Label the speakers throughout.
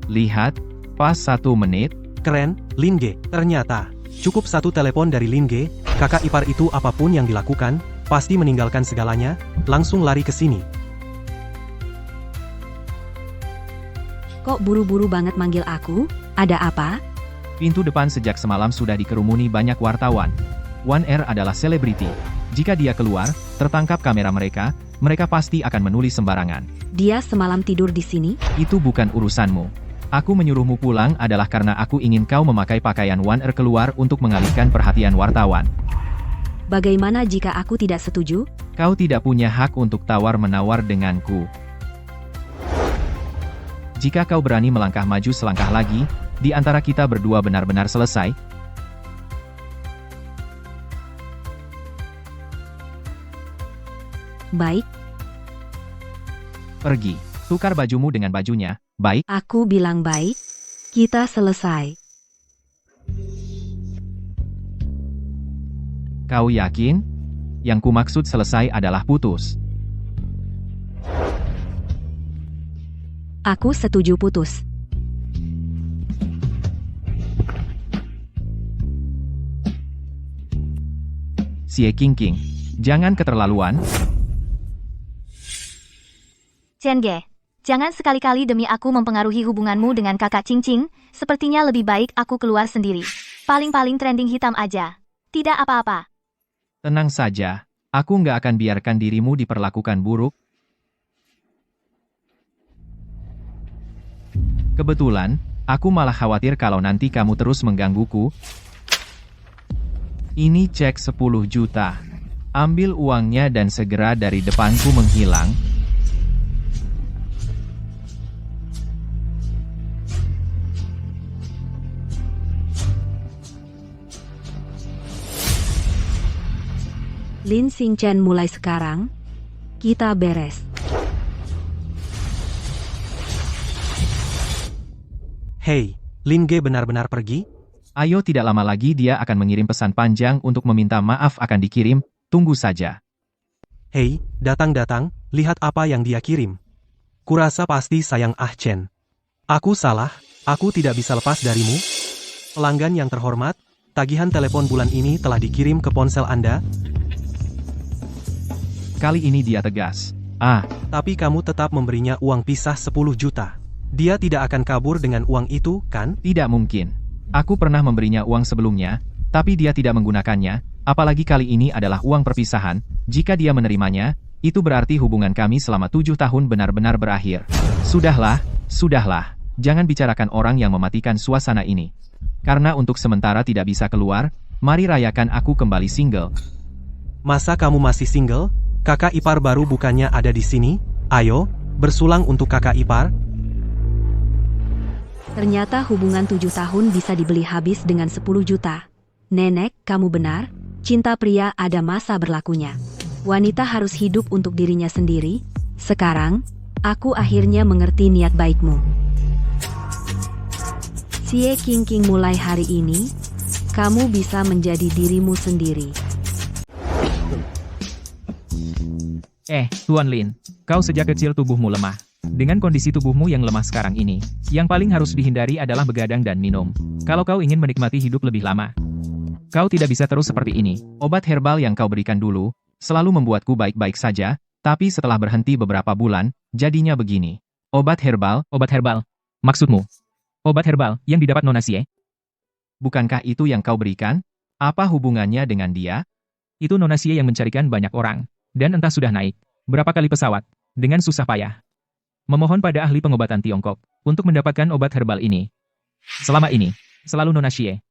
Speaker 1: Lihat, pas 1 menit.
Speaker 2: Keren, Lin Ge. Ternyata, cukup satu telepon dari Lin Ge, kakak ipar itu apapun yang dilakukan, pasti meninggalkan segalanya, langsung lari ke sini.
Speaker 3: Kok buru-buru banget manggil aku? Ada apa?
Speaker 1: Pintu depan sejak semalam sudah dikerumuni banyak wartawan. One Air adalah selebriti. Jika dia keluar, tertangkap kamera mereka pasti akan menulis sembarangan.
Speaker 3: Dia semalam tidur di sini?
Speaker 1: Itu bukan urusanmu. Aku menyuruhmu pulang adalah karena aku ingin kau memakai pakaian One Air keluar untuk mengalihkan perhatian wartawan.
Speaker 3: Bagaimana jika aku tidak setuju?
Speaker 1: Kau tidak punya hak untuk tawar-menawar denganku. Jika kau berani melangkah maju selangkah lagi, di antara kita berdua benar-benar selesai.
Speaker 3: Baik,
Speaker 1: Pergi. Tukar bajumu dengan bajunya, baik?
Speaker 3: aku bilang baik. Kita selesai.
Speaker 1: Kau yakin? Yang kumaksud selesai adalah putus.
Speaker 3: Aku setuju putus.
Speaker 1: Xie Qingqing, jangan keterlaluan.
Speaker 4: Chen Ge, jangan sekali-kali demi aku mempengaruhi hubunganmu dengan kakak Qingqing, sepertinya lebih baik aku keluar sendiri. Paling-paling trending hitam aja. Tidak apa-apa.
Speaker 1: Tenang saja, aku nggak akan biarkan dirimu diperlakukan buruk. Kebetulan, aku malah khawatir kalau nanti kamu terus menggangguku. Ini cek 10 juta. Ambil uangnya dan segera dari depanku menghilang.
Speaker 3: Lin Xingchen, mulai sekarang, kita beres.
Speaker 2: Hei, Lin Ge benar-benar pergi?
Speaker 1: Ayo, tidak lama lagi dia akan mengirim pesan panjang untuk meminta maaf akan dikirim, tunggu saja.
Speaker 2: Hei, datang-datang, lihat apa yang dia kirim. Kurasa pasti sayang Chen. Aku salah, aku tidak bisa lepas darimu. Pelanggan yang terhormat, tagihan telepon bulan ini telah dikirim ke ponsel Anda.
Speaker 1: Kali ini dia tegas.
Speaker 2: Tapi kamu tetap memberinya uang pisah 10 juta. Dia tidak akan kabur dengan uang itu, kan?
Speaker 1: Tidak mungkin. Aku pernah memberinya uang sebelumnya, tapi dia tidak menggunakannya, apalagi kali ini adalah uang perpisahan. Jika dia menerimanya, itu berarti hubungan kami selama 7 tahun benar-benar berakhir. Sudahlah, jangan bicarakan orang yang mematikan suasana ini. Karena untuk sementara tidak bisa keluar, mari rayakan aku kembali single.
Speaker 2: Masa kamu masih single? Kakak ipar baru bukannya ada di sini? Ayo, bersulang untuk kakak ipar.
Speaker 3: Ternyata hubungan 7 tahun bisa dibeli habis dengan 10 juta. Nenek, kamu benar. Cinta pria ada masa berlakunya. Wanita harus hidup untuk dirinya sendiri. Sekarang, aku akhirnya mengerti niat baikmu. Xie Qingqing, mulai hari ini, kamu bisa menjadi dirimu sendiri.
Speaker 5: Tuan Lin, kau sejak kecil tubuhmu lemah. Dengan kondisi tubuhmu yang lemah sekarang ini, yang paling harus dihindari adalah begadang dan minum. Kalau kau ingin menikmati hidup lebih lama, kau tidak bisa terus seperti ini.
Speaker 1: Obat herbal yang kau berikan dulu, selalu membuatku baik-baik saja, tapi setelah berhenti beberapa bulan, jadinya begini. Obat herbal?
Speaker 5: Maksudmu? Obat herbal yang didapat Nona Xie?
Speaker 1: Bukankah itu yang kau berikan? Apa hubungannya dengan dia?
Speaker 5: Itu Nona Xie yang mencarikan banyak orang. Dan entah sudah naik berapa kali pesawat, dengan susah payah. Memohon pada ahli pengobatan Tiongkok, untuk mendapatkan obat herbal ini. Selama ini, selalu Nona Xie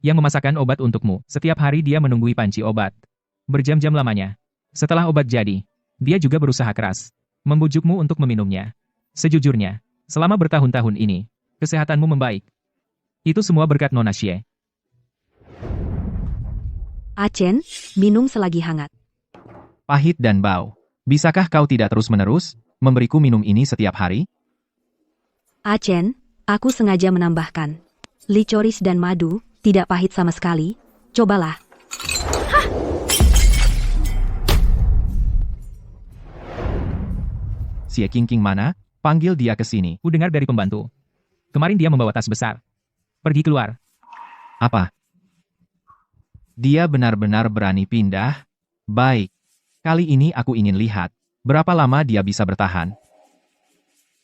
Speaker 5: yang memasakkan obat untukmu. Setiap hari dia menunggui panci obat. Berjam-jam lamanya. Setelah obat jadi, dia juga berusaha keras membujukmu untuk meminumnya. Sejujurnya, selama bertahun-tahun ini, kesehatanmu membaik. Itu semua berkat Nona Xie.
Speaker 3: Chen, minum selagi hangat.
Speaker 1: Pahit dan bau. Bisakah kau tidak terus-menerus memberiku minum ini setiap hari?
Speaker 3: Chen, aku sengaja menambahkan licoris dan madu, tidak pahit sama sekali. Cobalah.
Speaker 1: Xie Qingqing mana? Panggil dia ke sini.
Speaker 5: Ku dengar dari pembantu. Kemarin dia membawa tas besar. Pergi keluar.
Speaker 1: Apa? Dia benar-benar berani pindah? Baik. Kali ini aku ingin lihat berapa lama dia bisa bertahan.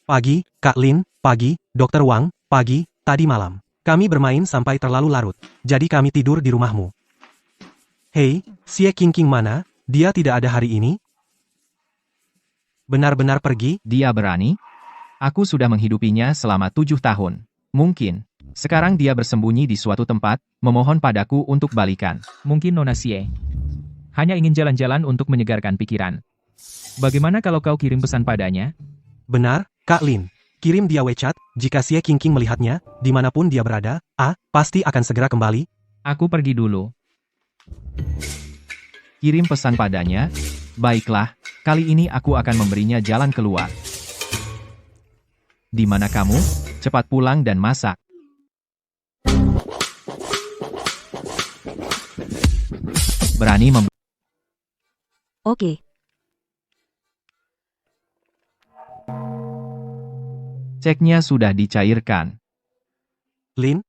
Speaker 2: Pagi, Kak Lin, pagi, Dr. Wang, pagi, tadi malam. Kami bermain sampai terlalu larut, jadi kami tidur di rumahmu. Hei, Xie Qingqing mana? Dia tidak ada hari ini? Benar-benar pergi?
Speaker 1: Dia berani? Aku sudah menghidupinya selama 7 tahun. Mungkin. Sekarang dia bersembunyi di suatu tempat, memohon padaku untuk balikan.
Speaker 5: Mungkin Nona Xie hanya ingin jalan-jalan untuk menyegarkan pikiran. Bagaimana kalau kau kirim pesan padanya?
Speaker 2: Benar, Kak Lin. Kirim dia WeChat, jika Xie Qingqing melihatnya, dimanapun dia berada, pasti akan segera kembali.
Speaker 5: Aku pergi dulu.
Speaker 1: Kirim pesan padanya? Baiklah, kali ini aku akan memberinya jalan keluar. Di mana kamu? Cepat pulang dan masak. Berani
Speaker 3: Oke,
Speaker 1: ceknya sudah dicairkan.
Speaker 2: Lin,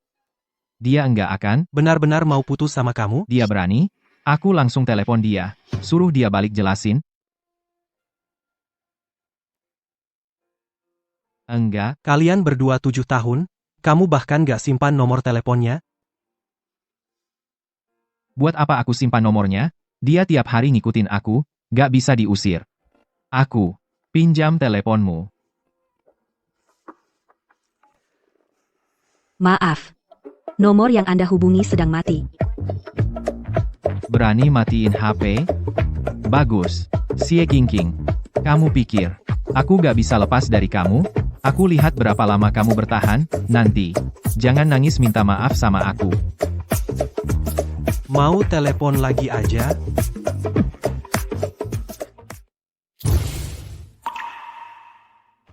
Speaker 1: Dia enggak akan,
Speaker 2: benar-benar mau putus sama kamu?
Speaker 1: dia berani. Aku langsung telepon dia, suruh dia balik jelasin. Enggak,
Speaker 2: Kalian berdua 7 tahun, kamu bahkan gak simpan nomor teleponnya?
Speaker 1: buat apa aku simpan nomornya? Dia tiap hari ngikutin aku, gak bisa diusir. Aku, pinjam teleponmu.
Speaker 3: maaf. Nomor yang Anda hubungi sedang mati.
Speaker 1: Berani matiin HP? Bagus. Xie Qingqing. Kamu pikir, aku gak bisa lepas dari kamu? Aku lihat berapa lama kamu bertahan, nanti. Jangan nangis minta maaf sama aku.
Speaker 2: Mau telepon lagi aja?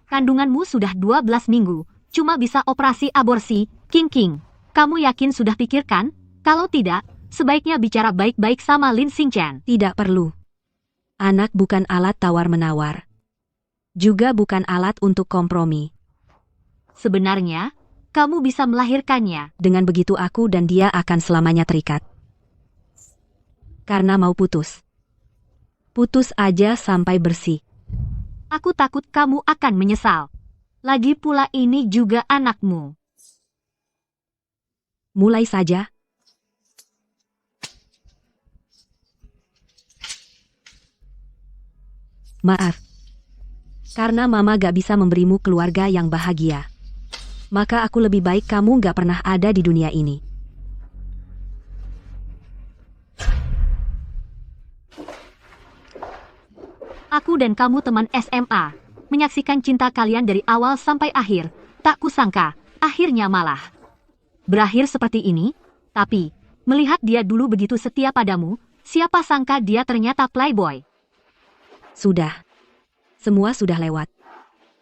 Speaker 4: Kandunganmu sudah 12 minggu, cuma bisa operasi aborsi, Qingqing. Kamu yakin sudah pikirkan? Kalau tidak, sebaiknya bicara baik-baik sama Lin Xingchen.
Speaker 3: Tidak perlu. Anak bukan alat tawar-menawar. Juga bukan alat untuk kompromi.
Speaker 4: Sebenarnya, kamu bisa melahirkannya.
Speaker 3: Dengan begitu aku dan dia akan selamanya terikat. Karena mau putus. Putus aja sampai bersih.
Speaker 4: Aku takut kamu akan menyesal. Lagi pula ini juga anakmu.
Speaker 3: Mulai saja. Maaf. Karena mama gak bisa memberimu keluarga yang bahagia. Maka aku lebih baik kamu gak pernah ada di dunia ini.
Speaker 4: Aku dan kamu teman SMA. Menyaksikan cinta kalian dari awal sampai akhir. Tak kusangka, akhirnya malah berakhir seperti ini. Tapi, melihat dia dulu begitu setia padamu, siapa sangka dia ternyata playboy.
Speaker 3: Sudah. Semua sudah lewat.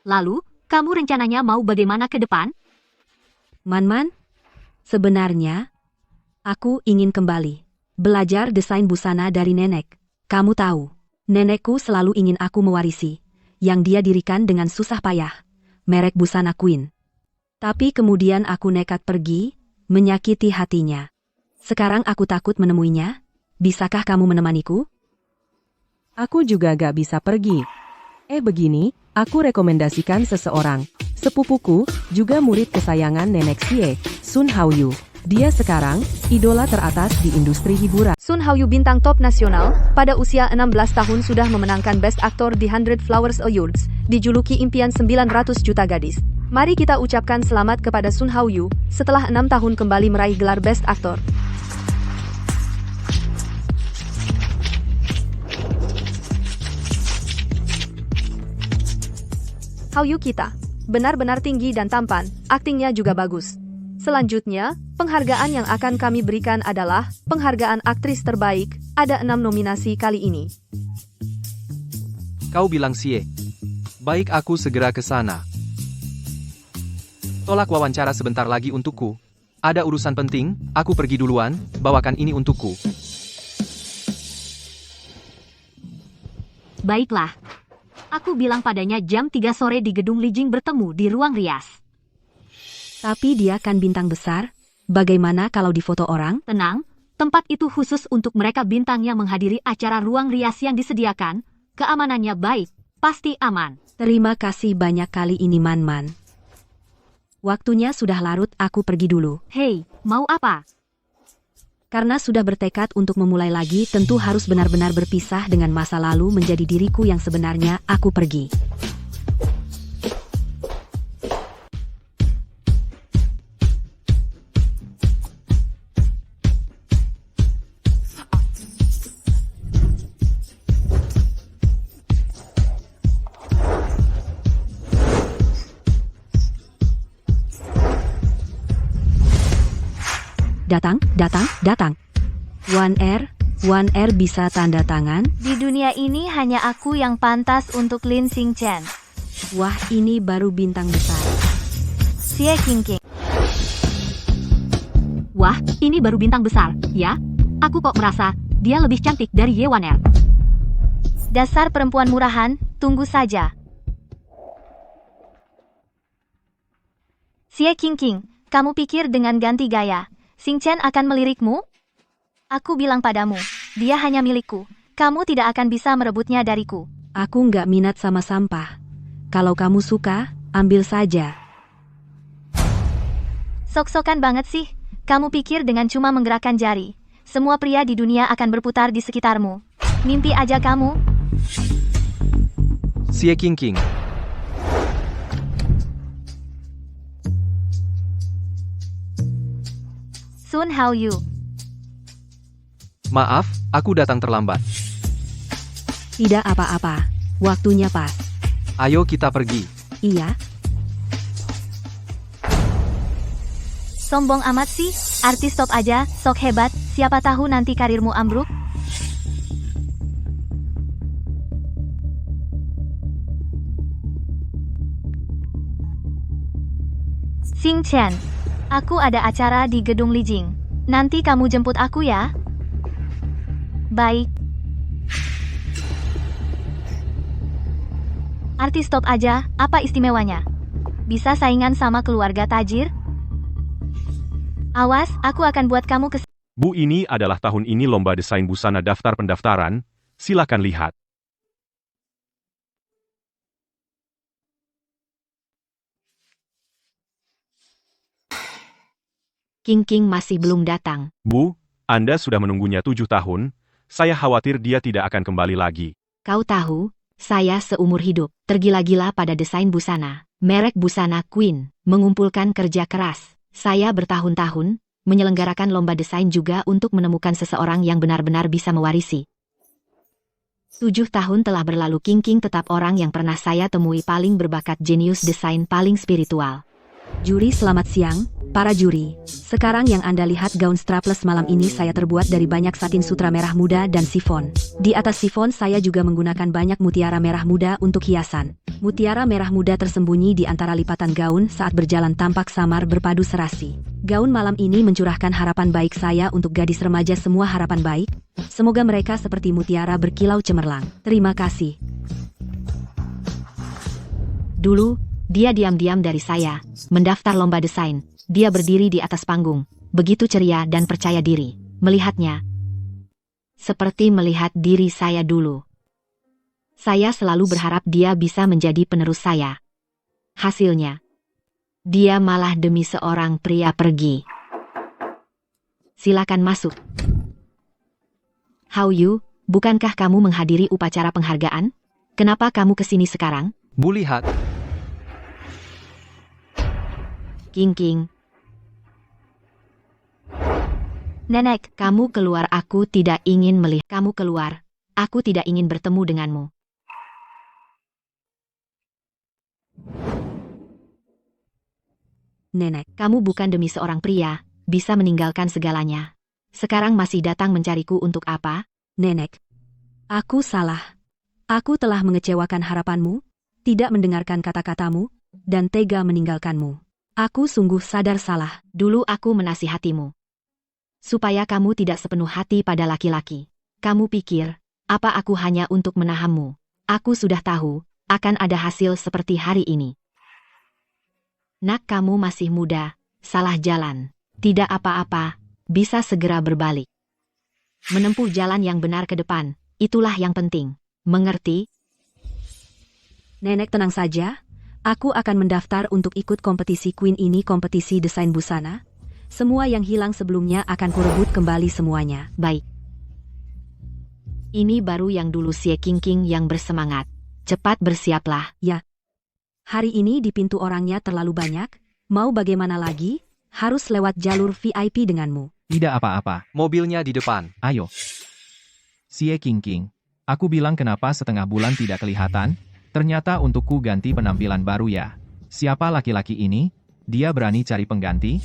Speaker 4: Lalu, kamu rencananya mau bagaimana ke depan?
Speaker 3: Man-man, sebenarnya, aku ingin kembali. Belajar desain busana dari nenek. Kamu tahu, nenekku selalu ingin aku mewarisi. Yang dia dirikan dengan susah payah. Merek busana Queen. Tapi kemudian aku nekat pergi, menyakiti hatinya. Sekarang aku takut menemuinya. Bisakah kamu menemaniku?
Speaker 6: Aku juga gak bisa pergi. Begini, aku rekomendasikan seseorang. Sepupuku, juga murid kesayangan Nenek Xie, Sun Haoyu. Dia sekarang, idola teratas di industri hiburan.
Speaker 7: Sun Haoyu bintang top nasional, pada usia 16 tahun sudah memenangkan Best Actor di 100 Flowers Awards, dijuluki impian 900 juta gadis. Mari kita ucapkan selamat kepada Sun Haoyu, setelah 6 tahun kembali meraih gelar Best Actor. Haoyu kita, benar-benar tinggi dan tampan, aktingnya juga bagus. Selanjutnya, penghargaan yang akan kami berikan adalah penghargaan aktris terbaik, ada 6 nominasi kali ini.
Speaker 8: Kau bilang Xie. Baik, aku segera ke sana. Tolak wawancara sebentar lagi untukku. Ada urusan penting, aku pergi duluan, bawakan ini untukku.
Speaker 4: Baiklah. Aku bilang padanya jam 3 sore di gedung Li Jing bertemu di ruang rias.
Speaker 3: Tapi dia kan bintang besar. Bagaimana kalau difoto orang?
Speaker 4: Tenang, tempat itu khusus untuk mereka bintang yang menghadiri acara ruang rias yang disediakan. Keamanannya baik, pasti aman.
Speaker 3: Terima kasih banyak kali ini Man-Man. Waktunya sudah larut, aku pergi dulu.
Speaker 4: Hei, mau apa?
Speaker 3: Karena sudah bertekad untuk memulai lagi, tentu harus benar-benar berpisah dengan masa lalu menjadi diriku yang sebenarnya. Aku pergi. Datang. One R bisa tanda tangan?
Speaker 9: Di dunia ini hanya aku yang pantas untuk Lin Xingchen.
Speaker 3: Wah, ini baru bintang besar.
Speaker 9: Xie Qingqing.
Speaker 4: Wah, ini baru bintang besar, ya? Aku kok merasa dia lebih cantik dari Ye Wan Er.
Speaker 9: Dasar perempuan murahan, tunggu saja. Xie Qingqing, kamu pikir dengan ganti gaya, Xingchen akan melirikmu? Aku bilang padamu, dia hanya milikku. Kamu tidak akan bisa merebutnya dariku.
Speaker 3: Aku nggak minat sama sampah. Kalau kamu suka, ambil saja.
Speaker 9: Sok-sokan banget sih. Kamu pikir dengan cuma menggerakkan jari, semua pria di dunia akan berputar di sekitarmu. Mimpi aja kamu.
Speaker 8: Xie Qingqing.
Speaker 9: Sun Haoyu.
Speaker 8: Maaf, aku datang terlambat.
Speaker 3: Tidak apa-apa. Waktunya pas.
Speaker 8: Ayo kita pergi.
Speaker 3: Iya.
Speaker 9: Sombong amat sih, artis top aja, sok hebat, siapa tahu nanti karirmu ambruk. Xingchen, aku ada acara di gedung Lijing. Nanti kamu jemput aku ya. Baik. Artis top aja, apa istimewanya? Bisa saingan sama keluarga tajir? Awas, aku akan buat kamu
Speaker 10: Bu, ini adalah tahun ini lomba desain busana daftar pendaftaran. Silakan lihat.
Speaker 3: Qingqing masih belum datang.
Speaker 10: Bu, Anda sudah menunggunya 7 tahun. Saya khawatir dia tidak akan kembali lagi.
Speaker 3: Kau tahu, saya seumur hidup tergila-gila pada desain busana. Merek busana Queen, mengumpulkan kerja keras. Saya bertahun-tahun menyelenggarakan lomba desain juga untuk menemukan seseorang yang benar-benar bisa mewarisi. 7 tahun telah berlalu, Qingqing tetap orang yang pernah saya temui paling berbakat, jenius desain paling spiritual. Juri, selamat siang, para juri. Sekarang yang Anda lihat gaun strapless malam ini saya terbuat dari banyak satin sutra merah muda dan sifon. Di atas sifon saya juga menggunakan banyak mutiara merah muda untuk hiasan. Mutiara merah muda tersembunyi di antara lipatan gaun saat berjalan tampak samar berpadu serasi. Gaun malam ini mencurahkan harapan baik saya untuk gadis remaja, semua harapan baik. Semoga mereka seperti mutiara berkilau cemerlang. Terima kasih. Dulu, dia diam-diam dari saya, mendaftar lomba desain. Dia berdiri di atas panggung, begitu ceria dan percaya diri. Melihatnya, seperti melihat diri saya dulu. Saya selalu berharap dia bisa menjadi penerus saya. Hasilnya, dia malah demi seorang pria pergi. Silakan masuk. Haoyu, bukankah kamu menghadiri upacara penghargaan? Kenapa kamu kesini sekarang?
Speaker 8: Bu, lihat.
Speaker 3: Qingqing.
Speaker 9: Nenek,
Speaker 3: Kamu keluar, aku tidak ingin melihat kamu keluar. Aku tidak ingin bertemu denganmu. Nenek, kamu bukan demi seorang pria, bisa meninggalkan segalanya. Sekarang masih datang mencariku untuk apa? Nenek, aku salah. Aku telah mengecewakan harapanmu, tidak mendengarkan kata-katamu, dan tega meninggalkanmu. Aku sungguh sadar salah. Dulu aku menasihatimu supaya kamu tidak sepenuh hati pada laki-laki. Kamu pikir, apa aku hanya untuk menahanmu? Aku sudah tahu, akan ada hasil seperti hari ini. Nak, kamu masih muda, salah jalan. Tidak apa-apa, bisa segera berbalik. Menempuh jalan yang benar ke depan, itulah yang penting. Mengerti? Nenek tenang saja, aku akan mendaftar untuk ikut kompetisi Queen ini, kompetisi desain busana. Semua yang hilang sebelumnya akan kurebut kembali semuanya. Baik. Ini baru yang dulu Xie Qingqing yang bersemangat. Cepat bersiaplah, ya. Hari ini di pintu orangnya terlalu banyak. Mau bagaimana lagi? Harus lewat jalur VIP denganmu.
Speaker 1: Tidak apa-apa.
Speaker 8: Mobilnya di depan.
Speaker 1: Ayo. Xie Qingqing. Aku bilang kenapa setengah bulan tidak kelihatan? Ternyata untukku ganti penampilan baru ya. Siapa laki-laki ini? Dia berani cari pengganti?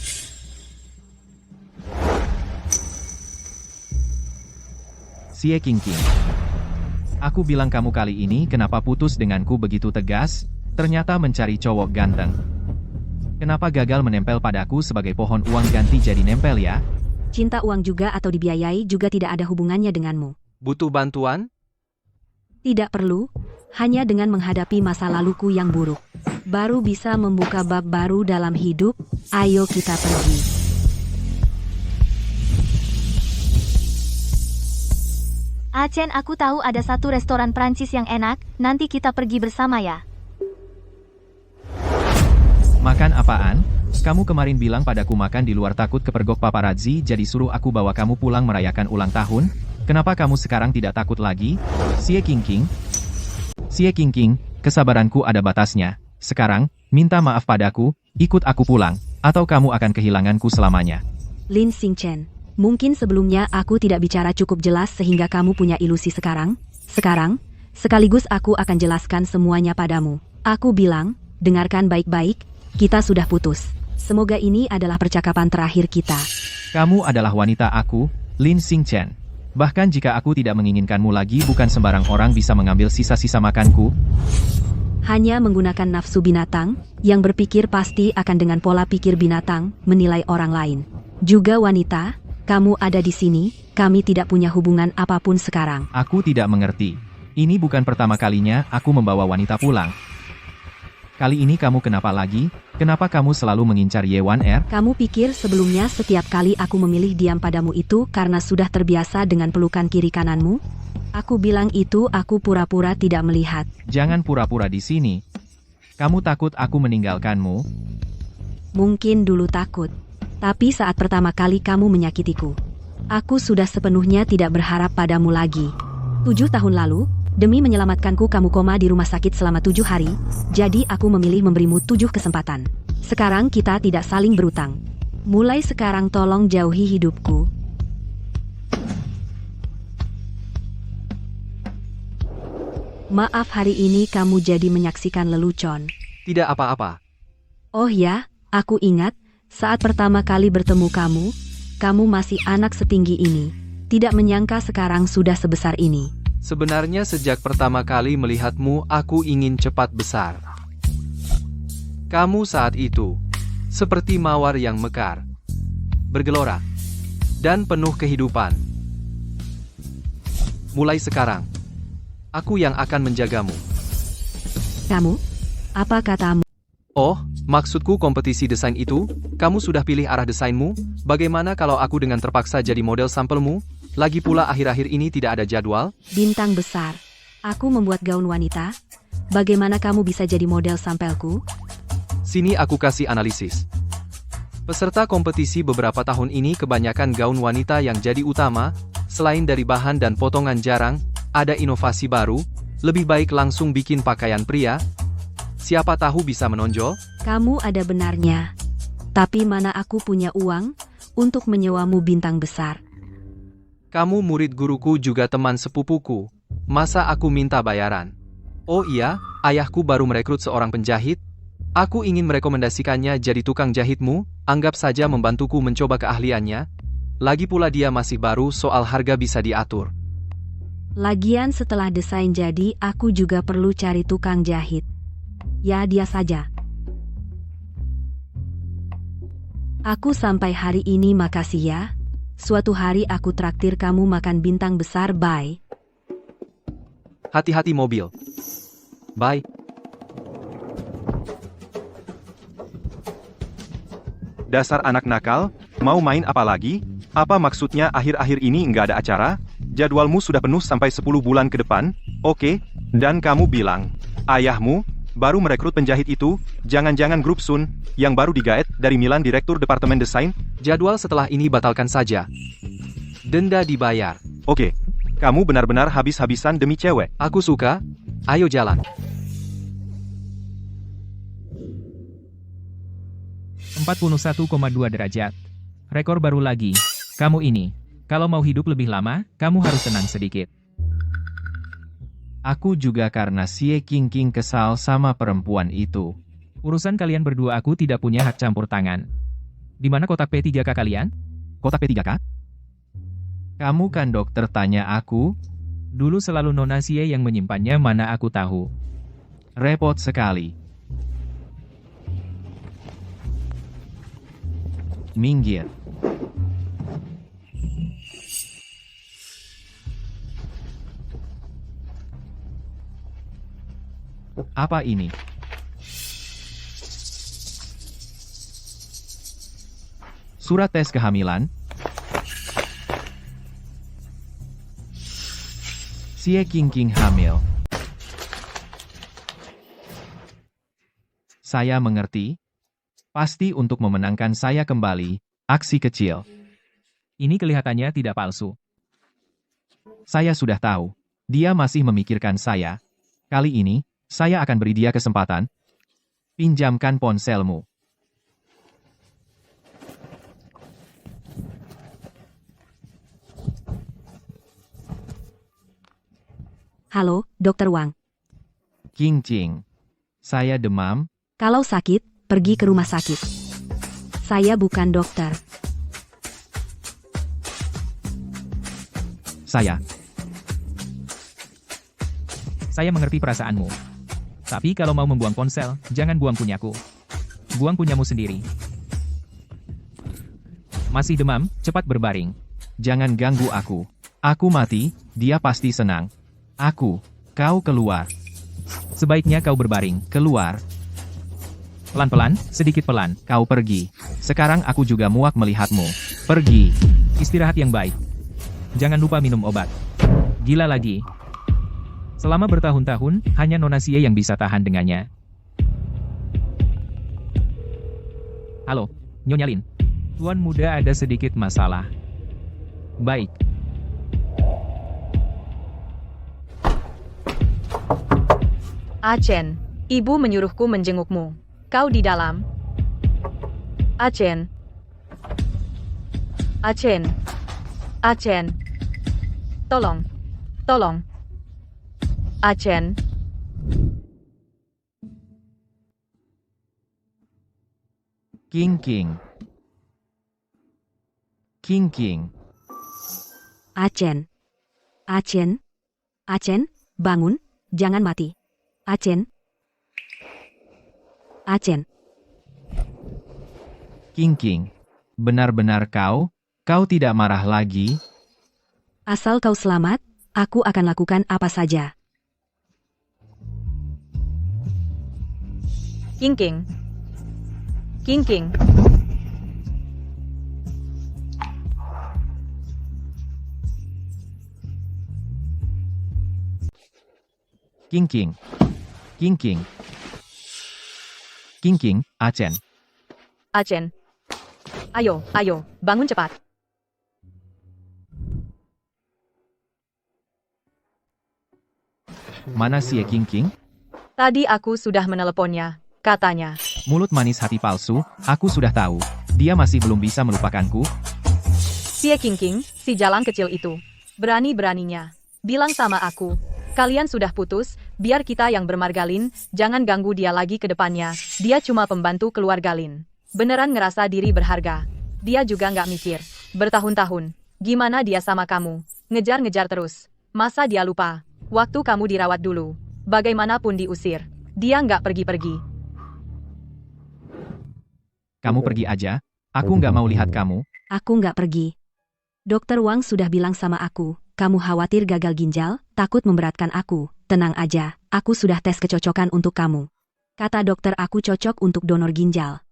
Speaker 1: Xie Qingqing. Aku bilang kamu kali ini kenapa putus denganku begitu tegas? Ternyata mencari cowok ganteng. Kenapa gagal menempel padaku sebagai pohon uang ganti jadi nempel ya?
Speaker 3: Cinta uang juga atau dibiayai juga tidak ada hubungannya denganmu.
Speaker 8: Butuh bantuan?
Speaker 3: Tidak perlu, hanya dengan menghadapi masa laluku yang buruk. Baru bisa membuka bab baru dalam hidup. Ayo kita pergi.
Speaker 9: Chen, aku tahu ada satu restoran Prancis yang enak, nanti kita pergi bersama ya.
Speaker 1: Makan apaan? Kamu kemarin bilang padaku makan di luar takut kepergok paparazzi, jadi suruh aku bawa kamu pulang merayakan ulang tahun? Kenapa kamu sekarang tidak takut lagi? Xie Qingqing. Xie Qingqing, kesabaranku ada batasnya. Sekarang, minta maaf padaku, ikut aku pulang, atau kamu akan kehilanganku selamanya.
Speaker 3: Lin Xingchen, mungkin sebelumnya aku tidak bicara cukup jelas sehingga kamu punya ilusi sekarang. Sekaligus aku akan jelaskan semuanya padamu. Aku bilang, dengarkan baik-baik, kita sudah putus. Semoga ini adalah percakapan terakhir kita.
Speaker 1: Kamu adalah wanita aku, Lin Xingchen. Bahkan jika aku tidak menginginkanmu lagi, bukan sembarang orang bisa mengambil sisa-sisa makanku.
Speaker 3: Hanya menggunakan nafsu binatang, yang berpikir pasti akan dengan pola pikir binatang, menilai orang lain. Juga wanita, kamu ada di sini, kami tidak punya hubungan apapun sekarang.
Speaker 1: Aku tidak mengerti. Ini bukan pertama kalinya aku membawa wanita pulang. Kali ini kamu kenapa lagi? Kenapa kamu selalu mengincar Yewan Er?
Speaker 3: Kamu pikir sebelumnya setiap kali aku memilih diam padamu itu karena sudah terbiasa dengan pelukan kiri kananmu? Aku bilang itu aku pura-pura tidak melihat.
Speaker 1: Jangan pura-pura di sini. Kamu takut aku meninggalkanmu?
Speaker 3: Mungkin dulu takut. Tapi saat pertama kali kamu menyakitiku, aku sudah sepenuhnya tidak berharap padamu lagi. 7 tahun lalu, demi menyelamatkanku kamu koma di rumah sakit selama 7 hari, jadi aku memilih memberimu 7 kesempatan. Sekarang kita tidak saling berutang. Mulai sekarang tolong jauhi hidupku. Maaf hari ini kamu jadi menyaksikan lelucon.
Speaker 8: Tidak apa-apa.
Speaker 3: Oh ya, aku ingat, saat pertama kali bertemu kamu masih anak setinggi ini. Tidak menyangka sekarang sudah sebesar ini.
Speaker 8: Sebenarnya sejak pertama kali melihatmu, aku ingin cepat besar. Kamu saat itu, seperti mawar yang mekar, bergelora, dan penuh kehidupan. Mulai sekarang, aku yang akan menjagamu.
Speaker 3: Kamu? Apa katamu?
Speaker 8: Oh, maksudku kompetisi desain itu, kamu sudah pilih arah desainmu? Bagaimana kalau aku dengan terpaksa jadi model sampelmu? Lagi pula akhir-akhir ini tidak ada jadwal.
Speaker 3: Bintang besar, aku membuat gaun wanita. Bagaimana kamu bisa jadi model sampelku?
Speaker 8: Sini aku kasih analisis. Peserta kompetisi beberapa tahun ini kebanyakan gaun wanita yang jadi utama. Selain dari bahan dan potongan jarang, ada inovasi baru. Lebih baik langsung bikin pakaian pria. Siapa tahu bisa menonjol?
Speaker 3: Kamu ada benarnya. Tapi mana aku punya uang untuk menyewamu bintang besar.
Speaker 8: Kamu murid guruku juga teman sepupuku. Masa aku minta bayaran? Oh iya, ayahku baru merekrut seorang penjahit. Aku ingin merekomendasikannya jadi tukang jahitmu. Anggap saja membantuku mencoba keahliannya. Lagi pula dia masih baru, soal harga bisa diatur.
Speaker 3: Lagian setelah desain jadi, aku juga perlu cari tukang jahit. Ya dia saja. Aku sampai hari ini, makasih ya. Suatu hari aku traktir kamu makan bintang besar, bye.
Speaker 8: Hati-hati mobil. Bye.
Speaker 10: Dasar anak nakal, mau main apa lagi? Apa maksudnya akhir-akhir ini nggak ada acara? Jadwalmu sudah penuh sampai 10 bulan ke depan? Oke, dan kamu bilang, ayahmu baru merekrut penjahit itu, jangan-jangan grup Sun, yang baru digaet dari Milan Direktur Departemen Desain?
Speaker 8: Jadwal setelah ini batalkan saja. Denda dibayar.
Speaker 10: Oke, kamu benar-benar habis-habisan demi cewek.
Speaker 8: Aku suka. Ayo jalan.
Speaker 5: 41,2 derajat. Rekor baru lagi. Kamu ini. Kalau mau hidup lebih lama, kamu harus tenang sedikit.
Speaker 1: Aku juga karena Xie Qingqing kesal sama perempuan itu.
Speaker 5: Urusan kalian berdua aku tidak punya hak campur tangan. Di mana kotak P3K kalian?
Speaker 1: Kotak P3K? Kamu kan dokter, tanya aku?
Speaker 5: Dulu selalu Nona Xie yang menyimpannya, mana aku tahu.
Speaker 1: Repot sekali. Minggir. Apa ini? Surat tes kehamilan? Xie Qingqing hamil. Saya mengerti. Pasti untuk memenangkan saya kembali, aksi kecil.
Speaker 5: Ini kelihatannya tidak palsu.
Speaker 1: Saya sudah tahu. Dia masih memikirkan saya. Kali ini, saya akan beri dia kesempatan. Pinjamkan ponselmu.
Speaker 3: Halo, Dokter Wang.
Speaker 1: Qingqing. Saya demam.
Speaker 3: Kalau sakit, pergi ke rumah sakit. Saya bukan dokter.
Speaker 5: Saya mengerti perasaanmu. Tapi kalau mau membuang ponsel, jangan buang punyaku. Buang punyamu sendiri. Masih demam, cepat berbaring.
Speaker 1: Jangan ganggu aku. Aku mati, dia pasti senang. Kau keluar.
Speaker 5: Sebaiknya kau berbaring.
Speaker 1: Keluar.
Speaker 5: Pelan-pelan, sedikit pelan.
Speaker 1: Kau pergi. Sekarang aku juga muak melihatmu. Pergi.
Speaker 5: Istirahat yang baik. Jangan lupa minum obat. Gila lagi. Selama bertahun-tahun, hanya Nona Xie yang bisa tahan dengannya. Halo, Nyonya Lin. Tuan muda ada sedikit masalah. Baik.
Speaker 7: Achen, ibu menyuruhku menjengukmu. Kau di dalam? Achen. Achen. Achen. Tolong. Tolong. Achen.
Speaker 1: Qingqing. Qingqing.
Speaker 3: Achen. Achen. Achen, bangun, jangan mati. Achen. Achen.
Speaker 1: Qingqing. Benar-benar kau tidak marah lagi?
Speaker 3: Asal kau selamat, aku akan lakukan apa saja.
Speaker 7: Qingqing. Qingqing.
Speaker 1: Qingqing. Qingqing. Qingqing, Achen.
Speaker 7: Achen. Ayo, ayo, bangun cepat.
Speaker 1: Mana Xie Qingqing?
Speaker 7: Tadi aku sudah meneleponnya, katanya.
Speaker 1: Mulut manis hati palsu, aku sudah tahu. Dia masih belum bisa melupakanku.
Speaker 7: Xie Qingqing, si jalang kecil itu. Berani-beraninya. Bilang sama aku. Kalian sudah putus, biar kita yang bermargalin, jangan ganggu dia lagi ke depannya. Dia cuma pembantu keluarga Lin. Beneran ngerasa diri berharga. Dia juga nggak mikir. Bertahun-tahun. Gimana dia sama kamu? Ngejar-ngejar terus. Masa dia lupa? Waktu kamu dirawat dulu. Bagaimanapun diusir. Dia nggak pergi-pergi.
Speaker 1: Kamu pergi aja. Aku nggak mau lihat kamu.
Speaker 3: Aku nggak pergi. Dokter Wang sudah bilang sama aku, kamu khawatir gagal ginjal, takut memberatkan aku. Tenang aja, aku sudah tes kecocokan untuk kamu. Kata dokter aku cocok untuk donor ginjal.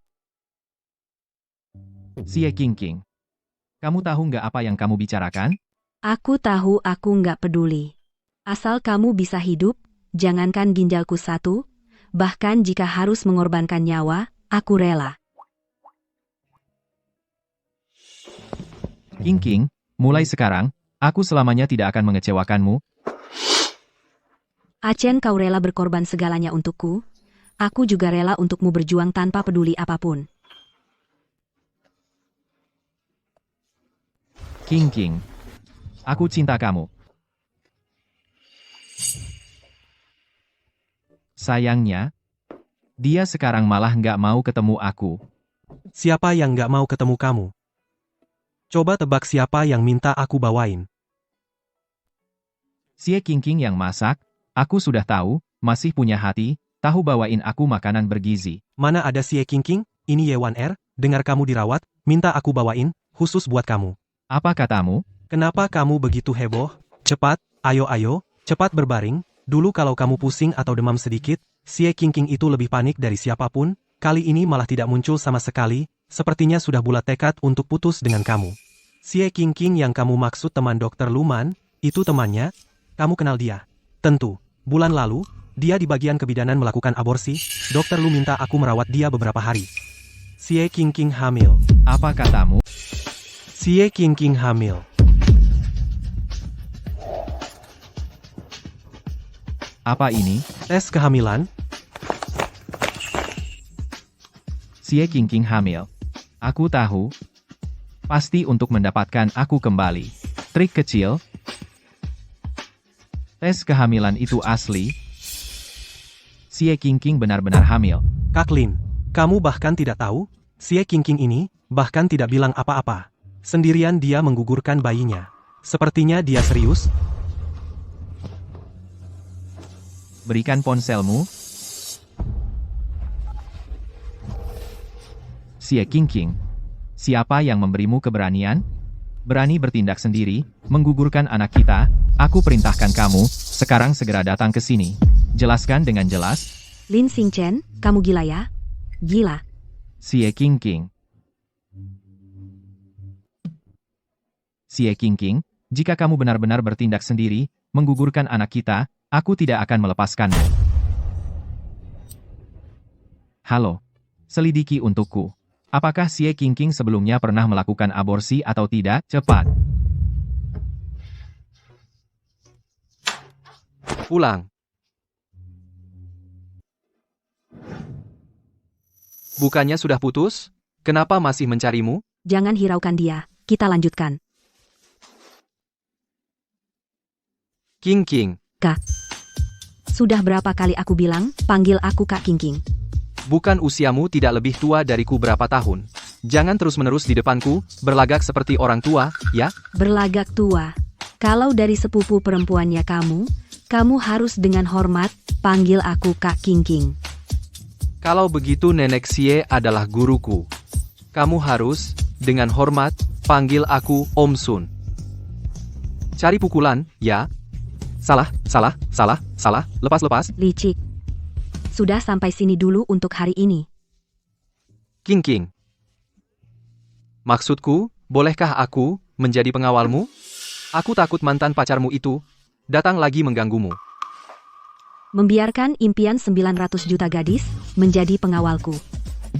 Speaker 1: Xie Qingqing. Kamu tahu nggak apa yang kamu bicarakan?
Speaker 3: Aku tahu, aku nggak peduli. Asal kamu bisa hidup, jangankan ginjalku satu, bahkan jika harus mengorbankan nyawa, aku rela.
Speaker 1: Qingqing, mulai sekarang, aku selamanya tidak akan mengecewakanmu.
Speaker 3: Achen, kau rela berkorban segalanya untukku? Aku juga rela untukmu berjuang tanpa peduli apapun.
Speaker 1: Qingqing, aku cinta kamu. Sayangnya, dia sekarang malah nggak mau ketemu aku.
Speaker 2: Siapa yang nggak mau ketemu kamu? Coba tebak siapa yang minta aku bawain.
Speaker 1: Xie Qingqing yang masak, aku sudah tahu, masih punya hati, tahu bawain aku makanan bergizi.
Speaker 2: Mana ada Xie Qingqing, ini Yewan Er, dengar kamu dirawat, minta aku bawain, khusus buat kamu.
Speaker 1: Apa katamu?
Speaker 2: Kenapa kamu begitu heboh? Cepat, ayo, cepat berbaring. Dulu kalau kamu pusing atau demam sedikit, Xie Qingqing itu lebih panik dari siapapun, kali ini malah tidak muncul sama sekali, sepertinya sudah bulat tekad untuk putus dengan kamu. Xie Qingqing yang kamu maksud teman Dokter Luman, itu temannya? Kamu kenal dia? Tentu. Bulan lalu, dia di bagian kebidanan melakukan aborsi, Dokter Lu minta aku merawat dia beberapa hari. Xie Qingqing hamil.
Speaker 1: Apa katamu?
Speaker 2: Xie Qingqing hamil.
Speaker 1: Apa ini?
Speaker 2: Tes kehamilan?
Speaker 1: Xie Qingqing hamil. Aku tahu. Pasti untuk mendapatkan aku kembali. Trik kecil. Tes kehamilan itu asli. Xie Qingqing benar-benar hamil.
Speaker 2: Kak Lin, kamu bahkan tidak tahu? Xie Qingqing ini, bahkan tidak bilang apa-apa. Sendirian dia menggugurkan bayinya. Sepertinya dia serius.
Speaker 1: Berikan ponselmu. Xie Qingqing. Siapa yang memberimu keberanian? Berani bertindak sendiri, menggugurkan anak kita, aku perintahkan kamu, sekarang segera datang ke sini. Jelaskan dengan jelas.
Speaker 3: Lin Xingchen, kamu gila ya? Gila.
Speaker 1: Xie Qingqing. Xie Qingqing, jika kamu benar-benar bertindak sendiri, menggugurkan anak kita, aku tidak akan melepaskanmu. Halo. Selidiki untukku. Apakah Xie Qingqing sebelumnya pernah melakukan aborsi atau tidak? Cepat.
Speaker 8: Pulang. Bukannya sudah putus? Kenapa masih mencarimu?
Speaker 3: Jangan hiraukan dia, kita lanjutkan.
Speaker 8: Qingqing.
Speaker 3: Kak. Sudah berapa kali aku bilang, panggil aku Kak Qingqing.
Speaker 8: Bukan usiamu tidak lebih tua dariku berapa tahun. Jangan terus-menerus di depanku, berlagak seperti orang tua, ya?
Speaker 3: Berlagak tua. Kalau dari sepupu perempuannya kamu harus dengan hormat, panggil aku Kak Qingqing.
Speaker 8: Kalau begitu Nenek Xie adalah guruku. Kamu harus, dengan hormat, panggil aku Om Sun. Cari pukulan, ya? Salah, lepas.
Speaker 3: Licik. Sudah sampai sini dulu untuk hari ini.
Speaker 8: Qingqing. Maksudku, bolehkah aku menjadi pengawalmu? Aku takut mantan pacarmu itu datang lagi mengganggumu.
Speaker 3: Membiarkan impian 900 juta gadis menjadi pengawalku.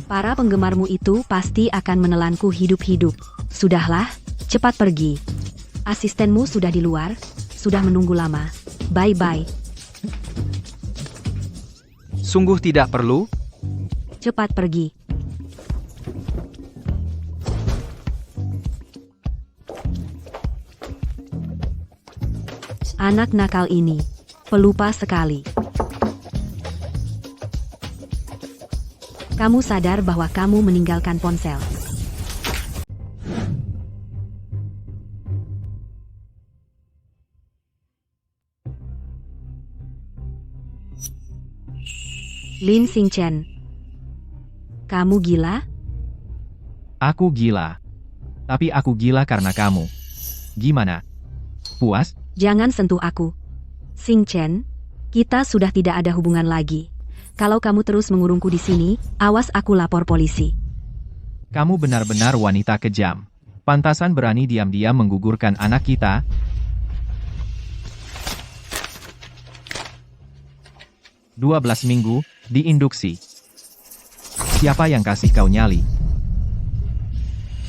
Speaker 3: Para penggemarmu itu pasti akan menelanku hidup-hidup. Sudahlah, cepat pergi. Asistenmu sudah di luar, sudah menunggu lama. Bye-bye.
Speaker 8: Sungguh tidak perlu?
Speaker 3: Cepat pergi. Anak nakal ini, pelupa sekali. Kamu sadar bahwa kamu meninggalkan ponsel. Lin Xingchen. Kamu gila?
Speaker 1: Aku gila. Tapi aku gila karena kamu. Gimana? Puas?
Speaker 3: Jangan sentuh aku. Xingchen, kita sudah tidak ada hubungan lagi. Kalau kamu terus mengurungku di sini, awas aku lapor polisi.
Speaker 1: Kamu benar-benar wanita kejam. Pantasan berani diam-diam menggugurkan anak kita. "12 minggu, diinduksi. Siapa yang kasih kau nyali?"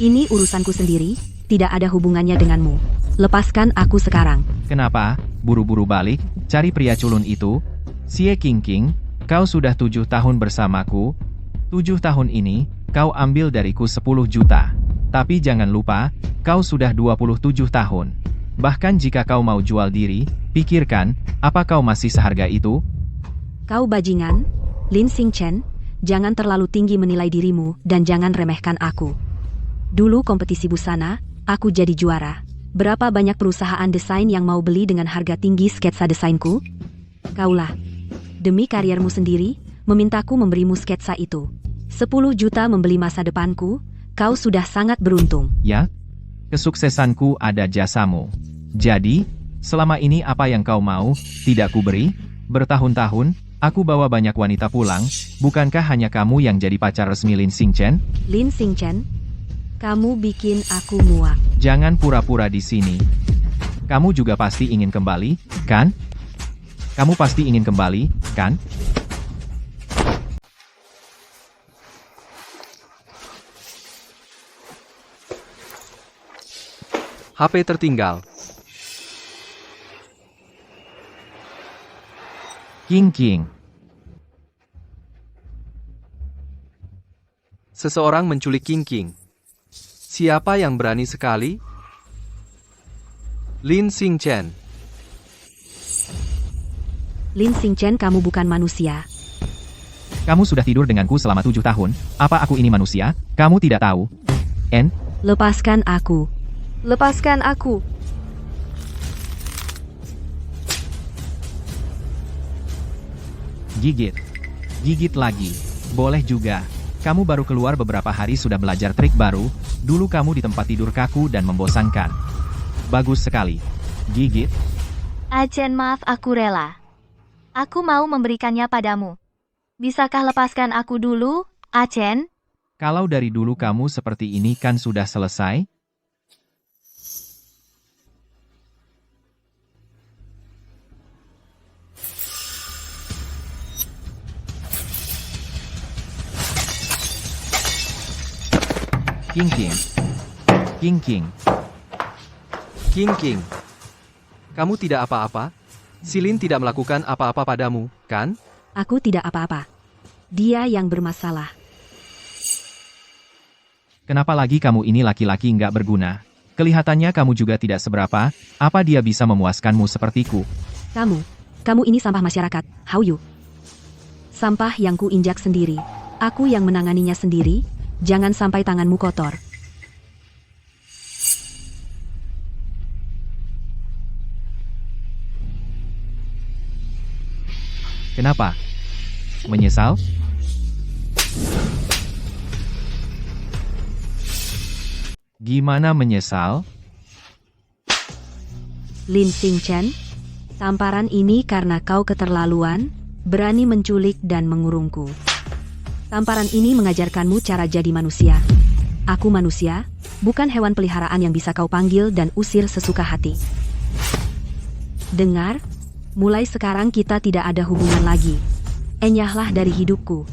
Speaker 3: Ini urusanku sendiri, tidak ada hubungannya denganmu. Lepaskan aku sekarang.
Speaker 1: Kenapa, buru-buru balik, cari pria culun itu? Xie Qingqing, kau sudah 7 tahun bersamaku. 7 tahun ini, kau ambil dariku 10 juta. Tapi jangan lupa, kau sudah 27 tahun. Bahkan jika kau mau jual diri, pikirkan, apa kau masih seharga itu?
Speaker 3: Kau bajingan, Lin Xingchen, jangan terlalu tinggi menilai dirimu dan jangan remehkan aku. Dulu kompetisi busana, aku jadi juara. Berapa banyak perusahaan desain yang mau beli dengan harga tinggi sketsa desainku? Kaulah. Demi kariermu sendiri, memintaku memberimu sketsa itu. 10 juta membeli masa depanku, kau sudah sangat beruntung.
Speaker 1: Ya? Kesuksesanku ada jasamu. Jadi, selama ini apa yang kau mau, tidak kuberi? Bertahun-tahun, aku bawa banyak wanita pulang, bukankah hanya kamu yang jadi pacar resmi Lin Xingchen?
Speaker 3: Lin Xingchen, kamu bikin aku muak.
Speaker 1: Jangan pura-pura di sini. Kamu juga pasti ingin kembali, kan? Kamu pasti ingin kembali, kan?
Speaker 8: HP tertinggal.
Speaker 1: Qingqing.
Speaker 8: Seseorang menculik Qingqing. Siapa yang berani sekali? Lin Xingchen.
Speaker 3: Lin Xingchen, kamu bukan manusia.
Speaker 1: Kamu sudah tidur denganku selama 7 tahun. Apa aku ini manusia? Kamu tidak tahu.
Speaker 3: Lepaskan aku.
Speaker 7: Lepaskan aku.
Speaker 1: Gigit. Gigit lagi. Boleh juga. Kamu baru keluar beberapa hari sudah belajar trik baru. Dulu kamu di tempat tidur kaku dan membosankan. Bagus sekali. Gigit.
Speaker 9: Achen, maaf, aku rela. Aku mau memberikannya padamu. Bisakah lepaskan aku dulu, Achen?
Speaker 1: Kalau dari dulu kamu seperti ini kan sudah selesai? Qingqing. Qingqing.
Speaker 8: Qingqing. Kamu tidak apa-apa? Si Lin tidak melakukan apa-apa padamu, kan?
Speaker 3: Aku tidak apa-apa. Dia yang bermasalah.
Speaker 1: Kenapa lagi kamu ini laki-laki nggak berguna? Kelihatannya kamu juga tidak seberapa, apa dia bisa memuaskanmu sepertiku?
Speaker 3: Kamu ini sampah masyarakat, Hao Yu. Sampah yang kuinjak sendiri. Aku yang menanganinya sendiri, jangan sampai tanganmu kotor.
Speaker 1: Kenapa? Menyesal? Gimana menyesal?
Speaker 3: Lin Xingchen, tamparan ini karena kau keterlaluan, berani menculik dan mengurungku. Tamparan ini mengajarkanmu cara jadi manusia. Aku manusia, bukan hewan peliharaan yang bisa kau panggil dan usir sesuka hati. Dengar, mulai sekarang kita tidak ada hubungan lagi. Enyahlah dari hidupku.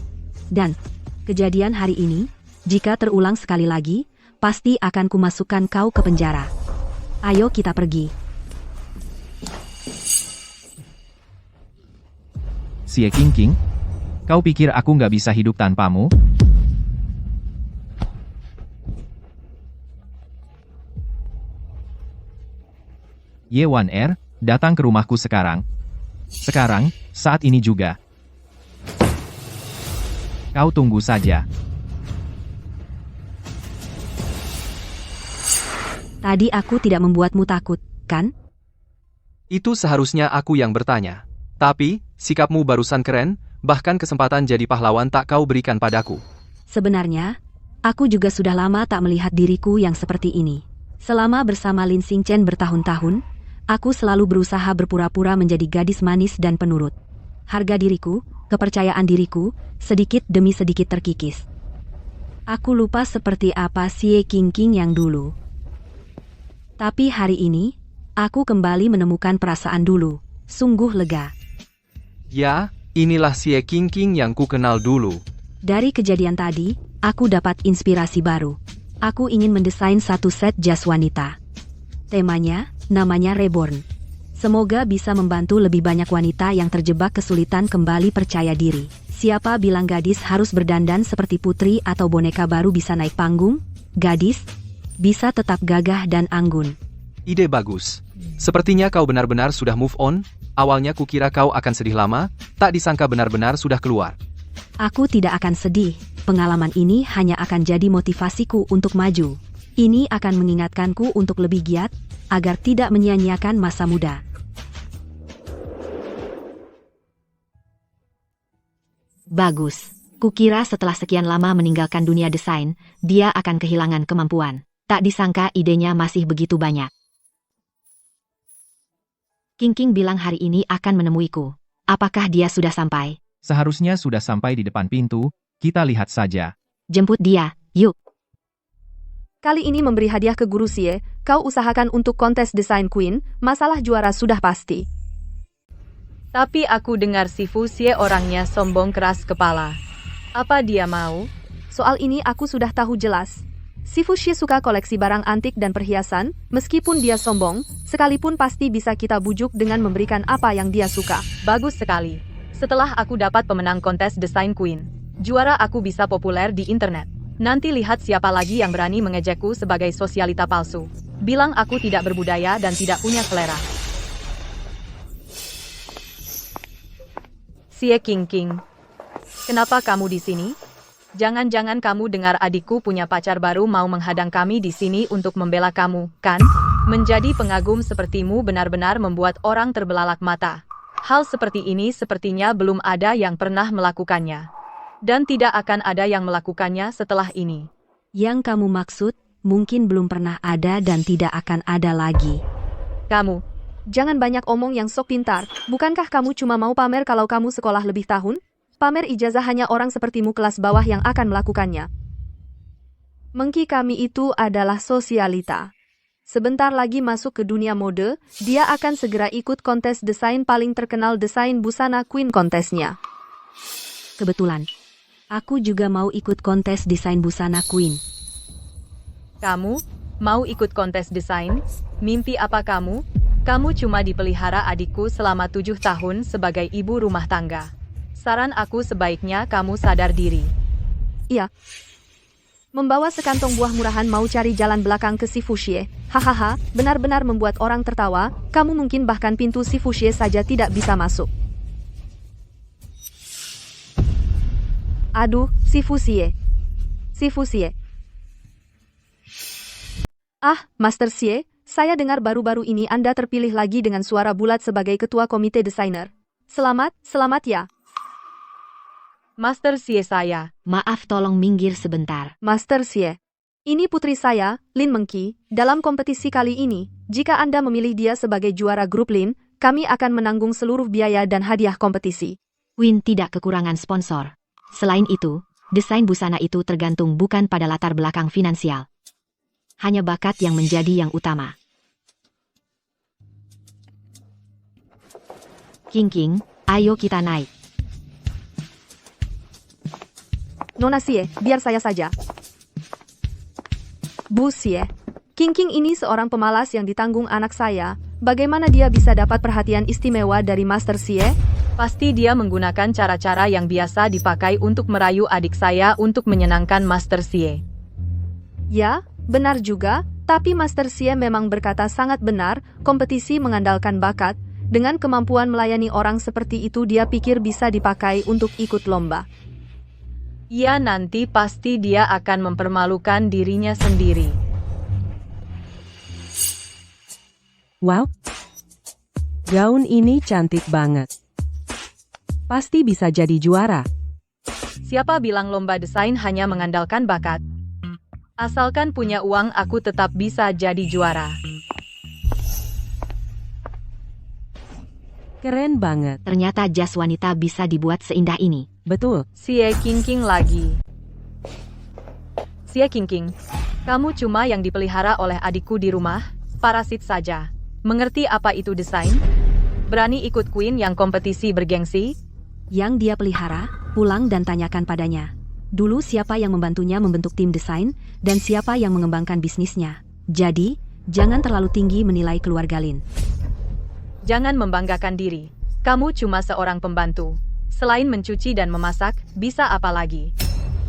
Speaker 3: Dan, kejadian hari ini, jika terulang sekali lagi, pasti akan kumasukkan kau ke penjara. Ayo kita pergi.
Speaker 1: Xie Qingqing, kau pikir aku nggak bisa hidup tanpamu? Ye Wan Er, datang ke rumahku sekarang. Sekarang, saat ini juga. Kau tunggu saja.
Speaker 3: Tadi aku tidak membuatmu takut, kan?
Speaker 8: Itu seharusnya aku yang bertanya. Tapi, sikapmu barusan keren, bahkan kesempatan jadi pahlawan tak kau berikan padaku.
Speaker 3: Sebenarnya, aku juga sudah lama tak melihat diriku yang seperti ini. Selama bersama Lin Xingchen bertahun-tahun, aku selalu berusaha berpura-pura menjadi gadis manis dan penurut. Harga diriku, kepercayaan diriku, sedikit demi sedikit terkikis. Aku lupa seperti apa Xie Qingqing yang dulu. Tapi hari ini, aku kembali menemukan perasaan dulu. Sungguh lega.
Speaker 8: Ya, inilah Xie Qingqing yang ku kenal dulu.
Speaker 3: Dari kejadian tadi, aku dapat inspirasi baru. Aku ingin mendesain satu set jas wanita. Temanya, namanya Reborn. Semoga bisa membantu lebih banyak wanita yang terjebak kesulitan kembali percaya diri. Siapa bilang gadis harus berdandan seperti putri atau boneka baru bisa naik panggung? Gadis bisa tetap gagah dan anggun.
Speaker 8: Ide bagus. Sepertinya kau benar-benar sudah move on. Awalnya kukira kau akan sedih lama, tak disangka benar-benar sudah keluar.
Speaker 3: Aku tidak akan sedih. Pengalaman ini hanya akan jadi motivasiku untuk maju. Ini akan mengingatkanku untuk lebih giat, agar tidak menyia-nyiakan masa muda. Bagus. Kukira setelah sekian lama meninggalkan dunia desain, dia akan kehilangan kemampuan. Tak disangka idenya masih begitu banyak. Qingqing bilang hari ini akan menemuiku. Apakah dia sudah sampai?
Speaker 1: Seharusnya sudah sampai di depan pintu, kita lihat saja.
Speaker 3: Jemput dia, yuk.
Speaker 7: Kali ini memberi hadiah ke Guru Xie, kau usahakan untuk kontes desain Queen, masalah juara sudah pasti.
Speaker 11: Tapi aku dengar si Fu Xie orangnya sombong keras kepala. Apa dia mau?
Speaker 7: Soal ini aku sudah tahu jelas. Si Fu Xie suka koleksi barang antik dan perhiasan, meskipun dia sombong, sekalipun pasti bisa kita bujuk dengan memberikan apa yang dia suka.
Speaker 11: Bagus sekali. Setelah aku dapat pemenang kontes desain Queen, juara aku bisa populer di internet. Nanti lihat siapa lagi yang berani mengejekku sebagai sosialita palsu. Bilang aku tidak berbudaya dan tidak punya selera. Xie Qingqing, kenapa kamu di sini? Jangan-jangan kamu dengar adikku punya pacar baru mau menghadang kami di sini untuk membela kamu, kan? Menjadi pengagum sepertimu benar-benar membuat orang terbelalak mata. Hal seperti ini sepertinya belum ada yang pernah melakukannya. Dan tidak akan ada yang melakukannya setelah ini.
Speaker 3: Yang kamu maksud, mungkin belum pernah ada dan tidak akan ada lagi.
Speaker 11: Kamu,
Speaker 7: jangan banyak omong yang sok pintar. Bukankah kamu cuma mau pamer kalau kamu sekolah lebih tahun? Pamer ijazah hanya orang sepertimu kelas bawah yang akan melakukannya. Mengki kami itu adalah sosialita. Sebentar lagi masuk ke dunia mode, dia akan segera ikut kontes desain paling terkenal desain busana Queen kontesnya.
Speaker 3: Kebetulan, aku juga mau ikut kontes desain busana Queen.
Speaker 11: Kamu mau ikut kontes desain? Mimpi apa kamu? Kamu cuma dipelihara adikku selama 7 tahun sebagai ibu rumah tangga. Saran aku sebaiknya kamu sadar diri.
Speaker 7: Iya. Membawa sekantong buah murahan mau cari jalan belakang ke si Fu Xie. Hahaha, benar-benar membuat orang tertawa. Kamu mungkin bahkan pintu si Fu Xie saja tidak bisa masuk. Aduh, si Fu Xie. Si Fu Xie. Ah, Master Xie, saya dengar baru-baru ini Anda terpilih lagi dengan suara bulat sebagai ketua komite desainer. Selamat ya.
Speaker 11: Master Xie saya.
Speaker 3: Maaf, tolong minggir sebentar.
Speaker 7: Master Xie. Ini putri saya, Lin Mengqi. Dalam kompetisi kali ini, jika Anda memilih dia sebagai juara grup Lin, kami akan menanggung seluruh biaya dan hadiah kompetisi.
Speaker 3: Queen tidak kekurangan sponsor. Selain itu, desain busana itu tergantung bukan pada latar belakang finansial. Hanya bakat yang menjadi yang utama. Qingqing, ayo kita naik.
Speaker 7: Nona Xie, biar saya saja. Bu Xie, Qingqing ini seorang pemalas yang ditanggung anak saya. Bagaimana dia bisa dapat perhatian istimewa dari Master Xie?
Speaker 11: Pasti dia menggunakan cara-cara yang biasa dipakai untuk merayu adik saya untuk menyenangkan Master Xie.
Speaker 7: Ya, benar juga. Tapi Master Xie memang berkata sangat benar, kompetisi mengandalkan bakat. Dengan kemampuan melayani orang seperti itu dia pikir bisa dipakai untuk ikut lomba.
Speaker 11: Ya, nanti pasti dia akan mempermalukan dirinya sendiri.
Speaker 6: Wow, gaun ini cantik banget. Pasti bisa jadi juara.
Speaker 11: Siapa bilang lomba desain hanya mengandalkan bakat? Asalkan punya uang aku tetap bisa jadi juara.
Speaker 6: Keren banget.
Speaker 3: Ternyata jas wanita bisa dibuat seindah ini.
Speaker 6: Betul.
Speaker 11: Xie Qingqing lagi. Xie Qingqing, kamu cuma yang dipelihara oleh adikku di rumah, parasit saja. Mengerti apa itu desain? Berani ikut Queen yang kompetisi bergengsi?
Speaker 3: Yang dia pelihara, pulang dan tanyakan padanya. Dulu siapa yang membantunya membentuk tim desain, dan siapa yang mengembangkan bisnisnya. Jadi, jangan terlalu tinggi menilai keluarga Lin.
Speaker 11: Jangan membanggakan diri. Kamu cuma seorang pembantu. Selain mencuci dan memasak, bisa apa lagi?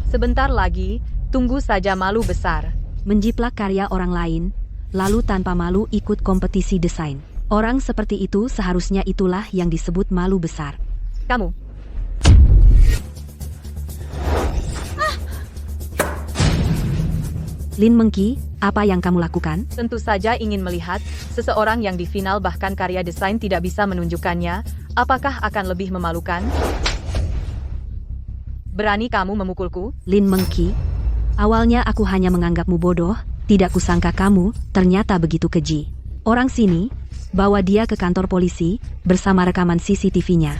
Speaker 11: Sebentar lagi, tunggu saja malu besar.
Speaker 3: Menjiplak karya orang lain, lalu tanpa malu ikut kompetisi desain. Orang seperti itu seharusnya itulah yang disebut malu besar.
Speaker 11: Kamu.
Speaker 3: Lin Mengqi, apa yang kamu lakukan?
Speaker 11: Tentu saja ingin melihat, seseorang yang di final bahkan karya desain tidak bisa menunjukkannya, apakah akan lebih memalukan? Berani kamu memukulku?
Speaker 3: Lin Mengqi, awalnya aku hanya menganggapmu bodoh, tidak kusangka kamu ternyata begitu keji. Orang sini, bawa dia ke kantor polisi, bersama rekaman CCTV-nya.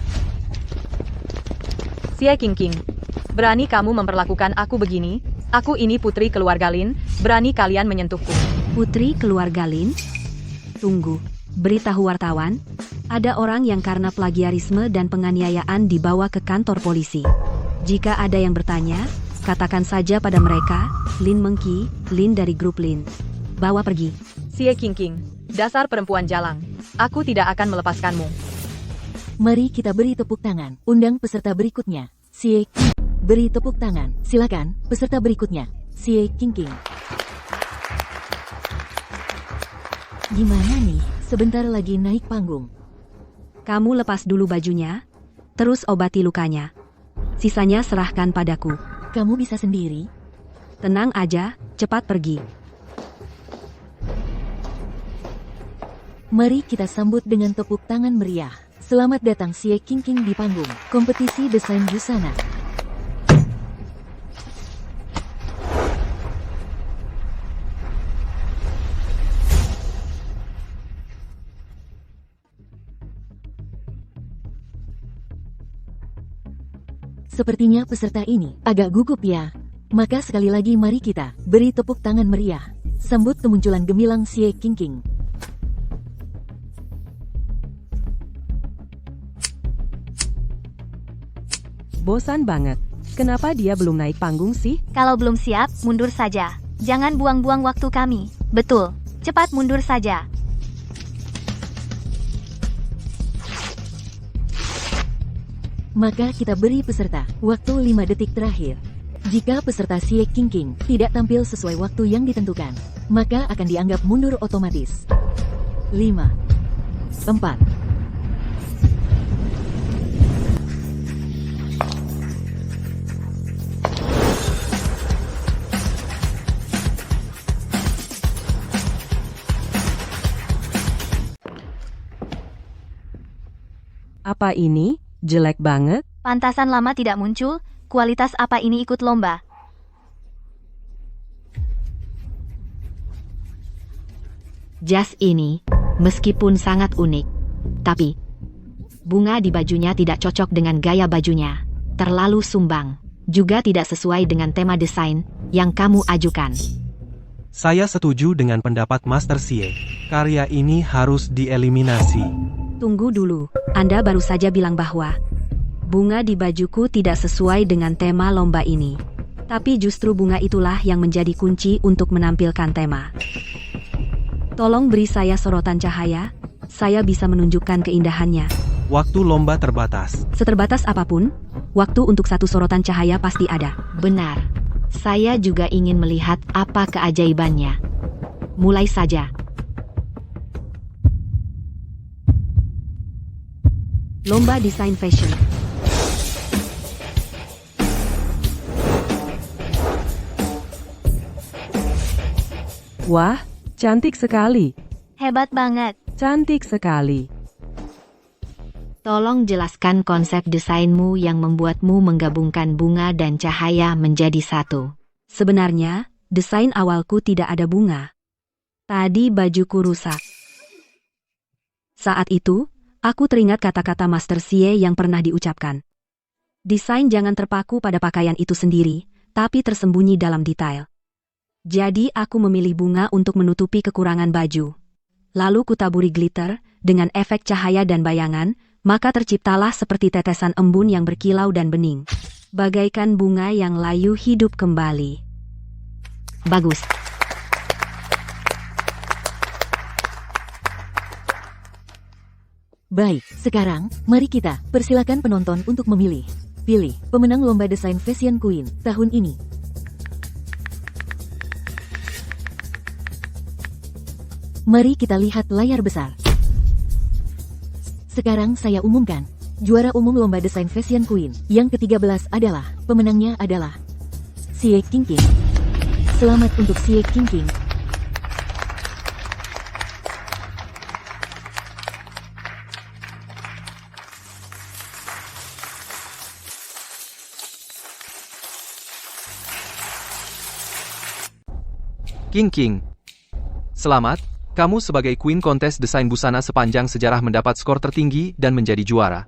Speaker 11: Xie Qingqing, berani kamu memperlakukan aku begini? Aku ini putri keluarga Lin, berani kalian menyentuhku.
Speaker 3: Putri keluarga Lin? Tunggu, beritahu wartawan, ada orang yang karena plagiarisme dan penganiayaan dibawa ke kantor polisi. Jika ada yang bertanya, katakan saja pada mereka, Lin Mengqi, Lin dari grup Lin. Bawa pergi.
Speaker 11: Xie Qingqing, dasar perempuan jalang. Aku tidak akan melepaskanmu.
Speaker 4: Mari kita beri tepuk tangan. Undang peserta berikutnya. Xie Qingqing. Beri tepuk tangan. Silakan, peserta berikutnya. Xie Qingqing. Gimana nih? Sebentar lagi naik panggung.
Speaker 3: Kamu lepas dulu bajunya, terus obati lukanya. Sisanya serahkan padaku.
Speaker 4: Kamu bisa sendiri?
Speaker 3: Tenang aja, cepat pergi.
Speaker 4: Mari kita sambut dengan tepuk tangan meriah. Selamat datang Xie Qingqing di panggung kompetisi desain busana. Sepertinya peserta ini agak gugup ya. Maka sekali lagi mari kita beri tepuk tangan meriah. Sambut kemunculan gemilang Xie Qingqing.
Speaker 6: Bosan banget. Kenapa dia belum naik panggung sih?
Speaker 9: Kalau belum siap, mundur saja. Jangan buang-buang waktu kami. Betul, cepat mundur saja.
Speaker 4: Maka kita beri peserta waktu 5 detik terakhir. Jika peserta Xie Qingqing tidak tampil sesuai waktu yang ditentukan, maka akan dianggap mundur otomatis. 5, 4,
Speaker 6: Apa ini? Jelek banget.
Speaker 9: Pantasan lama tidak muncul, kualitas apa ini ikut lomba?
Speaker 3: Jas ini, meskipun sangat unik, tapi bunga di bajunya tidak cocok dengan gaya bajunya. Terlalu sumbang, juga tidak sesuai dengan tema desain yang kamu ajukan.
Speaker 2: Saya setuju dengan pendapat Master Xie. Karya ini harus dieliminasi.
Speaker 3: Tunggu dulu, Anda baru saja bilang bahwa bunga di bajuku tidak sesuai dengan tema lomba ini. Tapi justru bunga itulah yang menjadi kunci untuk menampilkan tema. Tolong beri saya sorotan cahaya, saya bisa menunjukkan keindahannya.
Speaker 2: Waktu lomba terbatas.
Speaker 3: Seterbatas apapun, waktu untuk satu sorotan cahaya pasti ada. Benar, saya juga ingin melihat apa keajaibannya. Mulai saja. Lomba Desain Fashion.
Speaker 6: Wah, cantik sekali.
Speaker 9: Hebat banget.
Speaker 6: Cantik sekali.
Speaker 3: Tolong jelaskan konsep desainmu yang membuatmu menggabungkan bunga dan cahaya menjadi satu. Sebenarnya, desain awalku tidak ada bunga. Tadi bajuku rusak. Saat itu, aku teringat kata-kata Master Xie yang pernah diucapkan. Desain jangan terpaku pada pakaian itu sendiri, tapi tersembunyi dalam detail. Jadi aku memilih bunga untuk menutupi kekurangan baju. Lalu kutaburi glitter, dengan efek cahaya dan bayangan, maka terciptalah seperti tetesan embun yang berkilau dan bening. Bagaikan bunga yang layu hidup kembali.
Speaker 4: Bagus. Baik, sekarang, mari kita persilakan penonton untuk memilih. Pilih pemenang Lomba Desain Fashion Queen tahun ini. Mari kita lihat layar besar. Sekarang saya umumkan, juara umum Lomba Desain Fashion Queen yang ke-13 adalah, pemenangnya adalah Xie Qingqing. Selamat untuk Xie Qingqing.
Speaker 8: Qingqing. Selamat, kamu sebagai Queen kontes desain busana sepanjang sejarah mendapat skor tertinggi dan menjadi juara.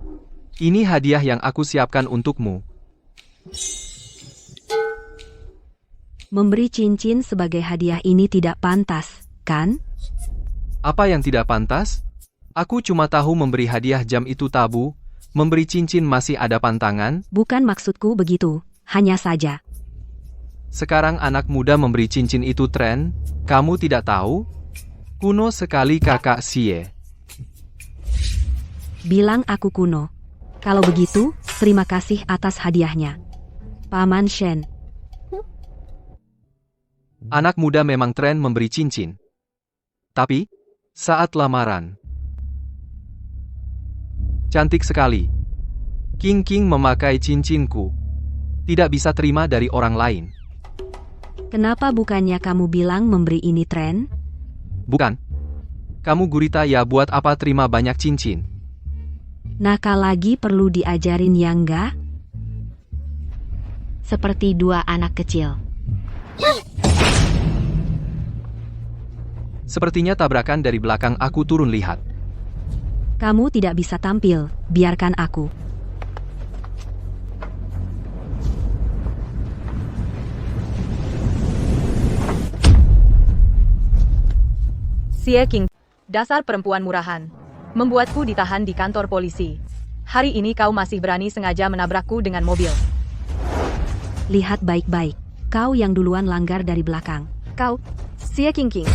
Speaker 8: Ini hadiah yang aku siapkan untukmu.
Speaker 3: Memberi cincin sebagai hadiah ini tidak pantas, kan?
Speaker 8: Apa yang tidak pantas? Aku cuma tahu memberi hadiah jam itu tabu, memberi cincin masih ada pantangan.
Speaker 3: Bukan maksudku begitu, hanya saja.
Speaker 8: Sekarang anak muda memberi cincin itu tren, kamu tidak tahu? Kuno sekali kakak Xie.
Speaker 3: Bilang aku kuno. Kalau begitu, terima kasih atas hadiahnya. Paman Shen.
Speaker 8: Anak muda memang tren memberi cincin. Tapi, saat lamaran. Cantik sekali. Qingqing memakai cincinku. Tidak bisa terima dari orang lain.
Speaker 3: Kenapa bukannya kamu bilang memberi ini tren?
Speaker 8: Bukan. Kamu gurita ya buat apa terima banyak cincin.
Speaker 3: Nakal lagi perlu diajarin ya enggak?
Speaker 4: Seperti dua anak kecil.
Speaker 8: Sepertinya tabrakan dari belakang aku turun lihat.
Speaker 3: Kamu tidak bisa tampil, biarkan aku.
Speaker 11: Xie Qing, dasar perempuan murahan. Membuatku ditahan di kantor polisi. Hari ini kau masih berani sengaja menabrakku dengan mobil.
Speaker 3: Lihat baik-baik. Kau yang duluan langgar dari belakang.
Speaker 7: Kau, Xie Qingqing.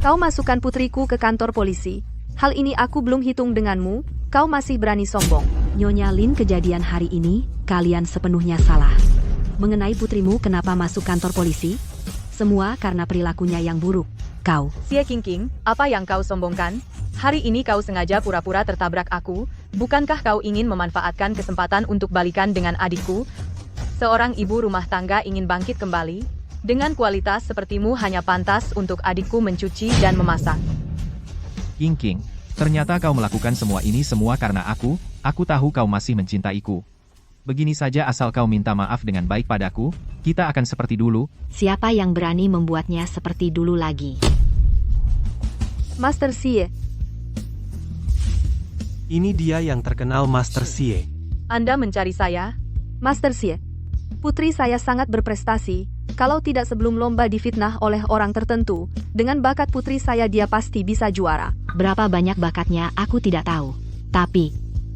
Speaker 7: Kau masukkan putriku ke kantor polisi. Hal ini aku belum hitung denganmu, kau masih berani sombong.
Speaker 3: Nyonya Lin, kejadian hari ini, kalian sepenuhnya salah. Mengenai putrimu kenapa masuk kantor polisi? Semua karena perilakunya yang buruk. Kau.
Speaker 11: Xie Qingqing, apa yang kau sombongkan? Hari ini kau sengaja pura-pura tertabrak aku, bukankah kau ingin memanfaatkan kesempatan untuk balikan dengan adikku? Seorang ibu rumah tangga ingin bangkit kembali? Dengan kualitas sepertimu hanya pantas untuk adikku mencuci dan memasak.
Speaker 1: Qingqing, ternyata kau melakukan semua ini semua karena aku tahu kau masih mencintaiku. Begini saja asal kau minta maaf dengan baik padaku, kita akan seperti dulu.
Speaker 4: Siapa yang berani membuatnya seperti dulu lagi?
Speaker 7: Master Xie,
Speaker 2: Ini dia yang terkenal Master Xie.
Speaker 11: Anda mencari saya?
Speaker 7: Master Xie. Putri saya sangat berprestasi, kalau tidak sebelum lomba difitnah oleh orang tertentu, dengan bakat putri saya dia pasti bisa juara.
Speaker 4: Berapa banyak bakatnya aku tidak tahu. Tapi,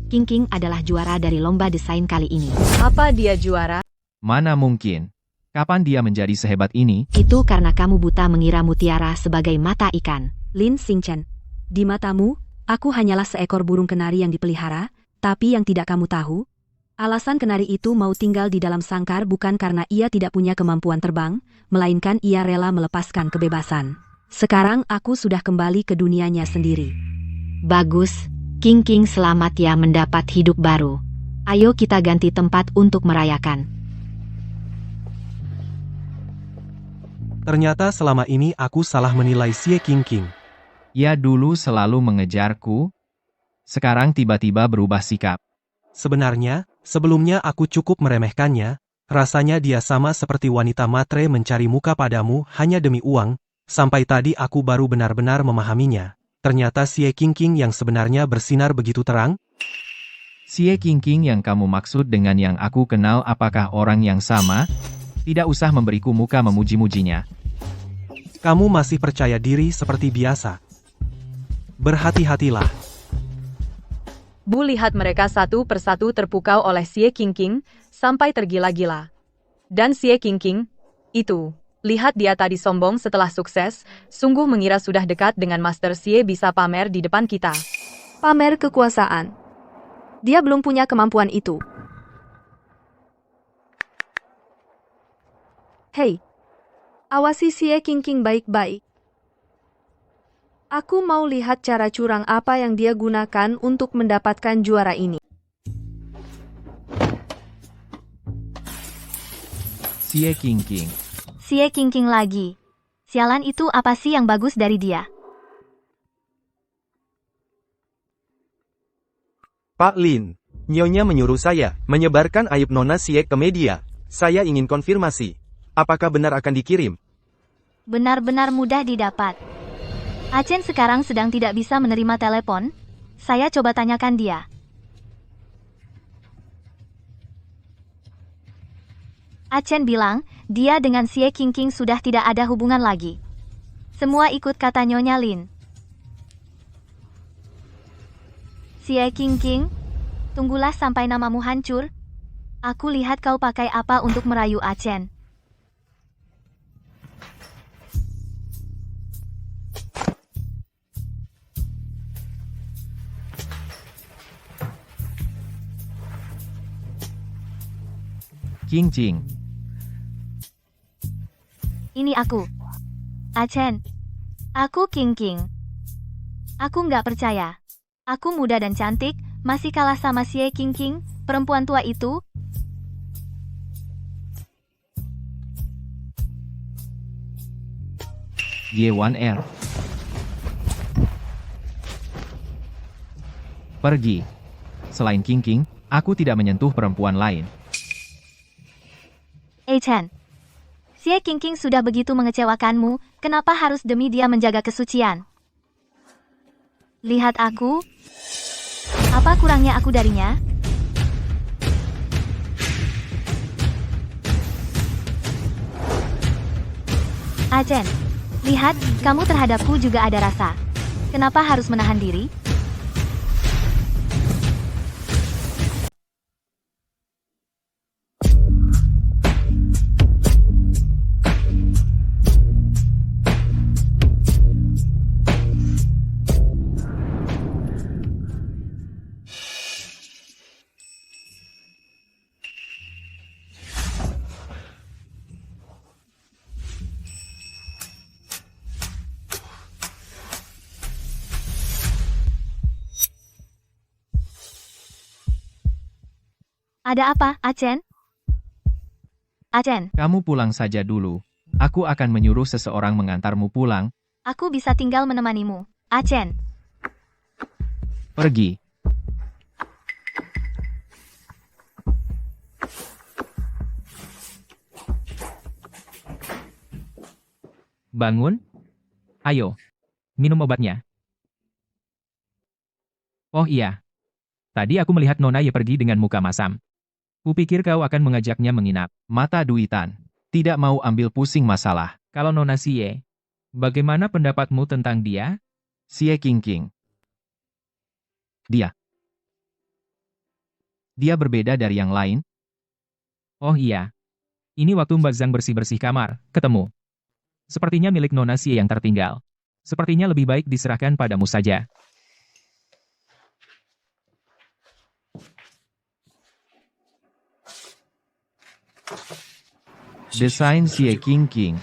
Speaker 4: Qingqing adalah juara dari lomba desain kali ini.
Speaker 11: Apa dia juara?
Speaker 1: Mana mungkin? Kapan dia menjadi sehebat ini?
Speaker 4: Itu karena kamu buta mengira mutiara sebagai mata ikan.
Speaker 3: Lin Xingchen. Di matamu, aku hanyalah seekor burung kenari yang dipelihara, tapi yang tidak kamu tahu, alasan kenari itu mau tinggal di dalam sangkar bukan karena ia tidak punya kemampuan terbang, melainkan ia rela melepaskan kebebasan. Sekarang aku sudah kembali ke dunianya sendiri.
Speaker 4: Bagus, Qingqing selamat ya mendapat hidup baru. Ayo kita ganti tempat untuk merayakan.
Speaker 2: Ternyata selama ini aku salah menilai Xie Qingqing.
Speaker 1: Ia dulu selalu mengejarku, sekarang tiba-tiba berubah sikap.
Speaker 2: Sebenarnya, sebelumnya aku cukup meremehkannya, rasanya dia sama seperti wanita matre mencari muka padamu hanya demi uang, sampai tadi aku baru benar-benar memahaminya. Ternyata Xie Qingqing yang sebenarnya bersinar begitu terang.
Speaker 1: Xie Qingqing yang kamu maksud dengan yang aku kenal apakah orang yang sama? Tidak usah memberiku muka memuji-mujinya.
Speaker 2: Kamu masih percaya diri seperti biasa. Berhati-hatilah.
Speaker 11: Bu lihat mereka satu persatu terpukau oleh Xie Qingqing, sampai tergila-gila. Dan Xie Qingqing, itu, lihat dia tadi sombong setelah sukses, sungguh mengira sudah dekat dengan Master Xie bisa pamer di depan kita.
Speaker 7: Pamer kekuasaan. Dia belum punya kemampuan itu. Hei, awasi Xie Qingqing baik-baik. Aku mau lihat cara curang apa yang dia gunakan untuk mendapatkan juara ini.
Speaker 1: Xie Qingqing.
Speaker 9: Xie Qingqing lagi. Sialan itu apa sih yang bagus dari dia?
Speaker 12: Pak Lin, Nyonya menyuruh saya menyebarkan aib Nona Xie ke media. Saya ingin konfirmasi. Apakah benar akan dikirim?
Speaker 9: Benar-benar mudah didapat. Achen sekarang sedang tidak bisa menerima telepon. Saya coba tanyakan dia. Achen bilang, dia dengan Xie Qingqing sudah tidak ada hubungan lagi. Semua ikut kata Nyonya Lin. Xie Qingqing, tunggulah sampai namamu hancur. Aku lihat kau pakai apa untuk merayu Achen.
Speaker 1: Qingqing.
Speaker 9: Ini aku. Achen. Aku Qingqing. Aku nggak percaya. Aku muda dan cantik, masih kalah sama Xie Qingqing, perempuan tua itu.
Speaker 1: Y1R. Pergi. Selain Qingqing, aku tidak menyentuh perempuan lain.
Speaker 9: Chen. Xie Qingqing sudah begitu mengecewakanmu, kenapa harus demi dia menjaga kesucian? Lihat aku. Apa kurangnya aku darinya? Achen, lihat, kamu terhadapku juga ada rasa. Kenapa harus menahan diri? Ada apa, Achen? Achen,
Speaker 1: Kamu pulang saja dulu. Aku akan menyuruh seseorang mengantarmu pulang.
Speaker 9: aku bisa tinggal menemanimu. Achen.
Speaker 1: Pergi.
Speaker 5: Bangun. Ayo. Minum obatnya. Oh iya. Tadi aku melihat Nona Ye pergi dengan muka masam. Kupikir kau akan mengajaknya menginap.
Speaker 1: Mata duitan. Tidak mau ambil pusing masalah.
Speaker 5: Kalau Nona Xie, bagaimana pendapatmu tentang dia?
Speaker 1: Xie Qingqing. Dia berbeda dari yang lain.
Speaker 5: Oh iya. Ini waktu Mbak Zhang bersih-bersih kamar, ketemu. Sepertinya milik Nona Xie yang tertinggal. Sepertinya lebih baik diserahkan padamu saja.
Speaker 1: Desain Xie Qingqing.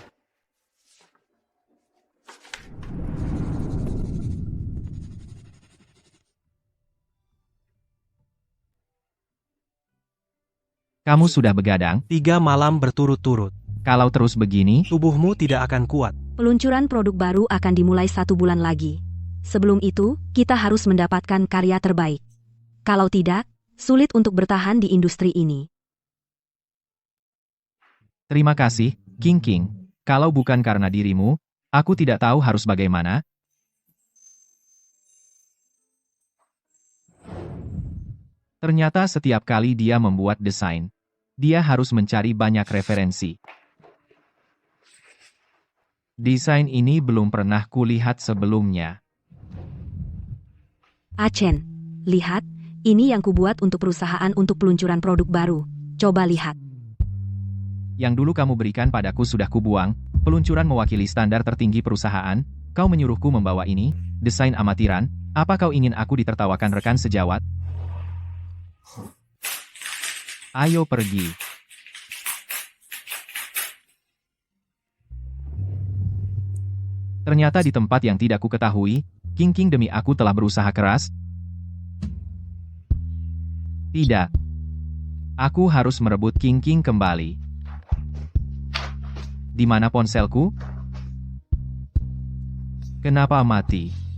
Speaker 1: Kamu sudah begadang?
Speaker 2: 3 malam berturut-turut.
Speaker 1: Kalau terus begini,
Speaker 2: Tubuhmu tidak akan kuat.
Speaker 3: Peluncuran produk baru akan dimulai 1 bulan lagi. Sebelum itu, kita harus mendapatkan karya terbaik. Kalau tidak, sulit untuk bertahan di industri ini.
Speaker 1: terima kasih, Qingqing. Kalau bukan karena dirimu, aku tidak tahu harus bagaimana. Ternyata setiap kali dia membuat desain, dia harus mencari banyak referensi. Desain ini belum pernah kulihat sebelumnya.
Speaker 3: Achen, lihat, ini yang kubuat untuk perusahaan untuk peluncuran produk baru. Coba lihat.
Speaker 1: Yang dulu kamu berikan padaku sudah kubuang, peluncuran mewakili standar tertinggi perusahaan, kau menyuruhku membawa ini, desain amatiran, apa kau ingin aku ditertawakan rekan sejawat? Ayo pergi. Ternyata di tempat yang tidak kuketahui, King demi aku telah berusaha keras. Tidak. Aku harus merebut King kembali. Di mana ponselku? Kenapa mati?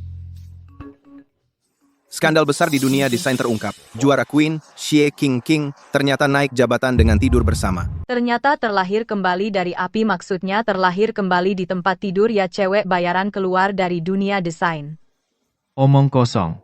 Speaker 13: Skandal besar di dunia desain terungkap. Juara Queen, Xie King, ternyata naik jabatan dengan tidur bersama.
Speaker 11: Ternyata terlahir kembali dari api, maksudnya terlahir kembali di tempat tidur ya, cewek bayaran keluar dari dunia desain.
Speaker 1: Omong kosong.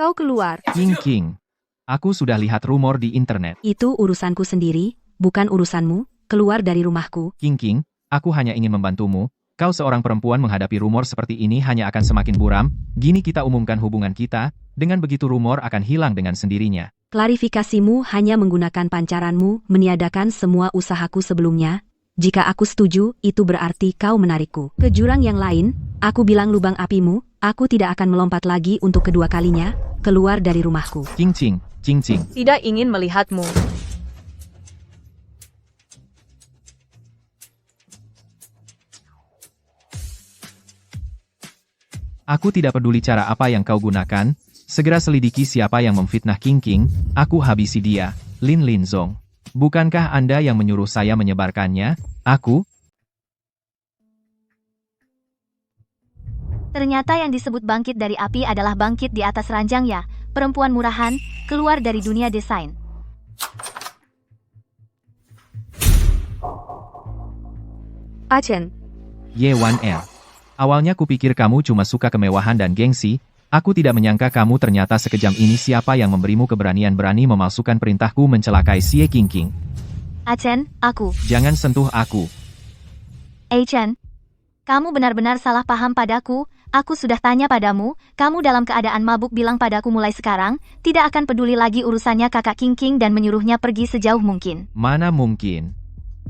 Speaker 7: Kau keluar.
Speaker 1: King. Aku sudah lihat rumor di internet.
Speaker 3: Itu urusanku sendiri, bukan urusanmu. Keluar dari rumahku.
Speaker 1: King, aku hanya ingin membantumu. Kau seorang perempuan menghadapi rumor seperti ini hanya akan semakin buram. Gini kita umumkan hubungan kita, dengan begitu rumor akan hilang dengan sendirinya.
Speaker 3: Klarifikasimu hanya menggunakan pancaranmu meniadakan semua usahaku sebelumnya. Jika aku setuju, itu berarti kau menarikku ke jurang yang lain. Aku bilang lubang apimu, aku tidak akan melompat lagi untuk kedua kalinya. Keluar dari rumahku.
Speaker 1: Cing.
Speaker 11: Tidak ingin melihatmu.
Speaker 1: Aku tidak peduli cara apa yang kau gunakan. Segera selidiki siapa yang memfitnah King. Aku habisi dia. Lin Zong. Bukankah Anda yang menyuruh saya menyebarkannya? Aku?
Speaker 9: Ternyata yang disebut bangkit dari api adalah bangkit di atas ranjang ya, perempuan murahan, keluar dari dunia desain.
Speaker 7: Achen,
Speaker 1: Y1L. Awalnya kupikir kamu cuma suka kemewahan dan gengsi, aku tidak menyangka kamu ternyata sekejam ini. Siapa yang memberimu keberanian berani memalsukan perintahku mencelakai Xie King?
Speaker 9: Achen, aku.
Speaker 1: Jangan sentuh aku.
Speaker 9: Achen, kamu benar-benar salah paham padaku. Aku sudah tanya padamu, kamu dalam keadaan mabuk bilang padaku mulai sekarang, tidak akan peduli lagi urusannya kakak King dan menyuruhnya pergi sejauh mungkin.
Speaker 1: Mana mungkin?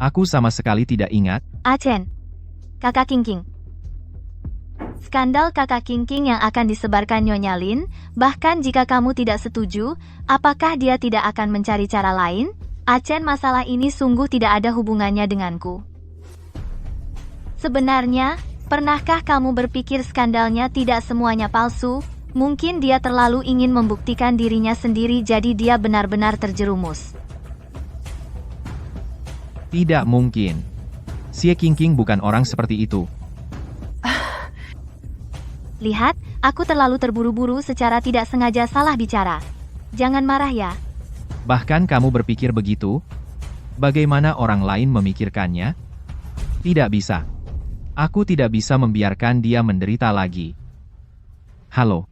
Speaker 1: Aku sama sekali tidak ingat.
Speaker 9: Achen, kakak King. Skandal kakak King yang akan disebarkan Nyonya Lin, bahkan jika kamu tidak setuju, apakah dia tidak akan mencari cara lain? Achen, masalah ini sungguh tidak ada hubungannya denganku. Sebenarnya, pernahkah kamu berpikir skandalnya tidak semuanya palsu? Mungkin dia terlalu ingin membuktikan dirinya sendiri jadi dia benar-benar terjerumus.
Speaker 1: Tidak mungkin. Xie King bukan orang seperti itu.
Speaker 9: Lihat, aku terlalu terburu-buru secara tidak sengaja salah bicara. Jangan marah ya.
Speaker 1: Bahkan kamu berpikir begitu? Bagaimana orang lain memikirkannya? Tidak bisa. Aku tidak bisa membiarkan dia menderita lagi. Halo.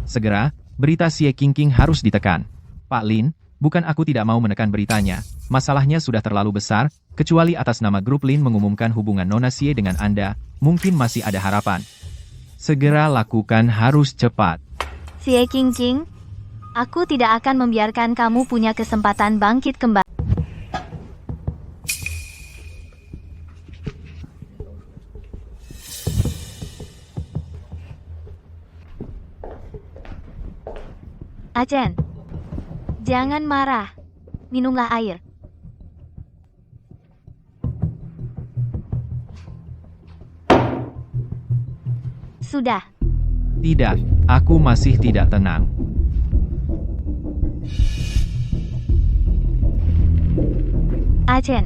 Speaker 1: Segera, berita Xie King harus ditekan. Pak Lin, bukan aku tidak mau menekan beritanya. Masalahnya sudah terlalu besar, kecuali atas nama grup Lin mengumumkan hubungan Nona Xie dengan Anda, mungkin masih ada harapan. Segera lakukan, harus cepat.
Speaker 9: Xie King, aku tidak akan membiarkan kamu punya kesempatan bangkit kembali. Achen, jangan marah. Minumlah air. Sudah.
Speaker 1: Tidak, aku masih tidak tenang.
Speaker 9: Achen.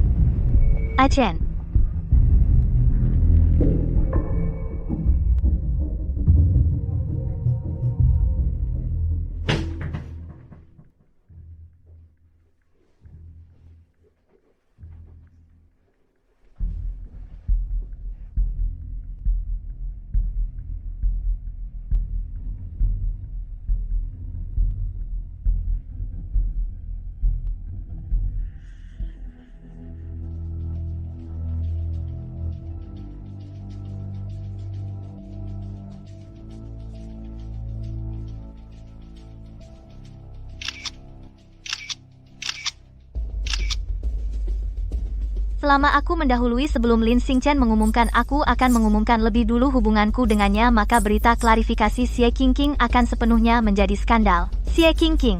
Speaker 9: Selama aku mendahului sebelum Lin Xingchen mengumumkan, aku akan mengumumkan lebih dulu hubunganku dengannya, maka berita klarifikasi Xie Qingqing akan sepenuhnya menjadi skandal. Xie Qingqing,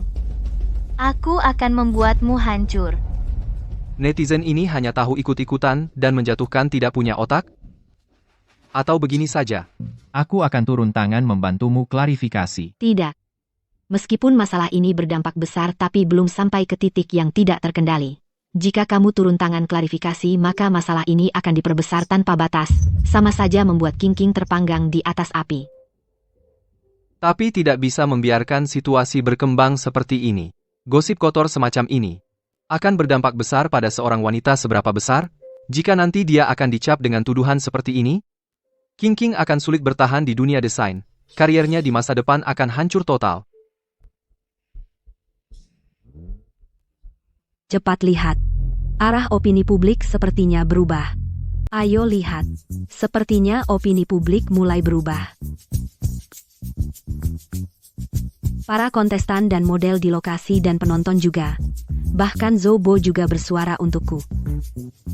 Speaker 9: aku akan membuatmu hancur.
Speaker 8: Netizen ini hanya tahu ikut-ikutan dan menjatuhkan, tidak punya otak? Atau begini saja?
Speaker 1: Aku akan turun tangan membantumu klarifikasi.
Speaker 3: Tidak. Meskipun masalah ini berdampak besar tapi belum sampai ke titik yang tidak terkendali. Jika kamu turun tangan klarifikasi, maka masalah ini akan diperbesar tanpa batas, sama saja membuat Qingqing terpanggang di atas api.
Speaker 8: Tapi tidak bisa membiarkan situasi berkembang seperti ini. Gosip kotor semacam ini akan berdampak besar pada seorang wanita seberapa besar? Jika nanti dia akan dicap dengan tuduhan seperti ini, Qingqing akan sulit bertahan di dunia desain. Kariernya di masa depan akan hancur total.
Speaker 3: Cepat lihat. Arah opini publik sepertinya berubah. Ayo lihat. Sepertinya opini publik mulai berubah. Para kontestan dan model di lokasi dan penonton juga. Bahkan Zobo juga bersuara untukku.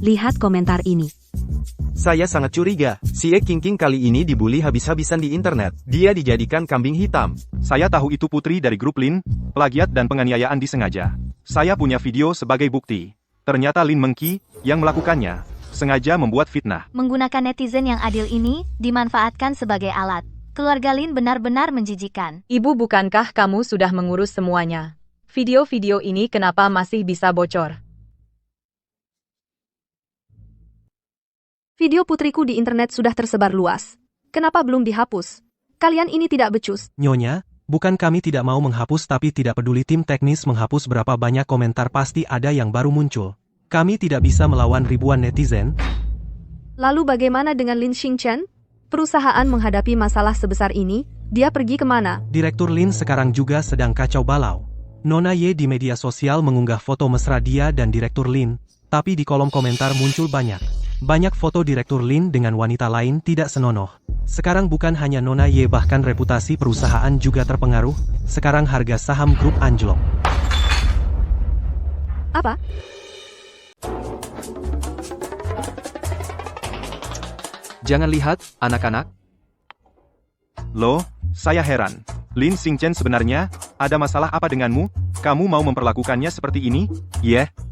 Speaker 3: Lihat komentar ini.
Speaker 12: Saya sangat curiga, Xie Qingqing kali ini dibully habis-habisan di internet. Dia dijadikan kambing hitam.
Speaker 10: Saya tahu itu putri dari grup Lin, plagiat dan penganiayaan disengaja. Saya punya video sebagai bukti. Ternyata Lin Mengqi yang melakukannya, sengaja membuat fitnah.
Speaker 9: Menggunakan netizen yang adil ini, dimanfaatkan sebagai alat. Keluarga Lin benar-benar menjijikan.
Speaker 11: Ibu, bukankah kamu sudah mengurus semuanya? Video-video ini kenapa masih bisa bocor?
Speaker 7: Video putriku di internet sudah tersebar luas. Kenapa belum dihapus? Kalian ini tidak becus.
Speaker 2: Nyonya, bukan kami tidak mau menghapus tapi tidak peduli tim teknis menghapus berapa banyak komentar pasti ada yang baru muncul. Kami tidak bisa melawan ribuan netizen.
Speaker 7: Lalu bagaimana dengan Lin Xingchen? Perusahaan menghadapi masalah sebesar ini, dia pergi kemana?
Speaker 2: Direktur Lin sekarang juga sedang kacau balau. Nona Ye di media sosial mengunggah foto mesra dia dan Direktur Lin, tapi di kolom komentar muncul banyak foto Direktur Lin dengan wanita lain tidak senonoh. Sekarang bukan hanya Nona Ye, bahkan reputasi perusahaan juga terpengaruh. Sekarang harga saham grup anjlok.
Speaker 7: Apa?
Speaker 8: Jangan lihat, anak-anak.
Speaker 10: Loh, saya heran. Lin Xingchen sebenarnya, ada masalah apa denganmu? Kamu mau memperlakukannya seperti ini?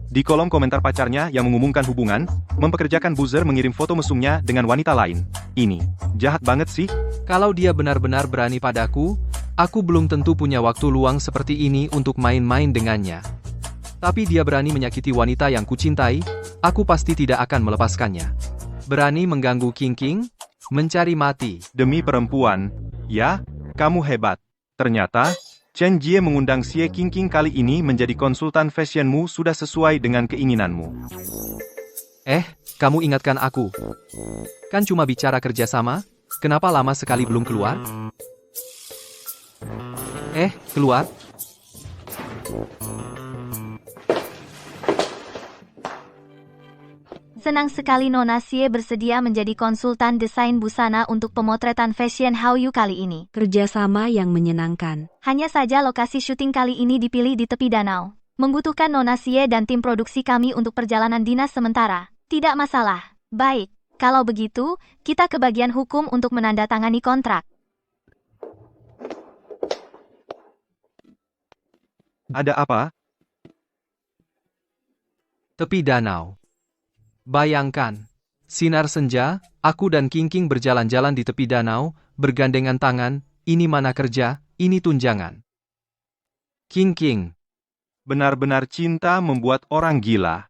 Speaker 10: Di kolom komentar pacarnya yang mengumumkan hubungan, mempekerjakan buzzer mengirim foto mesumnya dengan wanita lain. Ini, jahat banget sih.
Speaker 8: Kalau dia benar-benar berani padaku, aku belum tentu punya waktu luang seperti ini untuk main-main dengannya. Tapi dia berani menyakiti wanita yang kucintai, aku pasti tidak akan melepaskannya. Berani mengganggu Qingqing, mencari mati.
Speaker 10: Demi perempuan, ya, kamu hebat. Ternyata, Chen Jie mengundang Xie Qingqing kali ini menjadi konsultan fashionmu sudah sesuai dengan keinginanmu.
Speaker 8: Kamu ingatkan aku. Kan cuma bicara kerjasama, kenapa lama sekali belum keluar? Keluar.
Speaker 9: Senang sekali Nona Xie bersedia menjadi konsultan desain busana untuk pemotretan fashion Hallyu kali ini.
Speaker 3: Kerjasama yang menyenangkan.
Speaker 9: Hanya saja lokasi syuting kali ini dipilih di tepi danau. Membutuhkan Nona Xie dan tim produksi kami untuk perjalanan dinas sementara. Tidak masalah. Baik, kalau begitu, kita ke bagian hukum untuk menandatangani kontrak.
Speaker 10: Ada apa?
Speaker 8: Tepi danau. Bayangkan, sinar senja, aku dan Qingqing berjalan-jalan di tepi danau, bergandengan tangan, ini mana kerja, ini tunjangan. Qingqing.
Speaker 10: Benar-benar cinta membuat orang gila.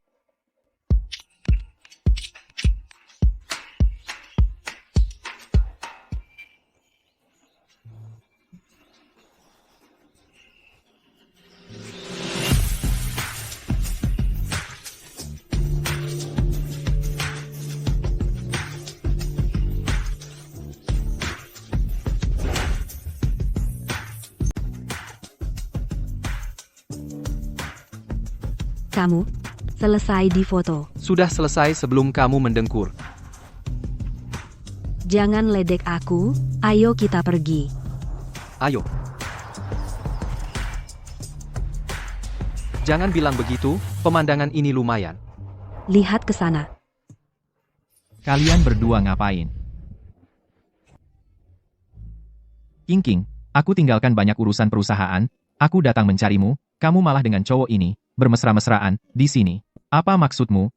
Speaker 3: Kamu selesai di foto.
Speaker 8: Sudah selesai sebelum kamu mendengkur.
Speaker 3: Jangan ledek aku, ayo kita pergi.
Speaker 8: Ayo. Jangan bilang begitu, pemandangan ini lumayan.
Speaker 3: Lihat ke sana.
Speaker 1: Kalian berdua ngapain? King, aku tinggalkan banyak urusan perusahaan, aku datang mencarimu, kamu malah dengan cowok ini, bermesra-mesraan, di sini. Apa maksudmu?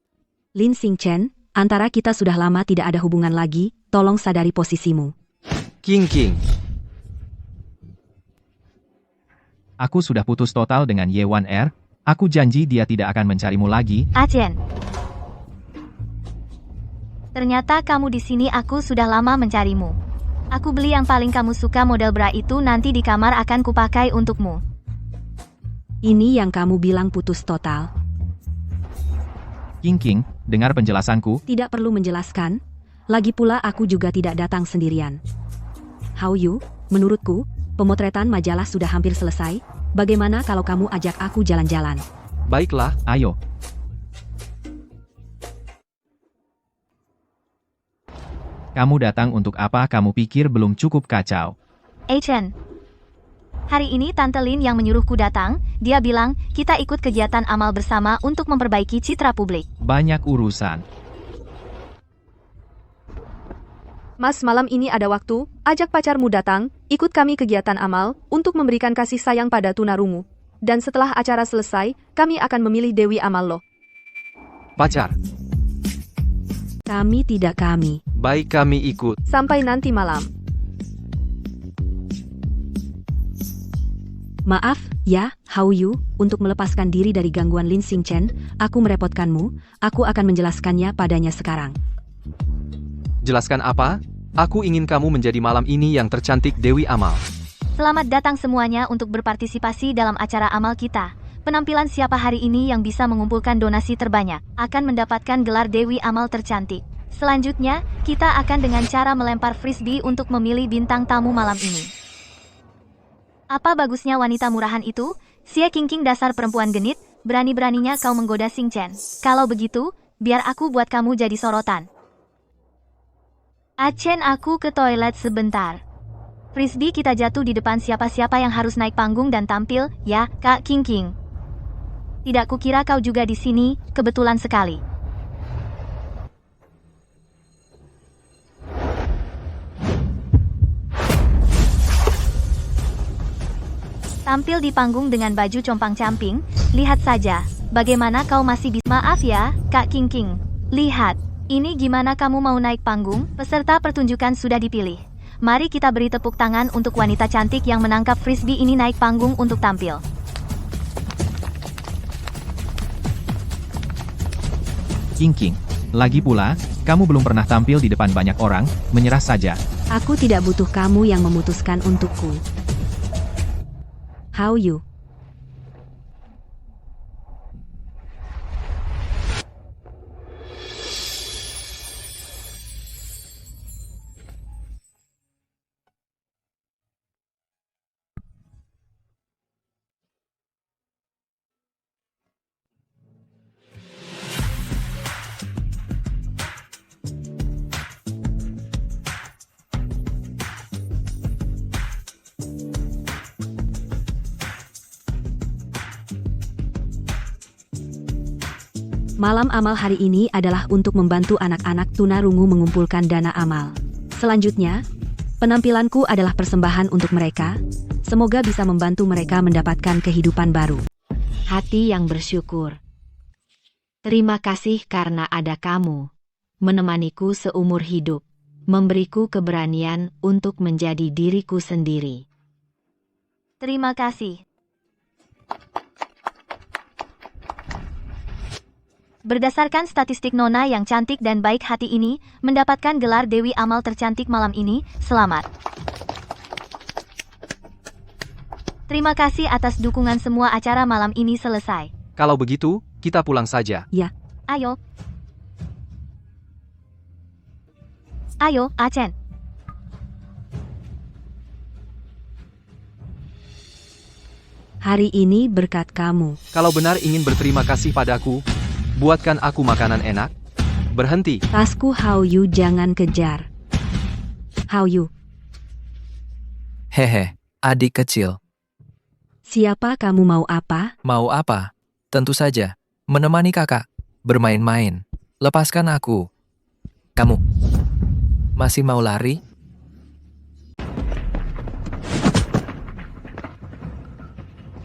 Speaker 3: Lin Xingchen, antara kita sudah lama tidak ada hubungan lagi, tolong sadari posisimu.
Speaker 8: King.
Speaker 1: Aku sudah putus total dengan Ye1R, aku janji dia tidak akan mencarimu lagi.
Speaker 9: Chen. Ternyata kamu di sini, aku sudah lama mencarimu. Aku beli yang paling kamu suka, model bra itu nanti di kamar akan kupakai untukmu.
Speaker 3: Ini yang kamu bilang putus total.
Speaker 1: King, dengar penjelasanku.
Speaker 3: Tidak perlu menjelaskan. Lagi pula aku juga tidak datang sendirian. Hao Yu, menurutku, pemotretan majalah sudah hampir selesai. Bagaimana kalau kamu ajak aku jalan-jalan?
Speaker 8: Baiklah,
Speaker 1: Ayo. Kamu datang untuk apa? Kamu pikir belum cukup kacau?
Speaker 9: Chen. Hari ini Tante Lin yang menyuruhku datang, dia bilang, kita ikut kegiatan amal bersama untuk memperbaiki citra publik.
Speaker 1: Banyak urusan.
Speaker 7: Mas, malam ini ada waktu, ajak pacarmu datang, ikut kami kegiatan amal, untuk memberikan kasih sayang pada tunarungu. Dan setelah acara selesai, kami akan memilih Dewi Amal loh.
Speaker 8: pacar.
Speaker 3: Kami tidak kami.
Speaker 8: Baik, kami ikut.
Speaker 7: Sampai nanti malam.
Speaker 3: Maaf, ya, Hao Yu, untuk melepaskan diri dari gangguan Lin Xingchen, aku merepotkanmu, aku akan menjelaskannya padanya sekarang.
Speaker 8: Jelaskan apa? Aku ingin kamu menjadi malam ini yang tercantik Dewi Amal.
Speaker 9: Selamat datang semuanya untuk berpartisipasi dalam acara amal kita. Penampilan siapa hari ini yang bisa mengumpulkan donasi terbanyak akan mendapatkan gelar Dewi Amal tercantik. Selanjutnya, kita akan dengan cara melempar frisbee untuk memilih bintang tamu malam ini. Apa bagusnya wanita murahan itu? Xie Qingqing, dasar perempuan genit, berani-beraninya kau menggoda Xingchen. Kalau begitu, biar aku buat kamu jadi sorotan. Chen, aku ke toilet sebentar. Frisbee kita jatuh di depan siapa-siapa yang harus naik panggung dan tampil, ya, Kak Qingqing. Tidak kukira kau juga di sini, kebetulan sekali. Tampil di panggung dengan baju compang-camping, lihat saja, bagaimana kau masih bisa. Maaf ya, Kak Qingqing. Lihat, ini gimana kamu mau naik panggung? Peserta pertunjukan sudah dipilih. Mari kita beri tepuk tangan untuk wanita cantik yang menangkap frisbee ini naik panggung untuk tampil.
Speaker 1: Qingqing, lagi pula, kamu belum pernah tampil di depan banyak orang, menyerah saja.
Speaker 3: Aku tidak butuh kamu yang memutuskan untukku. Hao Yu. Malam amal hari ini adalah untuk membantu anak-anak tunarungu mengumpulkan dana amal. Selanjutnya, penampilanku adalah persembahan untuk mereka. Semoga bisa membantu mereka mendapatkan kehidupan baru. Hati yang bersyukur. Terima kasih karena ada kamu. Menemaniku seumur hidup. Memberiku keberanian untuk menjadi diriku sendiri.
Speaker 9: Terima kasih. Berdasarkan statistik Nona yang cantik dan baik hati ini, mendapatkan gelar Dewi Amal tercantik malam ini, selamat. Terima kasih atas dukungan semua acara malam ini selesai.
Speaker 8: Kalau begitu, kita pulang saja.
Speaker 3: Ya.
Speaker 9: Ayo. Ayo, Chen.
Speaker 3: Hari ini berkat kamu.
Speaker 8: Kalau benar ingin berterima kasih padaku, buatkan aku makanan enak. Berhenti.
Speaker 3: Tasku Hao Yu, jangan kejar. Hao Yu.
Speaker 14: Hehe, adik kecil.
Speaker 3: Siapa kamu, mau apa?
Speaker 14: Mau apa? Tentu saja, menemani kakak. Bermain-main. Lepaskan aku. Kamu masih mau lari?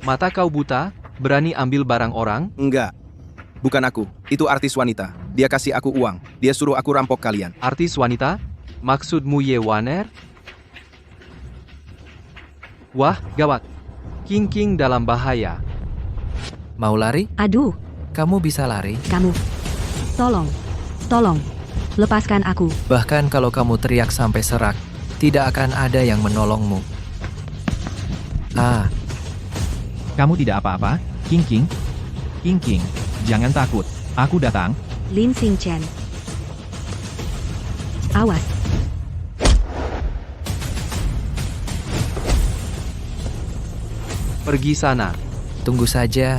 Speaker 8: Mata kau buta? Berani ambil barang orang?
Speaker 13: Enggak. Bukan aku. Itu artis wanita. Dia kasih aku uang. Dia suruh aku rampok kalian.
Speaker 8: Artis wanita? Maksudmu Ye Waner? Wah, gawat. King King dalam bahaya.
Speaker 14: Mau lari?
Speaker 3: Aduh,
Speaker 14: Kamu bisa lari.
Speaker 3: kamu. Tolong. Lepaskan aku.
Speaker 14: Bahkan kalau kamu teriak sampai serak, tidak akan ada yang menolongmu. Ah,
Speaker 1: Kamu tidak apa-apa, King King? King King, jangan takut. Aku datang.
Speaker 3: Lin Xingchen. Awas.
Speaker 8: Pergi sana.
Speaker 14: tunggu saja.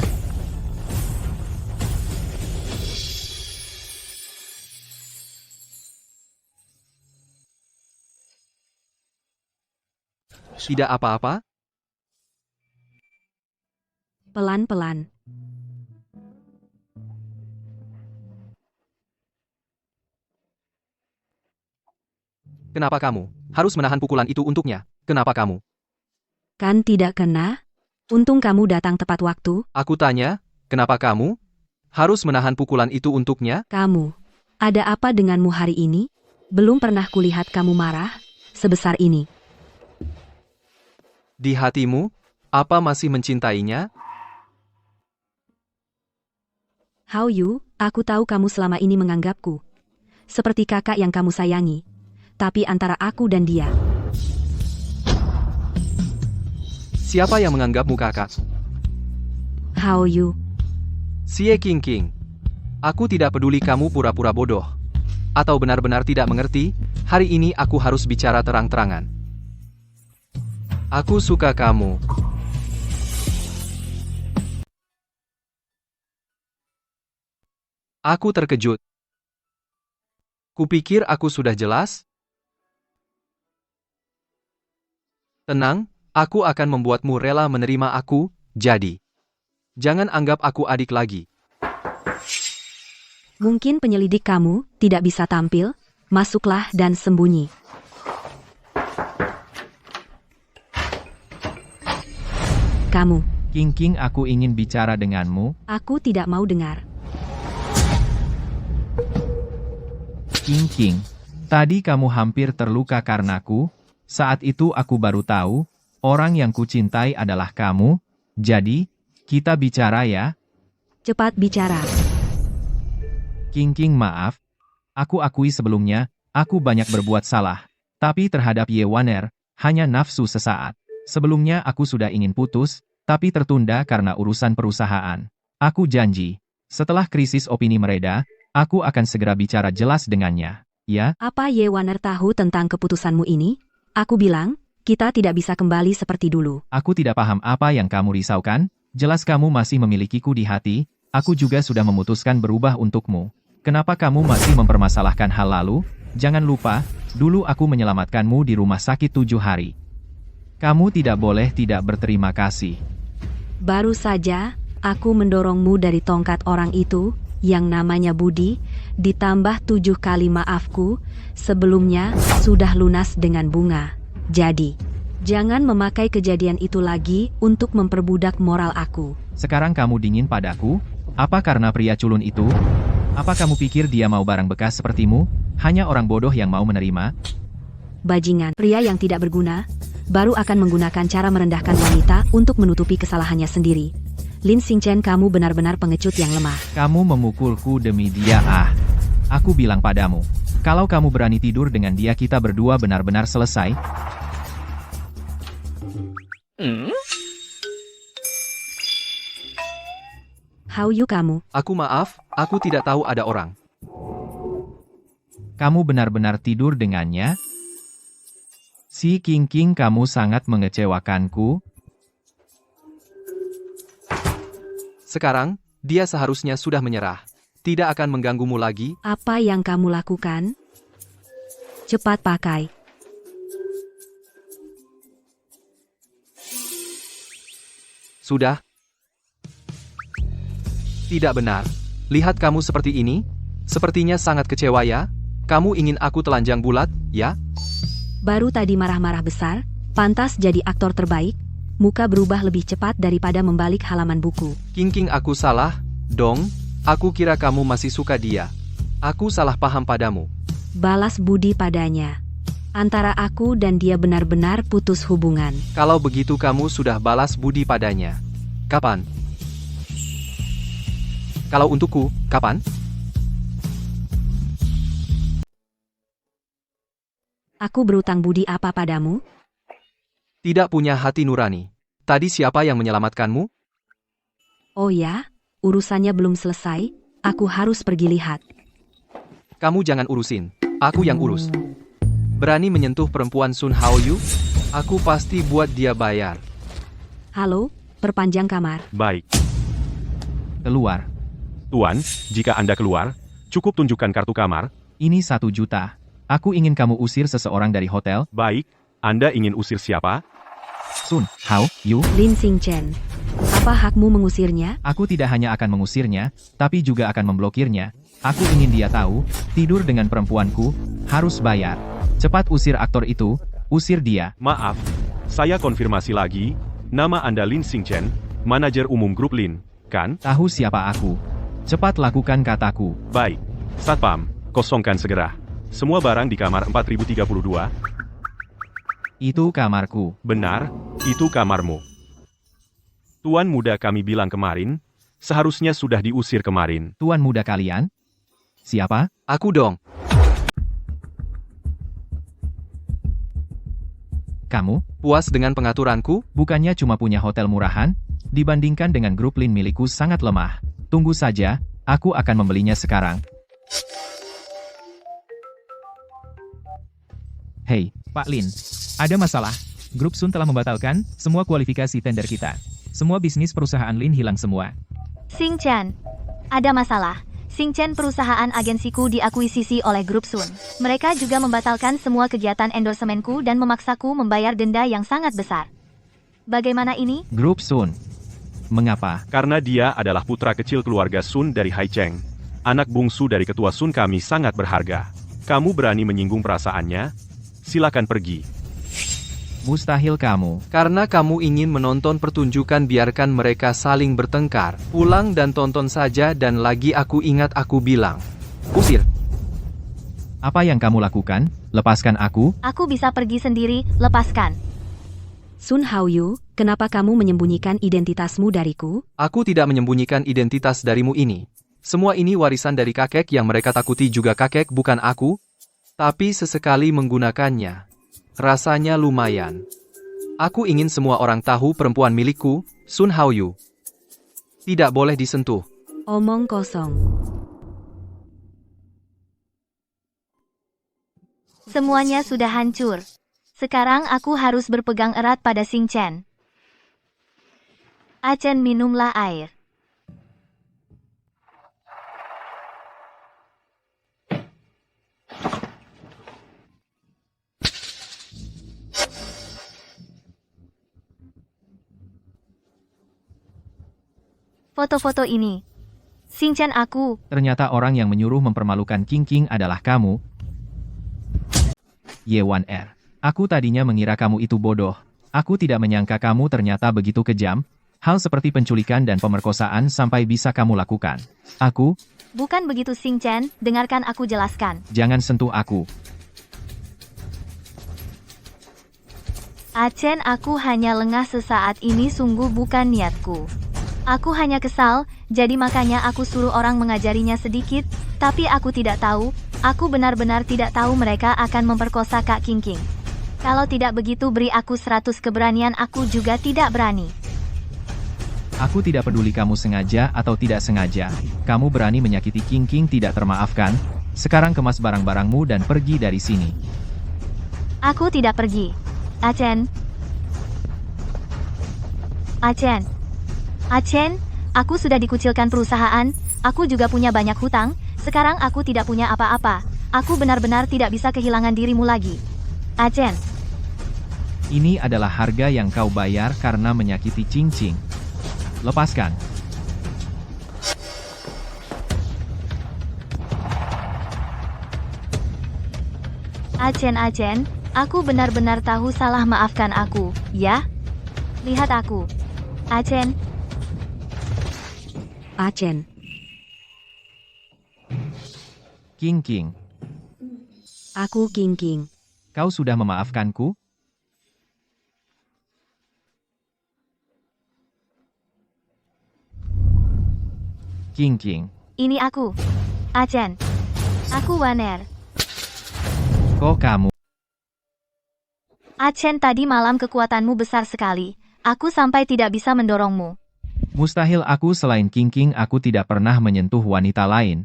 Speaker 8: Tidak apa-apa?
Speaker 3: Pelan-pelan.
Speaker 8: Kenapa kamu harus menahan pukulan itu untuknya? Kenapa kamu?
Speaker 3: Kan tidak kena? Untung kamu datang tepat waktu.
Speaker 8: Aku tanya, kenapa kamu harus menahan pukulan itu untuknya?
Speaker 3: Kamu. Ada apa denganmu hari ini? Belum pernah kulihat kamu marah sebesar ini.
Speaker 8: Di hatimu, apa masih mencintainya?
Speaker 3: Hao Yu, aku tahu kamu selama ini menganggapku seperti kakak yang kamu sayangi. Tapi antara aku dan dia,
Speaker 8: Siapa yang menganggapmu kakak?
Speaker 3: Hao Yu,
Speaker 8: Xie King King. Aku tidak peduli kamu pura-pura bodoh. Atau benar-benar tidak mengerti, hari ini aku harus bicara terang-terangan. Aku suka kamu. Aku terkejut. Kupikir aku sudah jelas. Tenang, aku akan membuatmu rela menerima aku, jadi. Jangan anggap aku adik lagi.
Speaker 3: mungkin penyelidik kamu tidak bisa tampil. Masuklah dan sembunyi. Kamu,
Speaker 1: King King, aku ingin bicara denganmu.
Speaker 3: aku tidak mau dengar.
Speaker 1: King King, tadi kamu hampir terluka karenaku. Saat itu aku baru tahu, orang yang kucintai adalah kamu. Jadi, kita bicara ya.
Speaker 3: Cepat bicara.
Speaker 1: King King, maaf. Aku akui sebelumnya, aku banyak berbuat salah. Tapi terhadap Ye Waner, hanya nafsu sesaat. Sebelumnya aku sudah ingin putus, tapi tertunda karena urusan perusahaan. Aku janji, setelah krisis opini mereda, aku akan segera bicara jelas dengannya. Ya?
Speaker 3: Apa Ye Waner tahu tentang keputusanmu ini? Aku bilang, kita tidak bisa kembali seperti dulu.
Speaker 1: Aku tidak paham apa yang kamu risaukan. Jelas kamu masih memilikiku di hati. Aku juga sudah memutuskan berubah untukmu. Kenapa kamu masih mempermasalahkan hal lalu? Jangan lupa, dulu aku menyelamatkanmu di rumah sakit 7 hari. Kamu tidak boleh tidak berterima kasih.
Speaker 3: Baru saja, aku mendorongmu dari tongkat orang itu, yang namanya Budi, ditambah 7 kali maafku, sebelumnya sudah lunas dengan bunga. Jadi, jangan memakai kejadian itu lagi untuk memperbudak moral aku.
Speaker 1: Sekarang kamu dingin padaku? Apa karena pria culun itu? Apa kamu pikir dia mau barang bekas sepertimu? Hanya orang bodoh yang mau menerima?
Speaker 3: Bajingan, pria yang tidak berguna, baru akan menggunakan cara merendahkan wanita untuk menutupi kesalahannya sendiri. Lin Xingchen, kamu benar-benar pengecut yang lemah.
Speaker 1: Kamu memukulku demi dia. Aku bilang padamu, kalau kamu berani tidur dengan dia, kita berdua benar-benar selesai.
Speaker 3: Hao Yu, kamu.
Speaker 8: Aku maaf, aku tidak tahu ada orang.
Speaker 1: Kamu benar-benar tidur dengannya? Si King King, kamu sangat mengecewakanku.
Speaker 8: Sekarang, dia seharusnya sudah menyerah. Tidak akan mengganggumu lagi.
Speaker 3: Apa yang kamu lakukan? Cepat pakai.
Speaker 8: Sudah. Tidak benar. Lihat kamu seperti ini. Sepertinya sangat kecewa ya. Kamu ingin aku telanjang bulat, ya?
Speaker 3: Baru tadi marah-marah besar, pantas jadi aktor terbaik, muka berubah lebih cepat daripada membalik halaman buku.
Speaker 8: King, aku salah, dong. Aku kira kamu masih suka dia. Aku salah paham padamu.
Speaker 3: Balas budi padanya. Antara aku dan dia benar-benar putus hubungan.
Speaker 8: Kalau begitu kamu sudah balas budi padanya. Kapan? Kalau untukku, kapan?
Speaker 3: Aku berutang budi apa padamu?
Speaker 8: Tidak punya hati nurani. Tadi siapa yang menyelamatkanmu?
Speaker 3: Oh ya, urusannya belum selesai, aku harus pergi lihat.
Speaker 8: Kamu jangan urusin, aku yang urus. Berani menyentuh perempuan Sun Haoyu? Aku pasti buat dia bayar.
Speaker 3: Halo, perpanjang kamar.
Speaker 10: Baik.
Speaker 1: Keluar.
Speaker 10: Tuan, jika Anda keluar, cukup tunjukkan kartu kamar.
Speaker 1: Ini 1 juta. Aku ingin kamu usir seseorang dari hotel.
Speaker 10: Baik, Anda ingin usir siapa?
Speaker 1: Sun Haoyu.
Speaker 3: Lin Xingchen. Apa hakmu mengusirnya?
Speaker 1: Aku tidak hanya akan mengusirnya, tapi juga akan memblokirnya. Aku ingin dia tahu, tidur dengan perempuanku, harus bayar. Cepat usir aktor itu, usir dia.
Speaker 10: Maaf, saya konfirmasi lagi, nama Anda Lin Xingchen, manajer umum grup Lin, kan?
Speaker 1: Tahu siapa aku. Cepat lakukan kataku.
Speaker 10: Baik, Satpam, kosongkan segera. Semua barang di kamar 4032.
Speaker 1: Itu kamarku.
Speaker 10: Benar, itu kamarmu. Tuan muda kami bilang kemarin, seharusnya sudah diusir kemarin.
Speaker 1: Tuan muda kalian? Siapa?
Speaker 8: Aku dong.
Speaker 1: Kamu?
Speaker 8: Puas dengan pengaturanku?
Speaker 1: Bukannya cuma punya hotel murahan? Dibandingkan dengan grup Lin milikku sangat lemah. Tunggu saja, aku akan membelinya sekarang. Hei, Pak Lin. Ada masalah. Grup Sun telah membatalkan semua kualifikasi tender kita. Semua bisnis perusahaan Lin hilang semua.
Speaker 9: Xingchen, ada masalah. Xingchen perusahaan agensiku diakuisisi oleh grup Sun. Mereka juga membatalkan semua kegiatan endorsemenku dan memaksaku membayar denda yang sangat besar. Bagaimana ini?
Speaker 1: Grup Sun. Mengapa?
Speaker 10: Karena dia adalah putra kecil keluarga Sun dari Haicheng. Anak bungsu dari ketua Sun kami sangat berharga. Kamu berani menyinggung perasaannya? Silakan pergi.
Speaker 1: Mustahil kamu.
Speaker 8: Karena kamu ingin menonton pertunjukan, biarkan mereka saling bertengkar. Pulang dan tonton saja, dan lagi aku ingat aku bilang. Usir.
Speaker 1: Apa yang kamu lakukan? Lepaskan aku?
Speaker 9: Aku bisa pergi sendiri, lepaskan.
Speaker 3: Sun Haoyu, kenapa kamu menyembunyikan identitasmu dariku?
Speaker 8: Aku tidak menyembunyikan identitas darimu ini. Semua ini warisan dari kakek yang mereka takuti juga kakek, bukan aku. Tapi sesekali menggunakannya. Rasanya lumayan. Aku ingin semua orang tahu perempuan milikku, Sun Haoyu. Tidak boleh disentuh.
Speaker 3: Omong kosong.
Speaker 9: Semuanya sudah hancur. Sekarang aku harus berpegang erat pada Xingchen. Achen, minumlah air. Foto-foto ini. Xingchen aku.
Speaker 1: Ternyata orang yang menyuruh mempermalukan King adalah kamu. Ye1R. Aku tadinya mengira kamu itu bodoh. Aku tidak menyangka kamu ternyata begitu kejam. Hal seperti penculikan dan pemerkosaan sampai bisa kamu lakukan. Aku?
Speaker 9: Bukan begitu Xingchen, dengarkan aku jelaskan.
Speaker 1: Jangan sentuh aku.
Speaker 9: Achen, aku hanya lengah sesaat ini, sungguh bukan niatku. Aku hanya kesal, jadi makanya aku suruh orang mengajarinya sedikit, tapi aku tidak tahu, aku benar-benar tidak tahu mereka akan memperkosa Kak King. Kalau tidak begitu beri aku 100 keberanian, aku juga tidak berani.
Speaker 1: Aku tidak peduli kamu sengaja atau tidak sengaja. Kamu berani menyakiti King tidak termaafkan. Sekarang kemas barang-barangmu dan pergi dari sini.
Speaker 9: Aku tidak pergi. Achen. Achen, aku sudah dikucilkan perusahaan, aku juga punya banyak hutang, sekarang aku tidak punya apa-apa. Aku benar-benar tidak bisa kehilangan dirimu lagi. Achen.
Speaker 1: Ini adalah harga yang kau bayar karena menyakiti Cing. Lepaskan.
Speaker 9: Achen, aku benar-benar tahu salah, maafkan aku, ya? Lihat aku. Achen,
Speaker 3: Achen,
Speaker 1: King,
Speaker 3: aku King.
Speaker 1: kau sudah memaafkanku? King,
Speaker 9: ini aku. Achen. Aku Waner.
Speaker 1: kok kamu?
Speaker 9: Achen, tadi malam kekuatanmu besar sekali. Aku sampai tidak bisa mendorongmu.
Speaker 1: Mustahil, aku selain King, aku tidak pernah menyentuh wanita lain.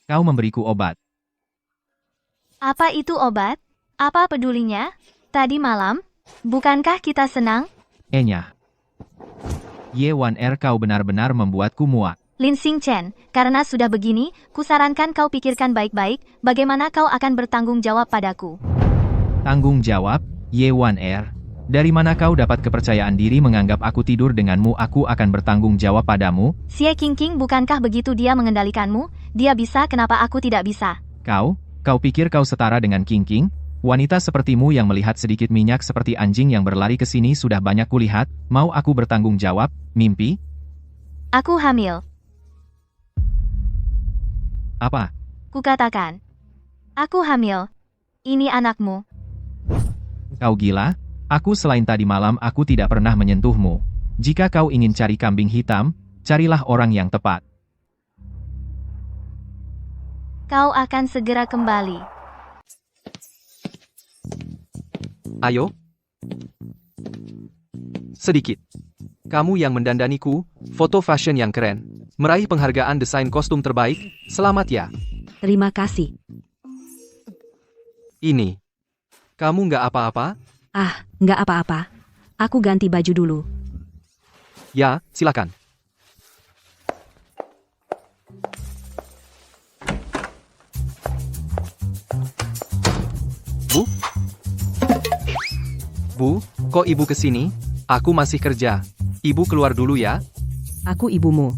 Speaker 1: Kau memberiku obat.
Speaker 9: Apa itu obat? Apa pedulinya? Tadi malam? Bukankah kita senang?
Speaker 1: Enya. Ye1R, kau benar-benar membuatku muak.
Speaker 9: Lin Xingchen, karena sudah begini, kusarankan kau pikirkan baik-baik, bagaimana kau akan bertanggung jawab padaku.
Speaker 1: Tanggung jawab, Ye1R. Dari mana kau dapat kepercayaan diri menganggap aku tidur denganmu? Aku akan bertanggung jawab padamu.
Speaker 9: Xie King, bukankah begitu dia mengendalikanmu? Dia bisa, kenapa aku tidak bisa?
Speaker 1: Kau pikir kau setara dengan King? Wanita sepertimu yang melihat sedikit minyak seperti anjing yang berlari ke sini sudah banyak kulihat. Mau aku bertanggung jawab? Mimpi?
Speaker 9: Aku hamil.
Speaker 1: Apa?
Speaker 9: Kukatakan. Aku hamil. Ini anakmu.
Speaker 1: Kau gila? Aku selain tadi malam aku tidak pernah menyentuhmu. Jika kau ingin cari kambing hitam, carilah orang yang tepat.
Speaker 9: Kau akan segera kembali.
Speaker 8: Ayo. Sedikit. Kamu yang mendandaniku, foto fashion yang keren. Meraih penghargaan desain kostum terbaik, selamat ya.
Speaker 3: Terima kasih.
Speaker 8: Ini. Kamu nggak apa-apa?
Speaker 3: Ah, nggak apa-apa. Aku ganti baju dulu.
Speaker 8: Ya, silakan. Bu, kok ibu kesini? Aku masih kerja. Ibu keluar dulu ya.
Speaker 6: Aku ibumu.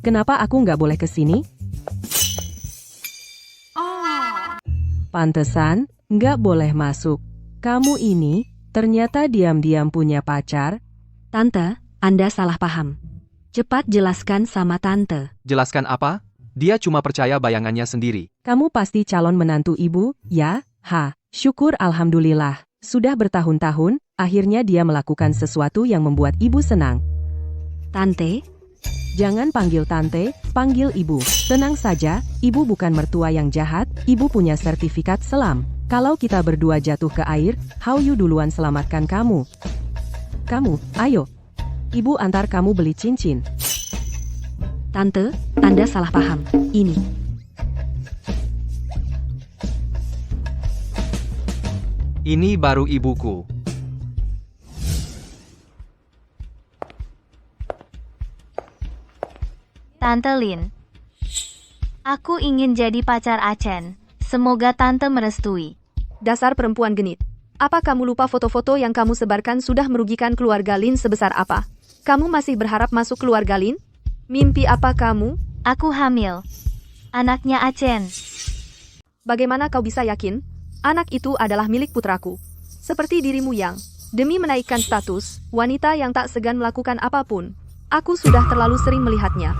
Speaker 6: Kenapa aku nggak boleh kesini? Pantesan, nggak boleh masuk. Kamu ini, ternyata diam-diam punya pacar.
Speaker 3: Tante, Anda salah paham. Cepat jelaskan sama Tante.
Speaker 8: Jelaskan apa? Dia cuma percaya bayangannya sendiri.
Speaker 6: Kamu pasti calon menantu ibu, ya? Syukur alhamdulillah. Sudah bertahun-tahun, akhirnya dia melakukan sesuatu yang membuat ibu senang.
Speaker 3: Tante?
Speaker 6: Jangan panggil tante, panggil ibu. Tenang saja, ibu bukan mertua yang jahat, ibu punya sertifikat selam. Kalau kita berdua jatuh ke air, Hao-Yu duluan selamatkan kamu. Kamu, ayo. Ibu antar kamu beli cincin.
Speaker 3: Tante, Anda salah paham. Ini.
Speaker 8: Ini baru ibuku.
Speaker 9: Tante Lin. Aku ingin jadi pacar Achen. Semoga Tante merestui.
Speaker 7: Dasar perempuan genit. Apa kamu lupa foto-foto yang kamu sebarkan sudah merugikan keluarga Lin sebesar apa? Kamu masih berharap masuk keluarga Lin? Mimpi apa kamu?
Speaker 9: Aku hamil. Anaknya Achen.
Speaker 7: Bagaimana kau bisa yakin? Anak itu adalah milik putraku. Seperti dirimu yang, demi menaikkan status, wanita yang tak segan melakukan apapun. Aku sudah terlalu sering melihatnya.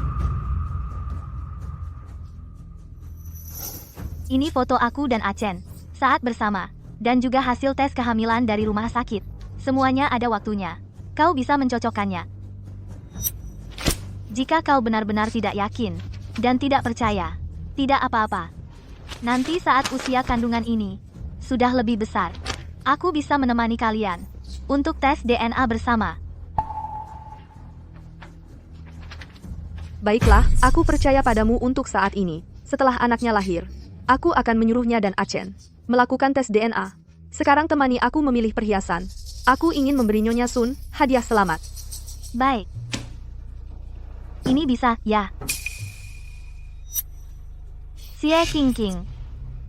Speaker 9: Ini foto aku dan Achen saat bersama, dan juga hasil tes kehamilan dari rumah sakit. Semuanya ada waktunya. Kau bisa mencocokkannya. Jika kau benar-benar tidak yakin, dan tidak percaya, tidak apa-apa. Nanti saat usia kandungan ini sudah lebih besar, aku bisa menemani kalian untuk tes DNA bersama.
Speaker 7: Baiklah, aku percaya padamu untuk saat ini. Setelah anaknya lahir, aku akan menyuruhnya dan Achen melakukan tes DNA. Sekarang temani aku memilih perhiasan. Aku ingin memberi Nyonya Sun hadiah selamat.
Speaker 9: Baik. Ini bisa, ya. Xie King.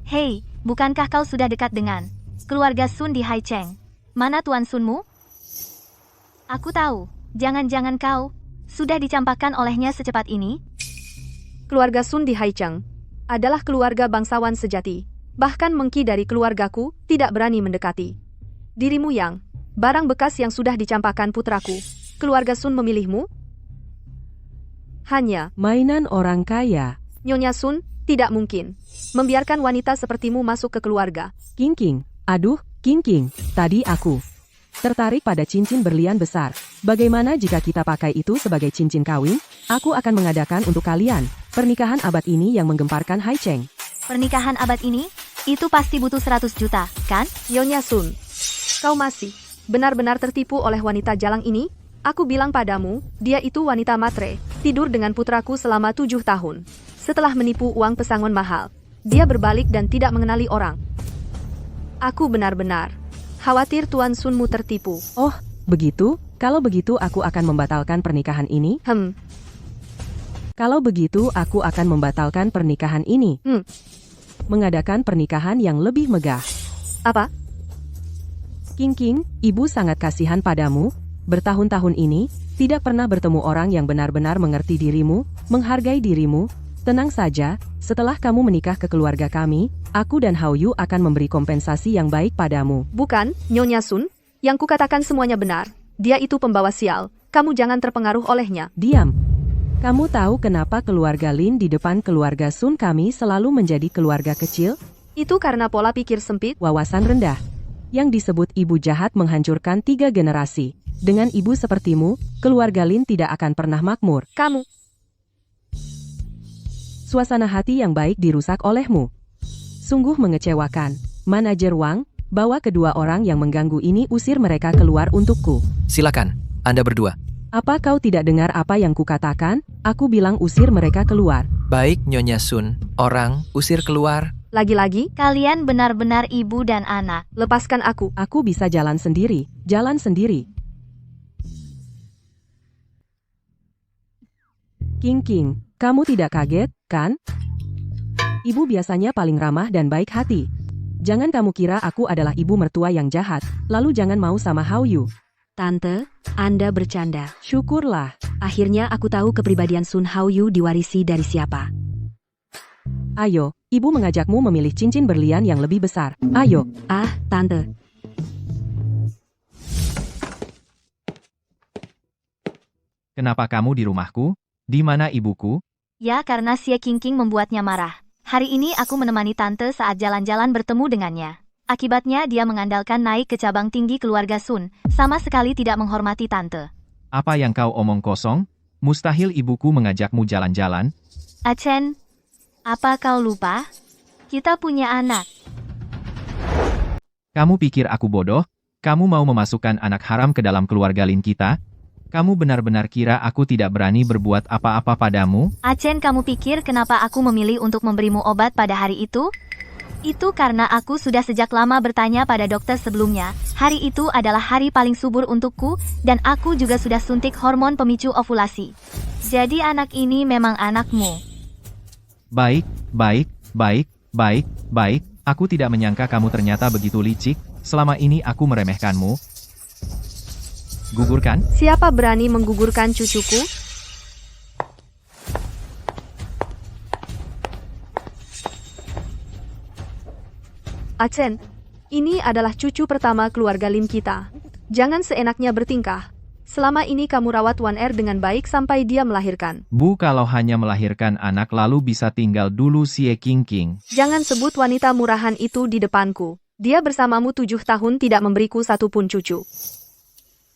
Speaker 9: Hei, bukankah kau sudah dekat dengan keluarga Sun di Haicheng? Mana Tuan Sunmu? Aku tahu, jangan-jangan kau sudah dicampakkan olehnya secepat ini?
Speaker 7: Keluarga Sun di Haicheng. adalah keluarga bangsawan sejati. Bahkan mengki dari keluargaku tidak berani mendekati. Dirimu yang barang bekas yang sudah dicampakkan putraku. Keluarga Sun memilihmu? Hanya
Speaker 6: mainan orang kaya.
Speaker 7: Nyonya Sun, tidak mungkin membiarkan wanita sepertimu masuk ke keluarga.
Speaker 6: King, aduh, King, tadi aku tertarik pada cincin berlian besar. Bagaimana jika kita pakai itu sebagai cincin kawin? Aku akan mengadakan untuk kalian pernikahan abad ini yang menggemparkan Hai Cheng.
Speaker 9: Pernikahan abad ini? Itu pasti butuh 100 juta, kan?
Speaker 7: Nyonya Sun, kau masih benar-benar tertipu oleh wanita jalang ini? Aku bilang padamu, dia itu wanita matre, tidur dengan putraku selama 7 tahun. Setelah menipu uang pesangon mahal, dia berbalik dan tidak mengenali orang. Aku benar-benar khawatir Tuan Sunmu tertipu.
Speaker 6: Oh, begitu? Kalau begitu aku akan membatalkan pernikahan ini. Kalau begitu aku akan membatalkan pernikahan ini. Mengadakan pernikahan yang lebih megah.
Speaker 7: Apa?
Speaker 6: King, ibu sangat kasihan padamu. Bertahun-tahun ini, tidak pernah bertemu orang yang benar-benar mengerti dirimu, menghargai dirimu. Tenang saja, setelah kamu menikah ke keluarga kami, aku dan Hao Yu akan memberi kompensasi yang baik padamu.
Speaker 7: Bukan, Nyonya Sun, yang kukatakan semuanya benar. Dia itu pembawa sial, kamu jangan terpengaruh olehnya.
Speaker 6: Diam. Kamu tahu kenapa keluarga Lin di depan keluarga Sun kami selalu menjadi keluarga kecil?
Speaker 7: Itu karena pola pikir sempit,
Speaker 6: wawasan rendah. Yang disebut ibu jahat menghancurkan 3 generasi. Dengan ibu sepertimu, keluarga Lin tidak akan pernah makmur.
Speaker 7: Kamu.
Speaker 6: Suasana hati yang baik dirusak olehmu. Sungguh mengecewakan. Manajer Wang, bawa kedua orang yang mengganggu ini, usir mereka keluar untukku.
Speaker 14: Silakan, Anda berdua.
Speaker 6: Apa kau tidak dengar apa yang kukatakan? Aku bilang usir mereka keluar.
Speaker 14: Baik, Nyonya Sun. Orang, usir keluar.
Speaker 7: Lagi-lagi,
Speaker 9: Kalian benar-benar ibu dan anak.
Speaker 7: lepaskan aku.
Speaker 6: Aku bisa jalan sendiri. Jalan sendiri. King, kamu tidak kaget, kan? Ibu biasanya paling ramah dan baik hati. Jangan kamu kira aku adalah ibu mertua yang jahat, lalu jangan mau sama Hao Yu.
Speaker 3: Tante, Anda bercanda.
Speaker 6: Syukurlah.
Speaker 3: Akhirnya aku tahu kepribadian Sun Hao Yu diwarisi dari siapa.
Speaker 6: Ayo, ibu mengajakmu memilih cincin berlian yang lebih besar. Ayo.
Speaker 3: Ah, Tante.
Speaker 1: Kenapa kamu di rumahku? Di mana ibuku?
Speaker 9: Ya, karena Xie Qingqing membuatnya marah. Hari ini aku menemani tante saat jalan-jalan bertemu dengannya. Akibatnya dia mengandalkan naik ke cabang tinggi keluarga Sun, sama sekali tidak menghormati tante.
Speaker 1: Apa yang kau omong kosong? Mustahil ibuku mengajakmu jalan-jalan.
Speaker 9: Chen, apa kau lupa? Kita punya anak.
Speaker 1: Kamu pikir aku bodoh? Kamu mau memasukkan anak haram ke dalam keluarga Lin kita? Kamu benar-benar kira aku tidak berani berbuat apa-apa padamu?
Speaker 9: Chen, kamu pikir kenapa aku memilih untuk memberimu obat pada hari itu? Itu karena aku sudah sejak lama bertanya pada dokter sebelumnya. Hari itu adalah hari paling subur untukku, dan aku juga sudah suntik hormon pemicu ovulasi. Jadi anak ini memang anakmu.
Speaker 1: Baik. Aku tidak menyangka kamu ternyata begitu licik. Selama ini aku meremehkanmu. Gugurkan?
Speaker 7: Siapa berani menggugurkan cucuku? Chen, ini adalah cucu pertama keluarga Lim kita. Jangan seenaknya bertingkah. Selama ini kamu rawat Wan Er dengan baik sampai dia melahirkan.
Speaker 1: Bu, kalau hanya melahirkan anak lalu bisa tinggal dulu Xie Qingqing.
Speaker 7: Jangan sebut wanita murahan itu di depanku. Dia bersamamu 7 tahun tidak memberiku satupun cucu.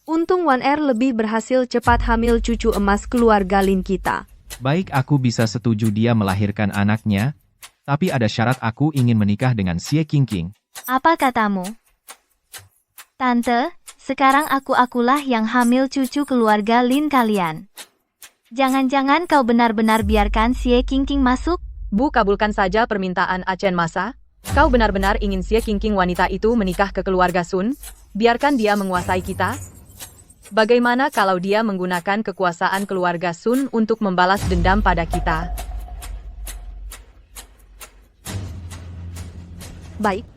Speaker 7: Untung Wan Er lebih berhasil cepat hamil cucu emas keluarga Lin kita.
Speaker 1: Baik, aku bisa setuju dia melahirkan anaknya, tapi ada syarat, aku ingin menikah dengan Xie Qingqing.
Speaker 9: Apa katamu? Tante, sekarang akulah yang hamil cucu keluarga Lin kalian. Jangan-jangan kau benar-benar biarkan Xie Qingqing masuk?
Speaker 11: Bu, kabulkan saja permintaan Chen Masa. Kau benar-benar ingin Xie Qingqing wanita itu menikah ke keluarga Sun? Biarkan dia menguasai kita? Bagaimana kalau dia menggunakan kekuasaan keluarga Sun untuk membalas dendam pada kita?
Speaker 7: Baik.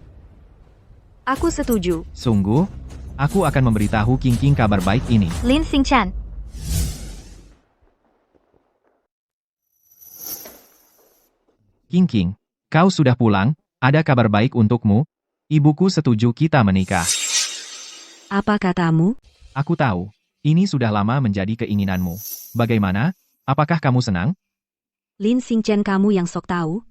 Speaker 7: Aku setuju.
Speaker 1: Sungguh? Aku akan memberitahu Qingqing kabar baik ini.
Speaker 9: Lin Xingchan.
Speaker 1: King, kau sudah pulang, ada kabar baik untukmu. Ibuku setuju kita menikah.
Speaker 3: Apa katamu?
Speaker 1: Aku tahu, ini sudah lama menjadi keinginanmu. Bagaimana? Apakah kamu senang?
Speaker 3: Lin Xingchen, kamu yang sok tahu,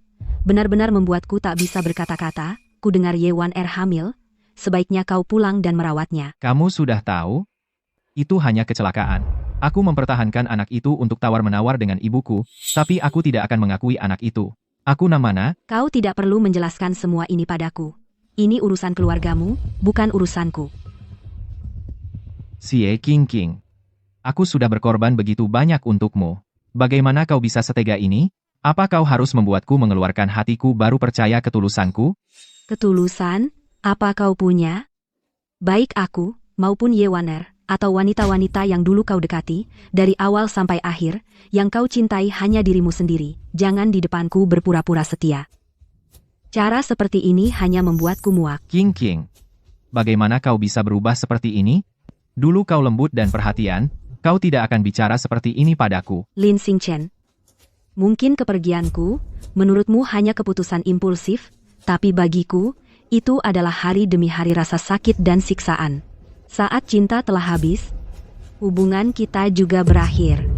Speaker 3: benar-benar membuatku tak bisa berkata-kata. Ku dengar Ye1R hamil, sebaiknya kau pulang dan merawatnya.
Speaker 1: Kamu sudah tahu? Itu hanya kecelakaan. Aku mempertahankan anak itu untuk tawar-menawar dengan ibuku, tapi aku tidak akan mengakui anak itu. Aku namanya.
Speaker 3: Kau tidak perlu menjelaskan semua ini padaku. Ini urusan keluargamu, bukan urusanku.
Speaker 1: Xie King. Aku sudah berkorban begitu banyak untukmu. Bagaimana kau bisa setega ini? Apa kau harus membuatku mengeluarkan hatiku baru percaya ketulusanku?
Speaker 3: Ketulusan? Apa kau punya? Baik aku, maupun Ye1R, atau wanita-wanita yang dulu kau dekati, dari awal sampai akhir, yang kau cintai hanya dirimu sendiri. Jangan di depanku berpura-pura setia. Cara seperti ini hanya membuatku muak.
Speaker 1: King. Bagaimana kau bisa berubah seperti ini? Dulu kau lembut dan perhatian, kau tidak akan bicara seperti ini padaku.
Speaker 3: Lin Xingchen, mungkin kepergianku, menurutmu hanya keputusan impulsif, tapi bagiku, itu adalah hari demi hari rasa sakit dan siksaan. Saat cinta telah habis, hubungan kita juga berakhir.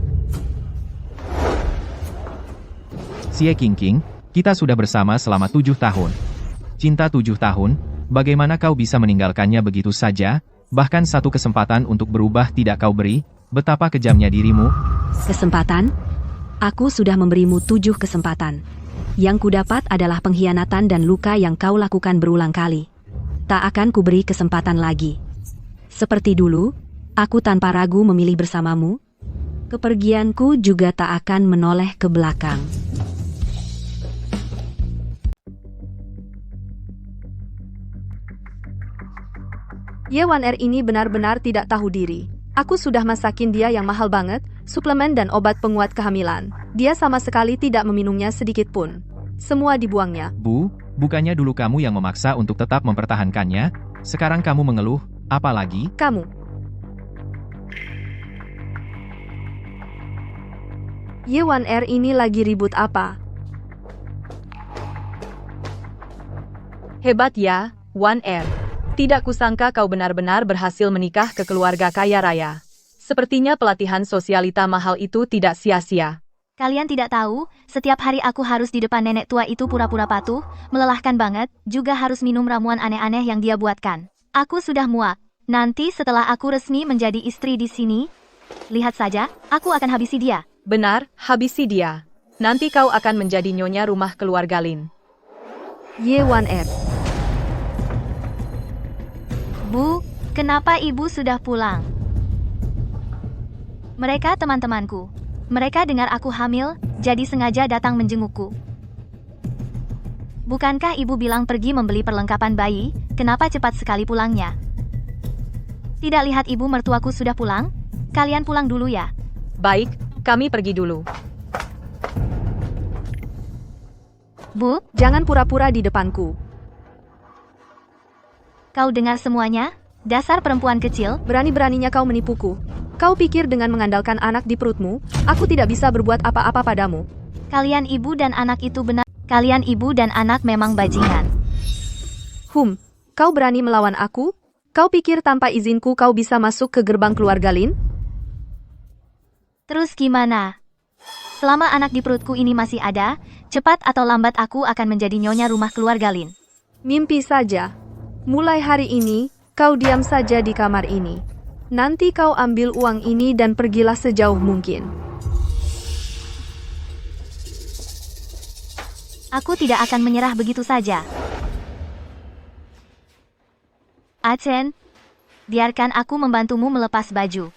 Speaker 1: Xie King, kita sudah bersama selama 7 tahun. Cinta 7 tahun, bagaimana kau bisa meninggalkannya begitu saja? Bahkan satu kesempatan untuk berubah tidak kau beri, betapa kejamnya dirimu.
Speaker 3: Kesempatan? Aku sudah memberimu 7 kesempatan. Yang kudapat adalah pengkhianatan dan luka yang kau lakukan berulang kali. Tak akan kuberi kesempatan lagi. Seperti dulu, aku tanpa ragu memilih bersamamu. Kepergianku juga tak akan menoleh ke belakang.
Speaker 7: Ye1R ini benar-benar tidak tahu diri. Aku sudah masakin dia yang mahal banget, suplemen dan obat penguat kehamilan. Dia sama sekali tidak meminumnya sedikit pun. Semua dibuangnya.
Speaker 1: Bu, bukannya dulu kamu yang memaksa untuk tetap mempertahankannya? Sekarang kamu mengeluh, apalagi?
Speaker 7: Kamu. Ye1R ini lagi ribut apa?
Speaker 11: Hebat ya, 1R. Tidak kusangka kau benar-benar berhasil menikah ke keluarga kaya raya. Sepertinya pelatihan sosialita mahal itu tidak sia-sia.
Speaker 9: Kalian tidak tahu, setiap hari aku harus di depan nenek tua itu pura-pura patuh, melelahkan banget, juga harus minum ramuan aneh-aneh yang dia buatkan. Aku sudah muak. Nanti setelah aku resmi menjadi istri di sini, lihat saja, aku akan habisi dia.
Speaker 11: Benar, habisi dia. Nanti kau akan menjadi nyonya rumah keluarga Lin.
Speaker 7: Ye1R.
Speaker 9: Bu, kenapa ibu sudah pulang? Mereka teman-temanku. Mereka dengar aku hamil, jadi sengaja datang menjengukku. Bukankah ibu bilang pergi membeli perlengkapan bayi, kenapa cepat sekali pulangnya? Tidak lihat ibu mertuaku sudah pulang? Kalian pulang dulu ya.
Speaker 11: Baik, kami pergi dulu.
Speaker 7: Bu, jangan pura-pura di depanku.
Speaker 9: Kau dengar semuanya? Dasar perempuan kecil.
Speaker 7: Berani-beraninya kau menipuku. Kau pikir dengan mengandalkan anak di perutmu, aku tidak bisa berbuat apa-apa padamu.
Speaker 9: Kalian ibu dan anak itu benar. Kalian ibu dan anak memang bajingan.
Speaker 7: Kau berani melawan aku? Kau pikir tanpa izinku kau bisa masuk ke gerbang keluarga Lin?
Speaker 9: Terus gimana? Selama anak di perutku ini masih ada, cepat atau lambat aku akan menjadi nyonya rumah keluarga Lin.
Speaker 7: Mimpi saja. Mulai hari ini, kau diam saja di kamar ini. Nanti kau ambil uang ini dan pergilah sejauh mungkin.
Speaker 9: Aku tidak akan menyerah begitu saja. Achen, biarkan aku membantumu melepas baju.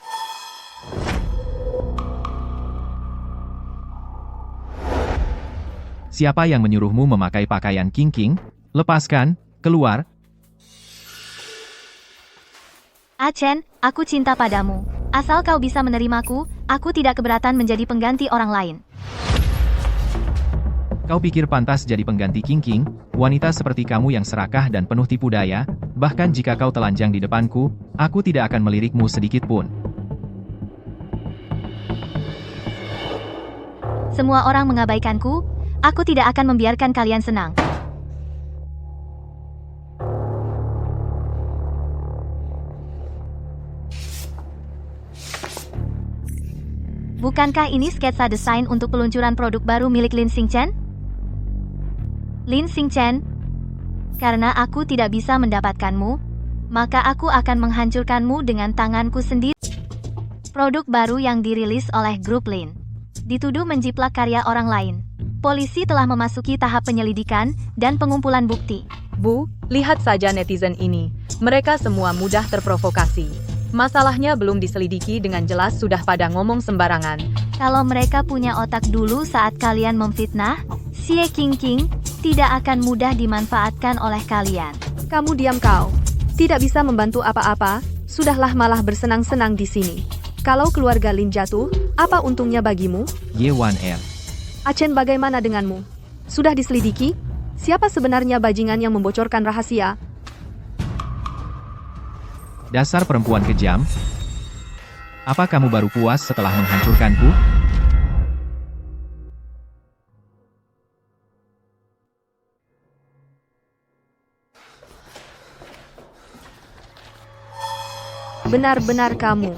Speaker 1: Siapa yang menyuruhmu memakai pakaian King? Lepaskan, keluar.
Speaker 9: Achen, aku cinta padamu. Asal kau bisa menerimaku, aku tidak keberatan menjadi pengganti orang lain.
Speaker 1: Kau pikir pantas jadi pengganti King? Wanita seperti kamu yang serakah dan penuh tipu daya, bahkan jika kau telanjang di depanku, aku tidak akan melirikmu sedikit pun.
Speaker 9: Semua orang mengabaikanku, aku tidak akan membiarkan kalian senang. Bukankah ini sketsa desain untuk peluncuran produk baru milik Lin Xingchen? Lin Xingchen, karena aku tidak bisa mendapatkanmu, maka aku akan menghancurkanmu dengan tanganku sendiri. Produk baru yang dirilis oleh grup Lin dituduh menjiplak karya orang lain. Polisi telah memasuki tahap penyelidikan dan pengumpulan bukti.
Speaker 11: Bu, lihat saja netizen ini. Mereka semua mudah terprovokasi. Masalahnya belum diselidiki dengan jelas sudah pada ngomong sembarangan.
Speaker 9: Kalau mereka punya otak dulu saat kalian memfitnah, Xie Qingqing tidak akan mudah dimanfaatkan oleh kalian.
Speaker 7: Kamu diam kau. Tidak bisa membantu apa-apa, sudahlah malah bersenang-senang di sini. Kalau keluarga Lin jatuh, apa untungnya bagimu?
Speaker 1: Ye Wan Er.
Speaker 7: Achen, bagaimana denganmu? Sudah diselidiki? Siapa sebenarnya bajingan yang membocorkan rahasia?
Speaker 1: Dasar perempuan kejam. Apa kamu baru puas setelah menghancurkanku?
Speaker 7: Benar-benar kamu.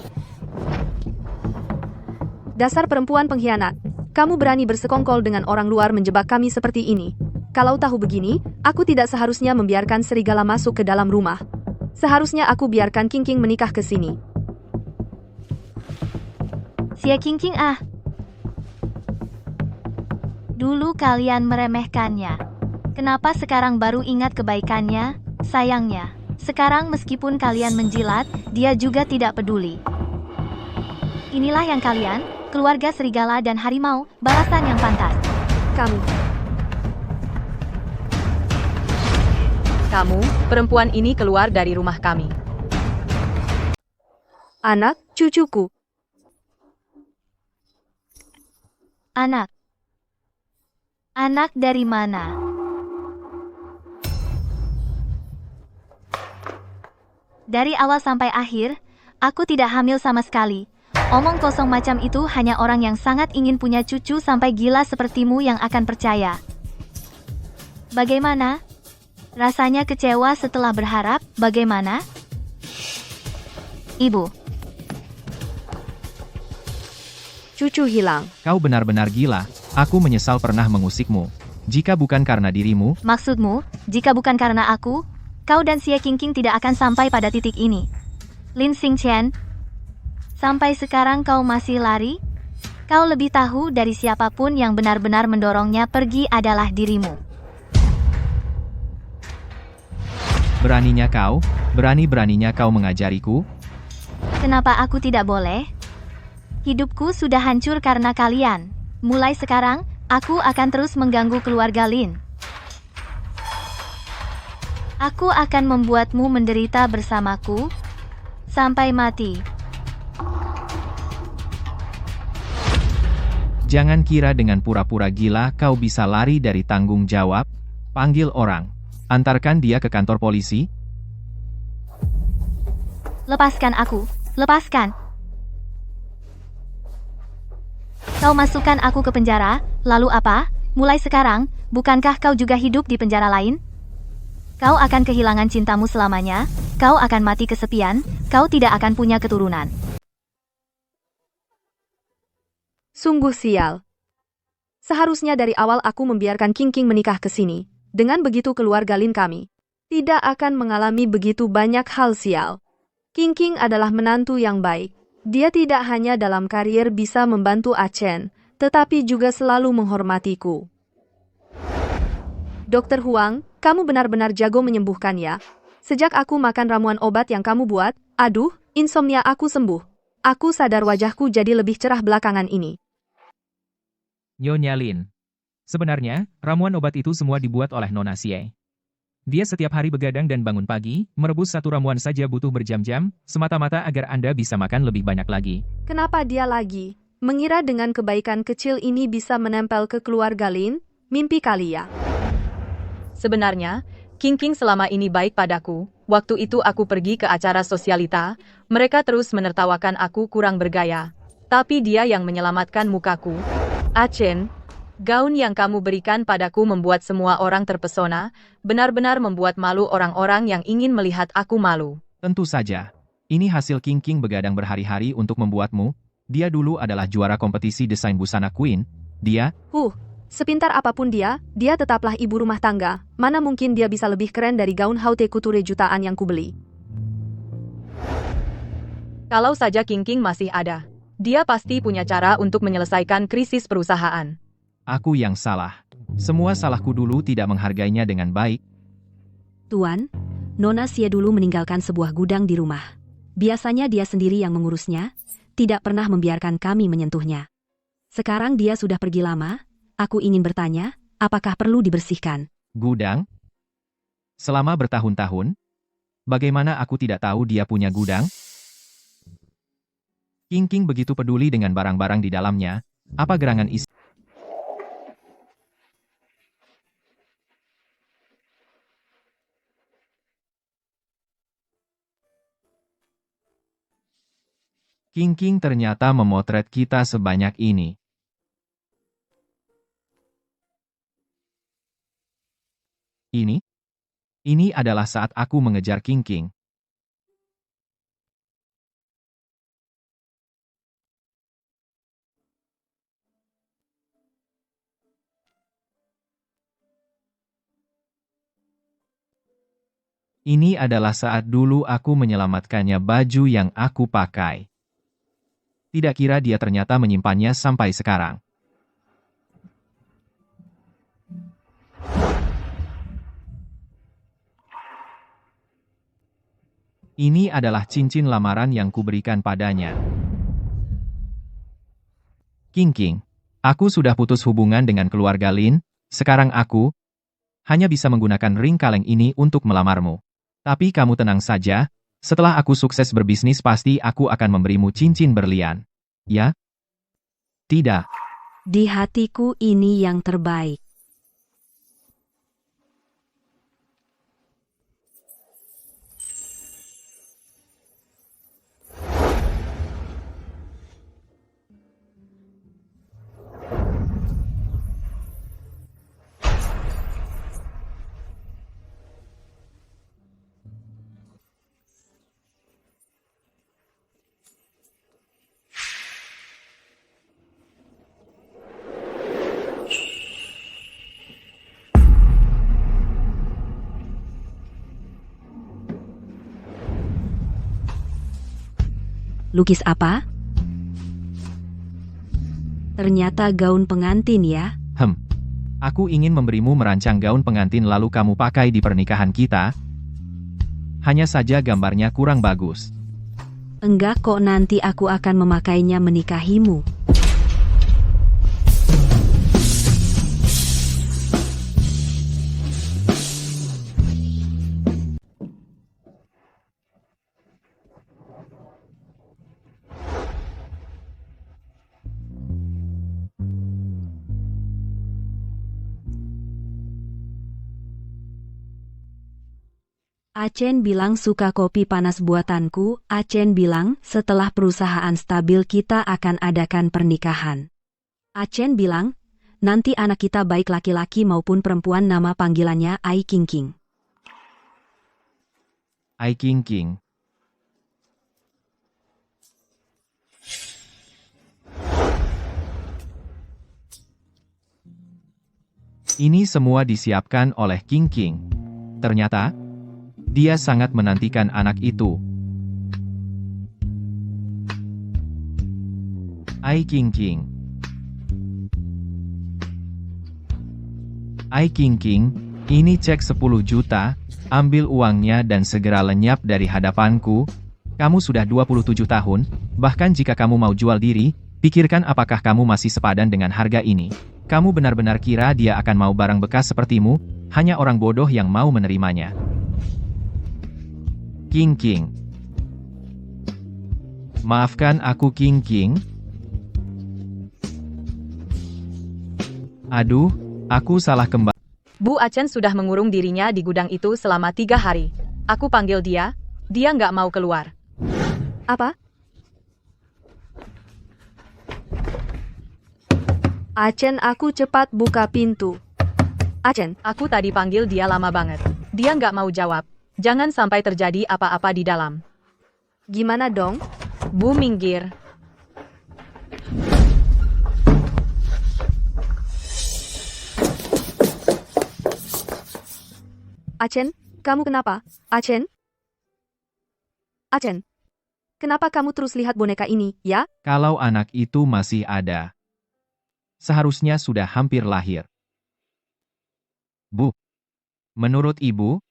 Speaker 7: Dasar perempuan pengkhianat. Kamu berani bersekongkol dengan orang luar menjebak kami seperti ini. Kalau tahu begini, aku tidak seharusnya membiarkan serigala masuk ke dalam rumah. Seharusnya aku biarkan Qingqing menikah ke sini.
Speaker 9: Xie Qingqing Dulu kalian meremehkannya. Kenapa sekarang baru ingat kebaikannya? Sayangnya, sekarang meskipun kalian menjilat, dia juga tidak peduli. Inilah yang kalian, keluarga serigala dan harimau, balasan yang pantas.
Speaker 11: Kamu, perempuan ini keluar dari rumah kami.
Speaker 7: Anak, cucuku.
Speaker 9: Anak. Anak dari mana? Dari awal sampai akhir, aku tidak hamil sama sekali. Omong kosong macam itu hanya orang yang sangat ingin punya cucu sampai gila sepertimu yang akan percaya. Bagaimana? Rasanya kecewa setelah berharap, bagaimana? Ibu.
Speaker 7: Cucu hilang.
Speaker 1: Kau benar-benar gila. Aku menyesal pernah mengusikmu. Jika bukan karena dirimu,
Speaker 9: Maksudmu, jika bukan karena aku, kau dan Xie Qingqing tidak akan sampai pada titik ini. Lin Xingchen, sampai sekarang kau masih lari? Kau lebih tahu dari siapapun yang benar-benar mendorongnya pergi adalah dirimu.
Speaker 1: berani-beraninya kau mengajariku?
Speaker 9: Kenapa aku tidak boleh? Hidupku sudah hancur karena kalian. Mulai sekarang, aku akan terus mengganggu keluarga Lin. Aku akan membuatmu menderita bersamaku sampai mati.
Speaker 1: Jangan kira dengan pura-pura gila kau bisa lari dari tanggung jawab. Panggil orang. Antarkan dia ke kantor polisi.
Speaker 9: Lepaskan aku. Lepaskan. Kau masukkan aku ke penjara, lalu apa? Mulai sekarang, bukankah kau juga hidup di penjara lain? Kau akan kehilangan cintamu selamanya, kau akan mati kesepian, kau tidak akan punya keturunan.
Speaker 7: Sungguh sial. Seharusnya dari awal aku membiarkan Qingqing menikah ke sini. Dengan begitu keluarga Lin kami tidak akan mengalami begitu banyak hal sial. Qingqing adalah menantu yang baik. Dia tidak hanya dalam karier bisa membantu Achen, tetapi juga selalu menghormatiku. Dokter Huang, kamu benar-benar jago menyembuhkan ya. Sejak aku makan ramuan obat yang kamu buat, aduh, insomnia aku sembuh. Aku sadar wajahku jadi lebih cerah belakangan ini.
Speaker 5: Nyonya Lin. Sebenarnya, ramuan obat itu semua dibuat oleh Nona Xie. Dia setiap hari begadang dan bangun pagi, merebus satu ramuan saja butuh berjam-jam, semata-mata agar Anda bisa makan lebih banyak lagi.
Speaker 7: Kenapa dia lagi mengira dengan kebaikan kecil ini bisa menempel ke keluarga Lin? Mimpi kali ya.
Speaker 11: Sebenarnya, Qingqing selama ini baik padaku. Waktu itu aku pergi ke acara sosialita, mereka terus menertawakan aku kurang bergaya. Tapi dia yang menyelamatkan mukaku. Achen, Gaun yang kamu berikan padaku membuat semua orang terpesona, benar-benar membuat malu orang-orang yang ingin melihat aku malu.
Speaker 1: Tentu saja. Ini hasil King King begadang berhari-hari untuk membuatmu. Dia dulu adalah juara kompetisi desain busana Queen. Dia,
Speaker 7: Sepintar apapun dia tetaplah ibu rumah tangga. Mana mungkin dia bisa lebih keren dari gaun haute couture jutaan yang kubeli.
Speaker 11: Kalau saja King King masih ada, dia pasti punya cara untuk menyelesaikan krisis perusahaan.
Speaker 1: aku yang salah. Semua salahku dulu tidak menghargainya dengan baik.
Speaker 3: Tuan, Nona Xie dulu meninggalkan sebuah gudang di rumah. Biasanya dia sendiri yang mengurusnya, tidak pernah membiarkan kami menyentuhnya. Sekarang dia sudah pergi lama, aku ingin bertanya, apakah perlu dibersihkan?
Speaker 1: Gudang? Selama bertahun-tahun? Bagaimana aku tidak tahu dia punya gudang? King King begitu peduli dengan barang-barang di dalamnya, apa gerangan isi? King King ternyata memotret kita sebanyak ini. Ini adalah saat aku mengejar King King. Ini adalah saat dulu aku menyelamatkannya baju yang aku pakai. Tidak kira dia ternyata menyimpannya sampai sekarang. Ini adalah cincin lamaran yang kuberikan padanya. King King, aku sudah putus hubungan dengan keluarga Lin, sekarang aku hanya bisa menggunakan ring kaleng ini untuk melamarmu. Tapi kamu tenang saja, setelah aku sukses berbisnis pasti aku akan memberimu cincin berlian. Ya? Tidak.
Speaker 3: Di hatiku ini yang terbaik. Lukis apa? Ternyata gaun pengantin ya.
Speaker 1: Aku ingin memberimu merancang gaun pengantin lalu kamu pakai di pernikahan kita. Hanya saja gambarnya kurang bagus.
Speaker 3: Enggak kok, nanti aku akan memakainya menikahimu. Acen bilang suka kopi panas buatanku. Acen bilang setelah perusahaan stabil kita akan adakan pernikahan. Acen bilang, nanti anak kita baik laki-laki maupun perempuan nama panggilannya Ai King King.
Speaker 1: Ai King King. Ini semua disiapkan oleh King King. Ternyata, dia sangat menantikan anak itu. Ai King King. Ai King King, ini cek 10 juta, ambil uangnya dan segera lenyap dari hadapanku. Kamu sudah 27 tahun, bahkan jika kamu mau jual diri, pikirkan apakah kamu masih sepadan dengan harga ini. Kamu benar-benar kira dia akan mau barang bekas sepertimu, hanya orang bodoh yang mau menerimanya. King King. Maafkan aku King King. Aduh, aku salah kembali.
Speaker 11: Bu Acen sudah mengurung dirinya di gudang itu selama 3 hari. Aku panggil dia nggak mau keluar.
Speaker 7: Apa? Achen, aku cepat buka pintu. Achen,
Speaker 11: Aku tadi panggil dia lama banget. Dia nggak mau jawab. Jangan sampai terjadi apa-apa di dalam.
Speaker 7: gimana dong?
Speaker 11: Bu minggir.
Speaker 7: Achen, kamu kenapa? Achen? Achen, kenapa kamu terus lihat boneka ini, ya?
Speaker 1: Kalau anak itu masih ada, seharusnya sudah hampir lahir. Bu, menurut ibu,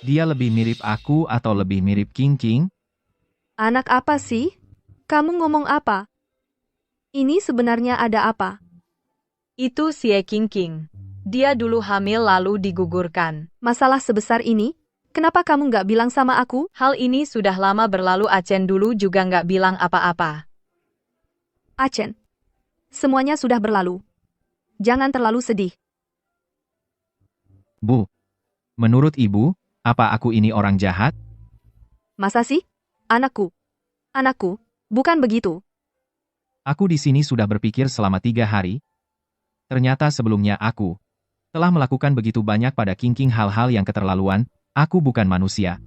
Speaker 1: dia lebih mirip aku atau lebih mirip King King?
Speaker 7: Anak apa sih? Kamu ngomong apa? Ini sebenarnya ada apa?
Speaker 11: Itu Xie King. Dia dulu hamil lalu digugurkan.
Speaker 7: Masalah sebesar ini? Kenapa kamu nggak bilang sama aku?
Speaker 11: Hal ini sudah lama berlalu. Achen dulu juga nggak bilang apa-apa.
Speaker 7: Achen, semuanya sudah berlalu. Jangan terlalu sedih.
Speaker 1: Bu, menurut ibu, apa aku ini orang jahat?
Speaker 7: Masa sih? Anakku. Anakku, bukan begitu.
Speaker 1: Aku di sini sudah berpikir selama 3 hari. Ternyata sebelumnya aku telah melakukan begitu banyak pada King King hal-hal yang keterlaluan. Aku bukan manusia.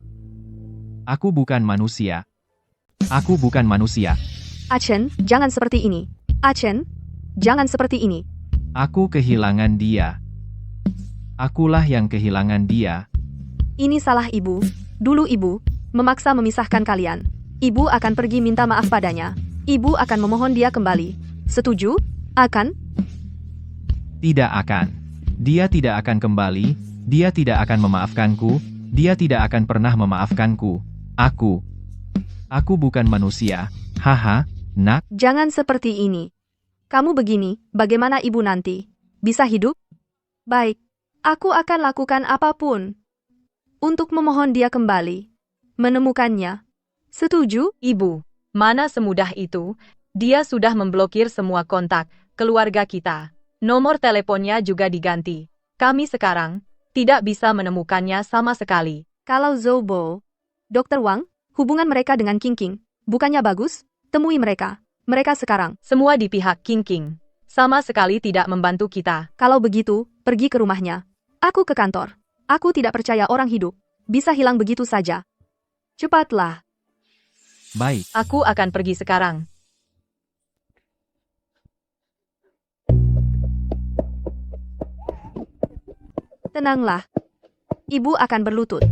Speaker 1: Aku bukan manusia. Aku bukan manusia.
Speaker 7: Achen, jangan seperti ini. Achen, jangan seperti ini.
Speaker 1: Aku kehilangan dia. Akulah yang kehilangan dia.
Speaker 7: Ini salah ibu. Dulu ibu memaksa memisahkan kalian. Ibu akan pergi minta maaf padanya. Ibu akan memohon dia kembali. Setuju? Akan?
Speaker 1: Tidak akan. Dia tidak akan kembali. Dia tidak akan memaafkanku. Dia tidak akan pernah memaafkanku. Aku bukan manusia. Haha, nak.
Speaker 7: Jangan seperti ini. Kamu begini, bagaimana ibu nanti? Bisa hidup? Baik. Aku akan lakukan apapun untuk memohon dia kembali. Menemukannya. Setuju?
Speaker 11: Ibu, mana semudah itu? Dia sudah memblokir semua kontak keluarga kita. Nomor teleponnya juga diganti. Kami sekarang tidak bisa menemukannya sama sekali.
Speaker 7: Kalau Zobo, Dr. Wang, hubungan mereka dengan King King, bukannya bagus? Temui mereka. Mereka sekarang.
Speaker 11: Semua di pihak King King. Sama sekali tidak membantu kita.
Speaker 7: Kalau begitu, pergi ke rumahnya. Aku ke kantor. Aku tidak percaya orang hidup bisa hilang begitu saja. Cepatlah.
Speaker 1: Baik.
Speaker 11: Aku akan pergi sekarang.
Speaker 7: Tenanglah. Ibu akan berlutut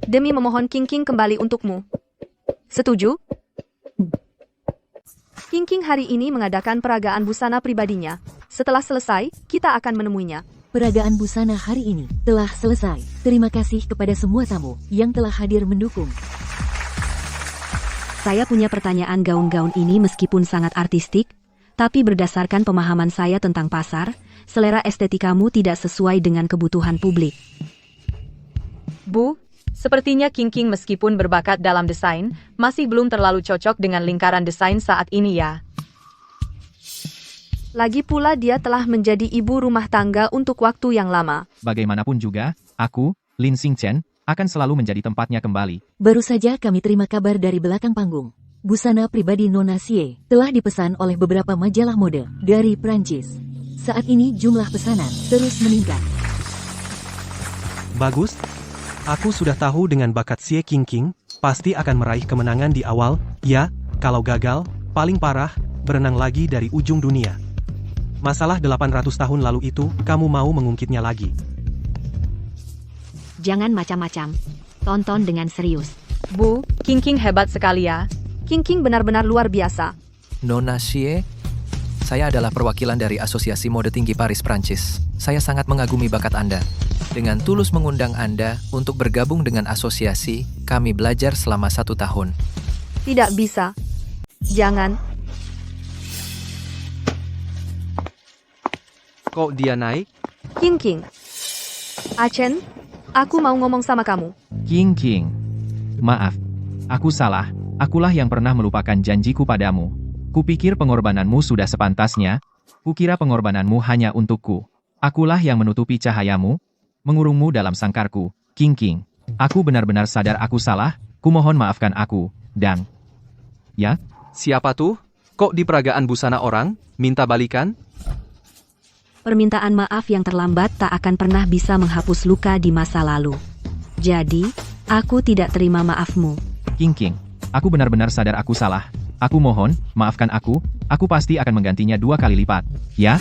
Speaker 7: demi memohon King King kembali untukmu. Setuju? King King hari ini mengadakan peragaan busana pribadinya. Setelah selesai, kita akan menemuinya.
Speaker 4: Peragaan busana hari ini telah selesai. Terima kasih kepada semua tamu yang telah hadir mendukung.
Speaker 3: Saya punya pertanyaan, gaun-gaun ini meskipun sangat artistik, tapi berdasarkan pemahaman saya tentang pasar, selera estetikamu tidak sesuai dengan kebutuhan publik.
Speaker 11: Bu, sepertinya King King meskipun berbakat dalam desain, masih belum terlalu cocok dengan lingkaran desain saat ini ya.
Speaker 7: Lagi pula dia telah menjadi ibu rumah tangga untuk waktu yang lama.
Speaker 1: Bagaimanapun juga, aku, Lin Xingchen, akan selalu menjadi tempatnya kembali.
Speaker 4: Baru saja kami terima kabar dari belakang panggung. Busana pribadi Nona Xie telah dipesan oleh beberapa majalah mode dari Prancis. Saat ini jumlah pesanan terus meningkat.
Speaker 2: Bagus. Aku sudah tahu dengan bakat Xie King, pasti akan meraih kemenangan di awal. Ya, kalau gagal, paling parah, berenang lagi dari ujung dunia. Masalah 800 tahun lalu itu, kamu mau mengungkitnya lagi.
Speaker 3: Jangan macam-macam. Tonton dengan serius.
Speaker 11: Bu, King King hebat sekali ya.
Speaker 7: King King benar-benar luar biasa.
Speaker 14: Nona Xie, saya adalah perwakilan dari Asosiasi Mode Tinggi Paris, Prancis. Saya sangat mengagumi bakat Anda. Dengan tulus mengundang Anda untuk bergabung dengan asosiasi, kami belajar selama 1 tahun.
Speaker 7: Tidak bisa. Jangan.
Speaker 8: Kok dia naik?
Speaker 7: King King. Achen, aku mau ngomong sama kamu.
Speaker 1: King King. Maaf. Aku salah. Akulah yang pernah melupakan janjiku padamu. Kupikir pengorbananmu sudah sepantasnya. Kukira pengorbananmu hanya untukku. Akulah yang menutupi cahayamu, mengurungmu dalam sangkarku. King King. Aku benar-benar sadar aku salah. Kumohon maafkan aku. Dan... Ya?
Speaker 8: Siapa tuh? Kok di peragaan busana orang, minta balikan?
Speaker 3: Permintaan maaf yang terlambat tak akan pernah bisa menghapus luka di masa lalu. Jadi, aku tidak terima maafmu.
Speaker 1: King King, aku benar-benar sadar aku salah. Aku mohon, maafkan aku pasti akan menggantinya 2 kali lipat. Ya?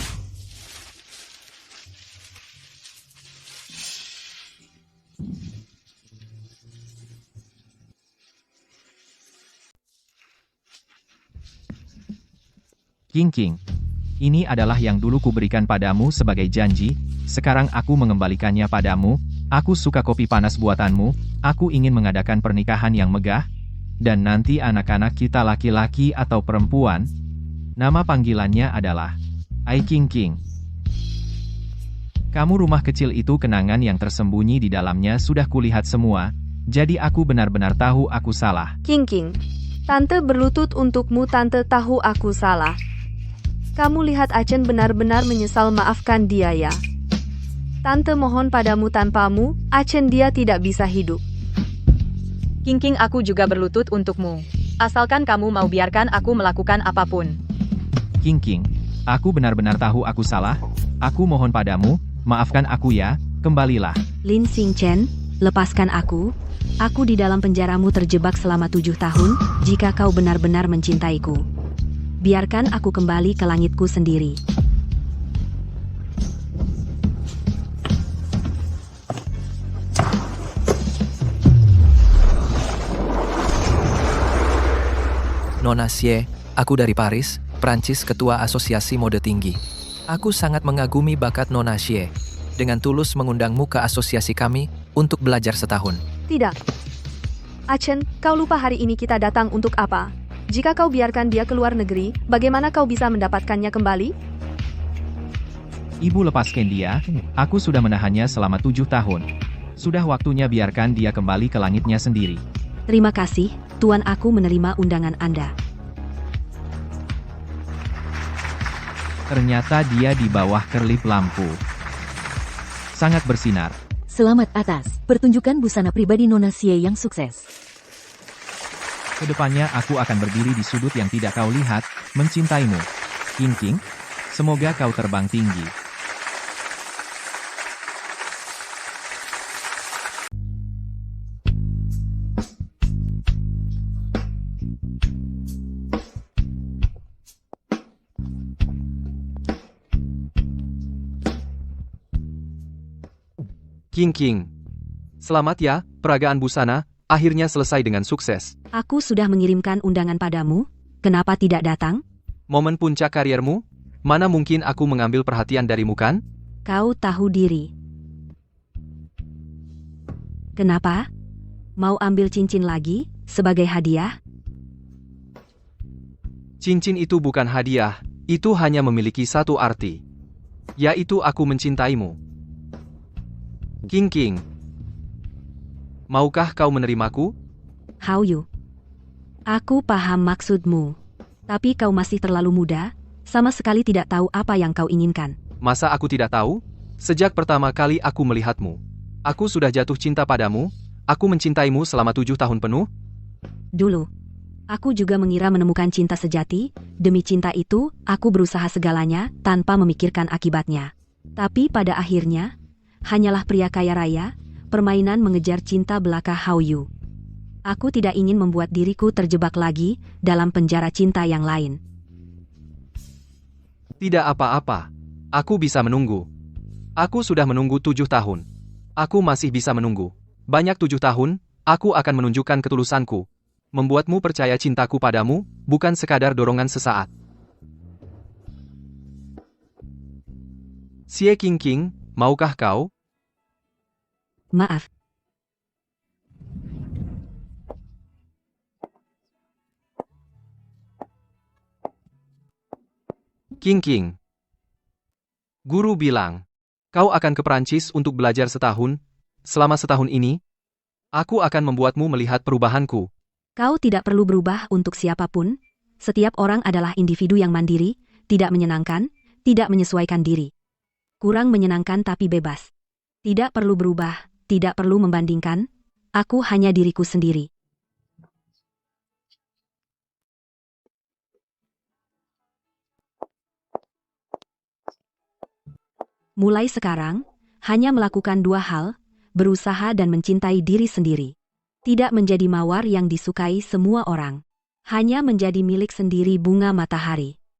Speaker 1: King King, ini adalah yang dulu kuberikan padamu sebagai janji, sekarang aku mengembalikannya padamu, aku suka kopi panas buatanmu, aku ingin mengadakan pernikahan yang megah, dan nanti anak-anak kita laki-laki atau perempuan, nama panggilannya adalah Ai King King. Kamu rumah kecil itu kenangan yang tersembunyi di dalamnya sudah kulihat semua, jadi aku benar-benar tahu aku salah.
Speaker 7: King King, Tante berlutut untukmu, Tante tahu aku salah. Kamu lihat Achen benar-benar menyesal, maafkan dia ya. Tante mohon padamu, tanpamu, Achen dia tidak bisa hidup.
Speaker 11: King King, aku juga berlutut untukmu. Asalkan kamu mau biarkan aku melakukan apapun.
Speaker 1: King King, aku benar-benar tahu aku salah, aku mohon padamu, maafkan aku ya, kembalilah.
Speaker 3: Lin Xingchen, lepaskan aku di dalam penjaramu terjebak selama 7 tahun, jika kau benar-benar mencintaiku. Biarkan aku kembali ke langitku sendiri.
Speaker 14: Nona Xie, aku dari Paris, Prancis, ketua asosiasi mode tinggi. Aku sangat mengagumi bakat Nona Xie. Dengan tulus mengundangmu ke asosiasi kami untuk belajar setahun.
Speaker 7: Tidak. Achen, kau lupa hari ini kita datang untuk apa? Jika kau biarkan dia keluar negeri, bagaimana kau bisa mendapatkannya kembali?
Speaker 1: Ibu lepaskan dia, aku sudah menahannya selama 7 tahun. Sudah waktunya biarkan dia kembali ke langitnya sendiri.
Speaker 3: Terima kasih, Tuan, aku menerima undangan Anda.
Speaker 1: Ternyata dia di bawah kerlip lampu. Sangat bersinar.
Speaker 4: Selamat atas pertunjukan busana pribadi Nona Xie yang sukses.
Speaker 1: Kedepannya aku akan berdiri di sudut yang tidak kau lihat, mencintaimu. King King, semoga kau terbang tinggi.
Speaker 8: King King. Selamat ya, peragaan busana, akhirnya selesai dengan sukses.
Speaker 3: Aku sudah mengirimkan undangan padamu, kenapa tidak datang?
Speaker 8: Momen puncak kariermu? Mana mungkin aku mengambil perhatian darimu kan?
Speaker 3: Kau tahu diri. Kenapa? Mau ambil cincin lagi, sebagai hadiah?
Speaker 8: Cincin itu bukan hadiah, itu hanya memiliki satu arti. Yaitu aku mencintaimu. King King. Maukah kau menerimaku?
Speaker 3: Hao Yu. Aku paham maksudmu. Tapi kau masih terlalu muda, sama sekali tidak tahu apa yang kau inginkan.
Speaker 8: Masa aku tidak tahu? Sejak pertama kali aku melihatmu, aku sudah jatuh cinta padamu, aku mencintaimu selama 7 tahun penuh.
Speaker 3: Dulu, aku juga mengira menemukan cinta sejati, demi cinta itu, aku berusaha segalanya, tanpa memikirkan akibatnya. Tapi pada akhirnya, hanyalah pria kaya raya, permainan mengejar cinta belaka Hao Yu. Aku tidak ingin membuat diriku terjebak lagi dalam penjara cinta yang lain.
Speaker 8: Tidak apa-apa. Aku bisa menunggu. Aku sudah menunggu 7 tahun. Aku masih bisa menunggu. Banyak 7 tahun, aku akan menunjukkan ketulusanku. Membuatmu percaya cintaku padamu, bukan sekadar dorongan sesaat. Xie King King, maukah kau?
Speaker 3: Maaf.
Speaker 8: King King. Guru bilang, kau akan ke Perancis untuk belajar setahun. Selama setahun ini, aku akan membuatmu melihat perubahanku.
Speaker 3: Kau tidak perlu berubah untuk siapapun. Setiap orang adalah individu yang mandiri, tidak menyenangkan, tidak menyesuaikan diri. Kurang menyenangkan tapi bebas. Tidak perlu berubah, tidak perlu membandingkan. Aku hanya diriku sendiri. Mulai sekarang, hanya melakukan 2 hal, berusaha dan mencintai diri sendiri. Tidak menjadi mawar yang disukai semua orang. Hanya menjadi milik sendiri bunga matahari.